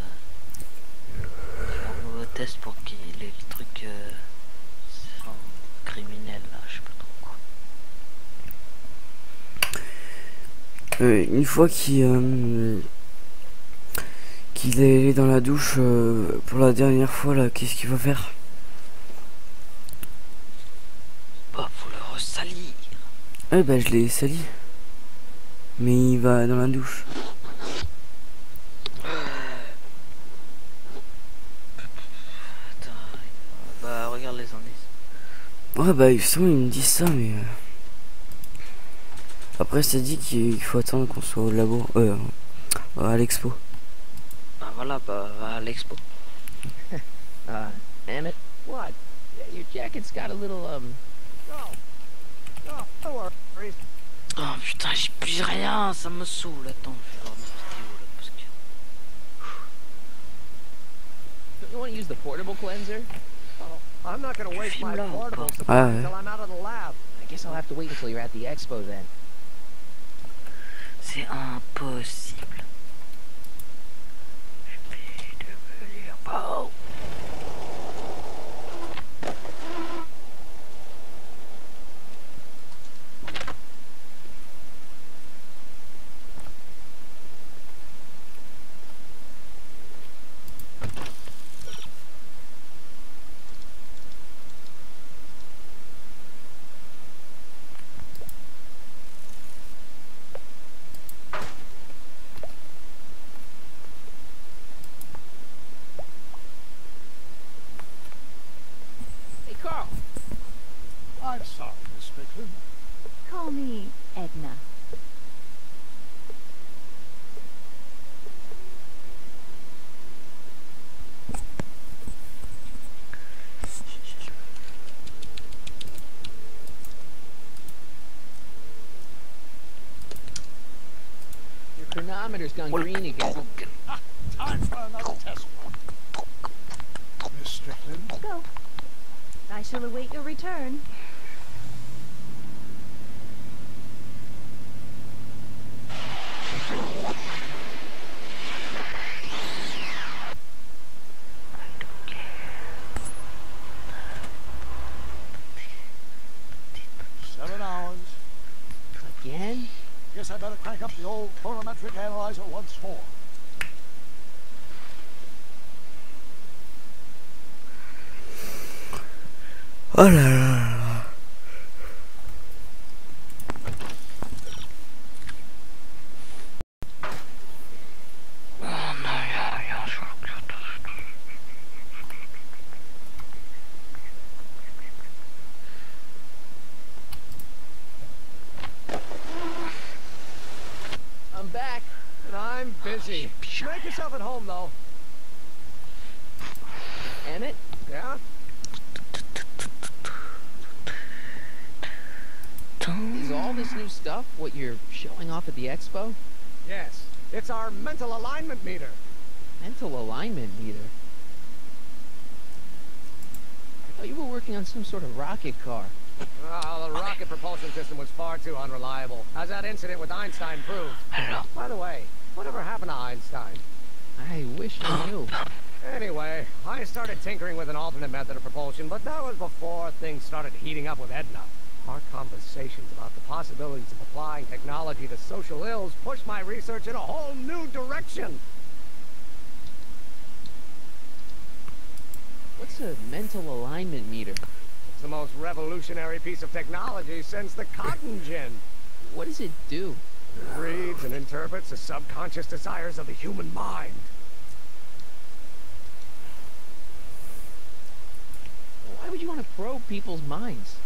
[SPEAKER 2] faire un nouveau test pour qu'il ait le truc criminel, là, je sais pas trop quoi.
[SPEAKER 1] Une fois qu'il est allé dans la douche pour la dernière fois, là, qu'est-ce qu'il va faire?
[SPEAKER 2] Bah, faut le ressalir.
[SPEAKER 1] Ouais, bah, je l'ai sali. Mais il va dans la douche.
[SPEAKER 2] Attends, bah, regarde les indices.
[SPEAKER 1] Ouais, bah, justement, ils me disent ça, mais... Après, c'est dit qu'il faut attendre qu'on soit au labo, à l'expo.
[SPEAKER 2] Bah voilà, bah, va à l'expo.
[SPEAKER 3] Emmett? What? Your jacket's got a little,
[SPEAKER 12] No, no worries.
[SPEAKER 2] Oh putain, j'ai plus rien, ça me saoule. Attends, je vais voir ma vidéo là parce que...
[SPEAKER 3] Don't you want to use the portable cleanser?
[SPEAKER 12] Oh, I'm not going to waste my
[SPEAKER 2] filmes là ou
[SPEAKER 12] portable
[SPEAKER 2] pas?
[SPEAKER 12] supply
[SPEAKER 1] Ah ouais.
[SPEAKER 12] until I'm out of the lab.
[SPEAKER 3] I guess I'll have to wait until you're at the expo then.
[SPEAKER 2] C'est impossible. Je vais devenir beau.
[SPEAKER 5] Carl.
[SPEAKER 11] I'm sorry, Miss Strickland.
[SPEAKER 14] Call me Edna.
[SPEAKER 3] Your chronometer's gone green again.
[SPEAKER 11] Time for another test run. Miss Strickland.
[SPEAKER 14] Go. I shall await your return.
[SPEAKER 3] Again?
[SPEAKER 11] Guess I better crank up the old chronometric analyzer once more.
[SPEAKER 1] Oh là là.
[SPEAKER 12] I'm back, and I'm busy. Make yourself at home, though.
[SPEAKER 3] Emmett?
[SPEAKER 12] Yeah?
[SPEAKER 3] Is all this new stuff what you're showing off at the expo?
[SPEAKER 12] Yes. It's our mental alignment meter.
[SPEAKER 3] Mental alignment meter? I thought you were working on some sort of rocket car.
[SPEAKER 12] Well, the rocket propulsion system was far too unreliable, as that incident with Einstein proved. By the way, whatever happened to Einstein?
[SPEAKER 3] I wish I knew.
[SPEAKER 12] Anyway, I started tinkering with an alternate method of propulsion, but that was before things started heating up with Edna. Our conversations about the possibilities of applying technology to social ills pushed my research in a whole new direction.
[SPEAKER 3] What's a mental alignment meter?
[SPEAKER 12] It's the most revolutionary piece of technology since the cotton gin.
[SPEAKER 3] What does it do?
[SPEAKER 12] It reads and interprets the subconscious desires of the human mind.
[SPEAKER 3] Why would you want to probe people's minds?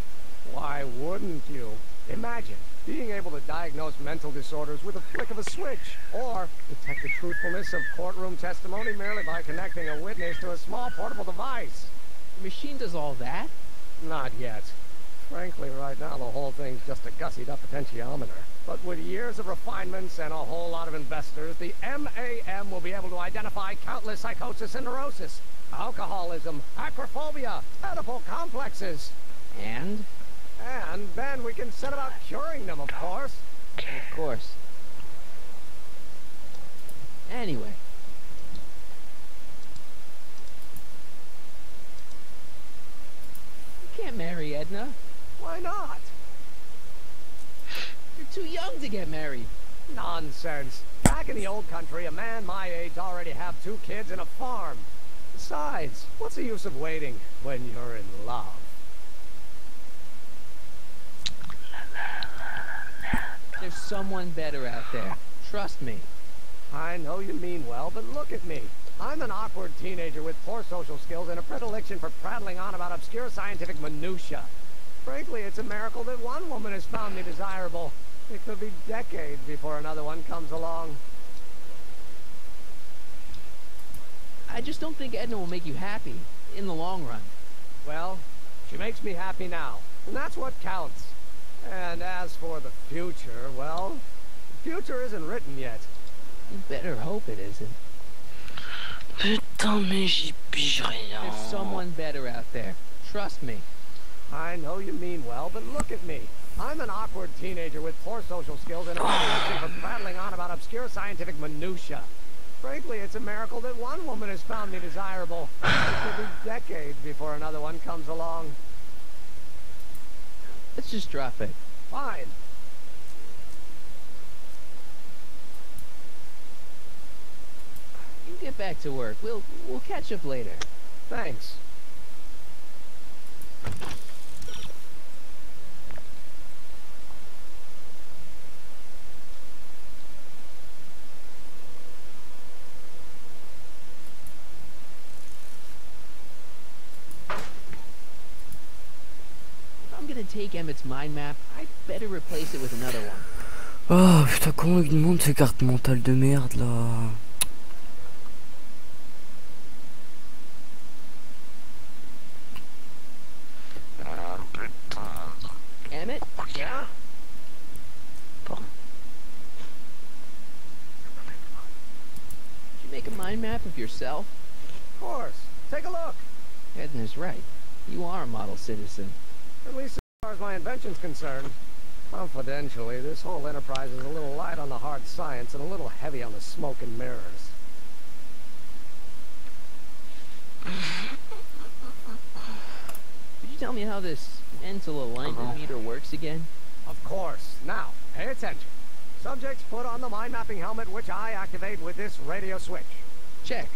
[SPEAKER 12] Why wouldn't you? Imagine being able to diagnose mental disorders with a flick of a switch, or detect the truthfulness of courtroom testimony merely by connecting a witness to a small portable device.
[SPEAKER 3] The machine does all that?
[SPEAKER 12] Not yet. Frankly, right now the whole thing's just a gussied up potentiometer. But with years of refinements and a whole lot of investors, the MAM will be able to identify countless psychosis and neurosis, alcoholism, acrophobia, edible complexes.
[SPEAKER 3] And
[SPEAKER 12] then we can set about curing them, of course.
[SPEAKER 3] Of course. Anyway. You can't marry Edna.
[SPEAKER 12] Why not?
[SPEAKER 3] You're too young to get married.
[SPEAKER 12] Nonsense. Back in the old country, a man my age already have 2 kids and a farm. Besides, what's the use of waiting when you're in love?
[SPEAKER 3] There's someone better out there. Trust me.
[SPEAKER 12] I know you mean well, but look at me. I'm an awkward teenager with poor social skills and a predilection for prattling on about obscure scientific minutiae. Frankly, it's a miracle that one woman has found me desirable. It could be decades before another one comes along.
[SPEAKER 3] I just don't think Edna will make you happy in the long run.
[SPEAKER 12] Well, she makes me happy now, and that's what counts. And as for the future, well, the future isn't written yet.
[SPEAKER 3] You better hope it isn't.
[SPEAKER 2] Putain, mais j'y pige rien.
[SPEAKER 3] There's someone better out there. Trust me.
[SPEAKER 12] I know you mean well, but look at me. I'm an awkward teenager with poor social skills and a predilection for prattling on about obscure scientific minutiae. Frankly, it's a miracle that one woman has found me desirable. It could be decades before another one comes along.
[SPEAKER 3] Let's just drop it.
[SPEAKER 12] Fine.
[SPEAKER 3] You get back to work. We'll catch up later.
[SPEAKER 12] Thanks.
[SPEAKER 3] gonna take Emmett's mind map, I'd better replace it with another one.
[SPEAKER 1] Oh putain, comment il demande ces cartes mentales de merde là.
[SPEAKER 3] Emmett? Yeah?
[SPEAKER 2] Pardon.
[SPEAKER 3] Did you make a mind map of yourself?
[SPEAKER 12] Of course. Take a look.
[SPEAKER 3] Edna's right. You are a model citizen.
[SPEAKER 12] At least as far as my invention's concerned. Confidentially, this whole enterprise is a little light on the hard science and a little heavy on the smoke and mirrors.
[SPEAKER 3] Could you tell me how this mental alignment meter works again?
[SPEAKER 12] Of course. Now, pay attention. Subjects put on the mind mapping helmet, which I activate with this radio switch.
[SPEAKER 3] Check.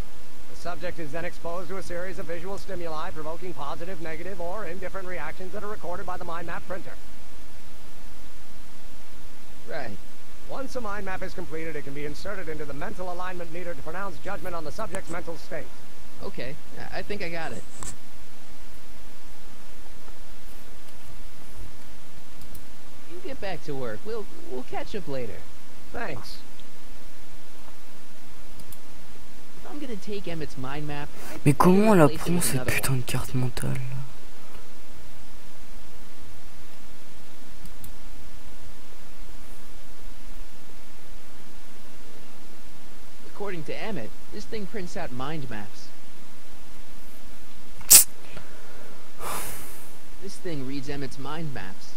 [SPEAKER 12] The subject is then exposed to a series of visual stimuli provoking positive, negative, or indifferent reactions that are recorded by the mind map printer.
[SPEAKER 3] Right.
[SPEAKER 12] Once a mind map is completed, it can be inserted into the mental alignment meter to pronounce judgment on the subject's mental state.
[SPEAKER 3] Okay, I think I got it. You get back to work. We'll catch up later.
[SPEAKER 12] Thanks.
[SPEAKER 3] If I'm gonna take Emmett's mind map,
[SPEAKER 1] Mais comment elle apprend cette putain de carte mentale là?
[SPEAKER 3] According to Emmett, this thing prints out mind maps. This thing reads Emmett's mind maps.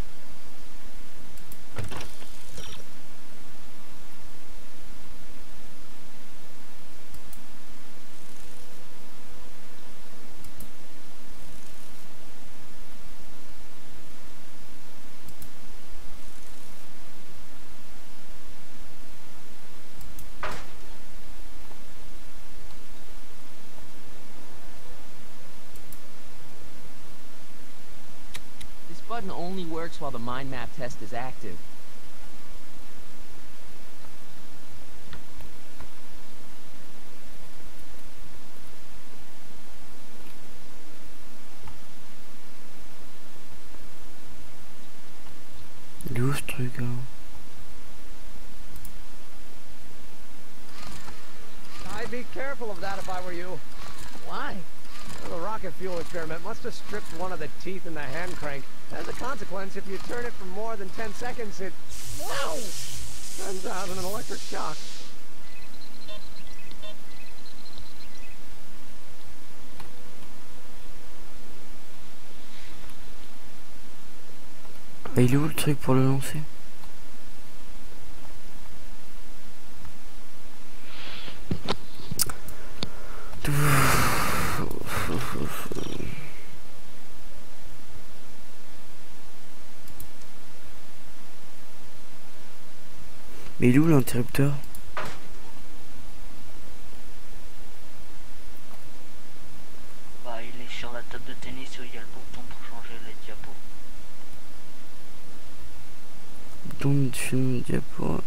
[SPEAKER 3] Button only works while the mind map test is active.
[SPEAKER 1] Il est où ce truc hein?
[SPEAKER 12] I'd be careful of that if I were you.
[SPEAKER 3] Why?
[SPEAKER 12] Well, the rocket fuel experiment must have stripped one of the teeth in the hand crank. As a consequence, if you turn it for more than 10 seconds, it... Whoa! Turns out in an electric shock.
[SPEAKER 1] Bah, il est où le truc pour le lancer? Mais il est où l'interrupteur?
[SPEAKER 2] Bah il est sur la table de tennis où il y a le bouton pour changer les diapos.
[SPEAKER 1] Bouton de film diapo.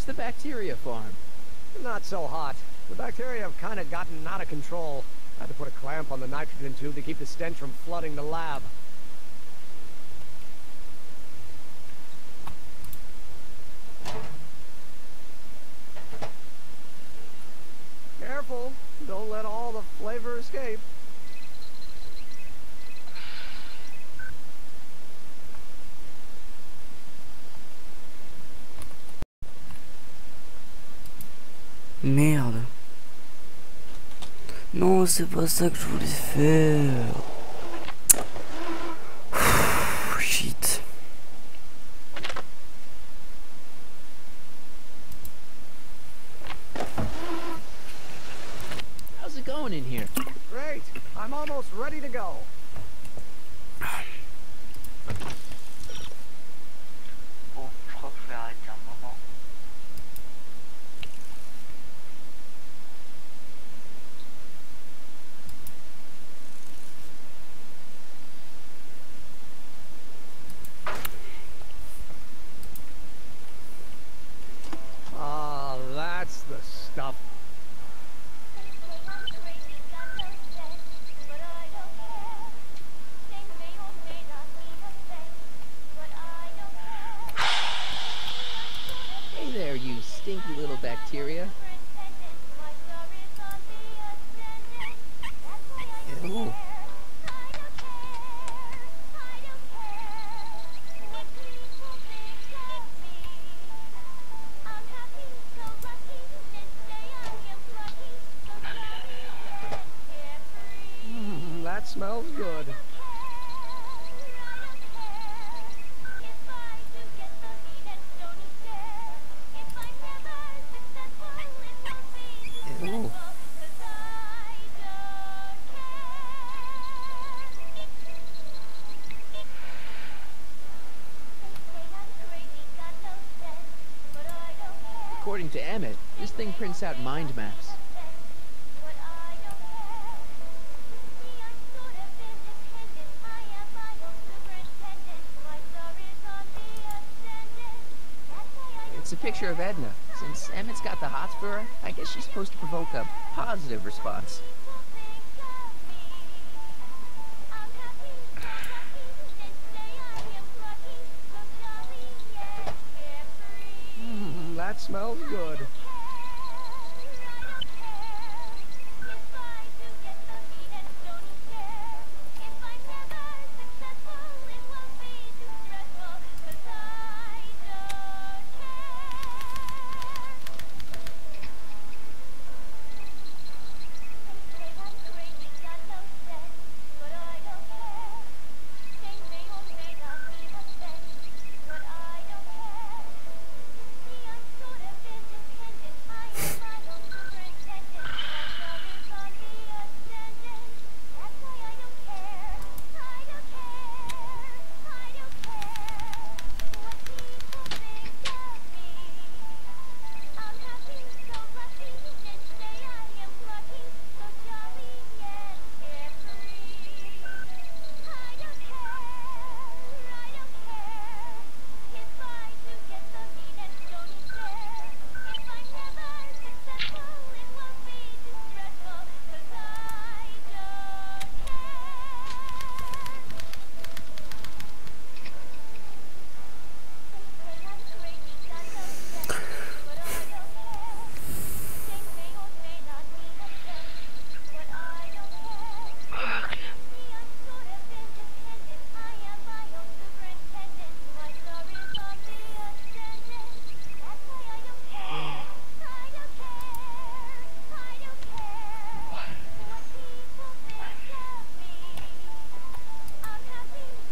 [SPEAKER 3] The bacteria farm.
[SPEAKER 12] Not so hot. The bacteria have kind of gotten out of control. I had to put a clamp on the nitrogen tube to keep the stench from flooding the lab. Careful, don't let all the flavor escape.
[SPEAKER 1] Merde. Non, c'est pas ça que je voulais faire.
[SPEAKER 3] going in here?
[SPEAKER 12] Great. I'm almost ready to go.
[SPEAKER 2] Bon, je crois que je vais arrêter un moment.
[SPEAKER 12] Oh, that's the stuff.
[SPEAKER 3] Hey there, you stinky little bacteria. Ew.
[SPEAKER 12] That smells good.
[SPEAKER 3] Ew. According to Emmett, this thing prints out mind maps. It's a picture of Edna. Since Emmett's got the hots for her, I guess she's supposed to provoke a positive response.
[SPEAKER 12] That smells good.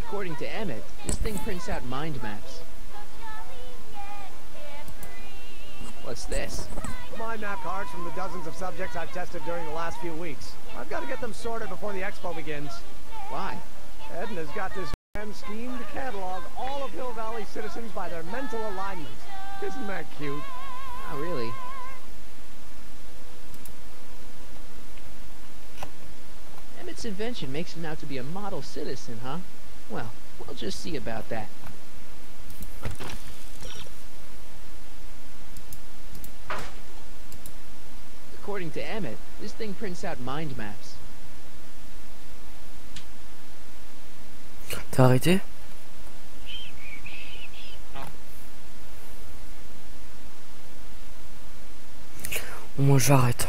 [SPEAKER 3] According to Emmett, this thing prints out mind maps. What's this?
[SPEAKER 12] Mind map cards from the dozens of subjects I've tested during the last few weeks. I've got to get them sorted before the expo begins.
[SPEAKER 3] Why?
[SPEAKER 12] Edna's got this grand scheme to catalog all of Hill Valley citizens by their mental alignment. Isn't that cute?
[SPEAKER 3] Not really. Emmett's invention makes him out to be a model citizen, huh? Well, we'll just see about that. According to Emmett, this thing prints out mind maps.
[SPEAKER 1] T'as arrêté? Moi j'arrête.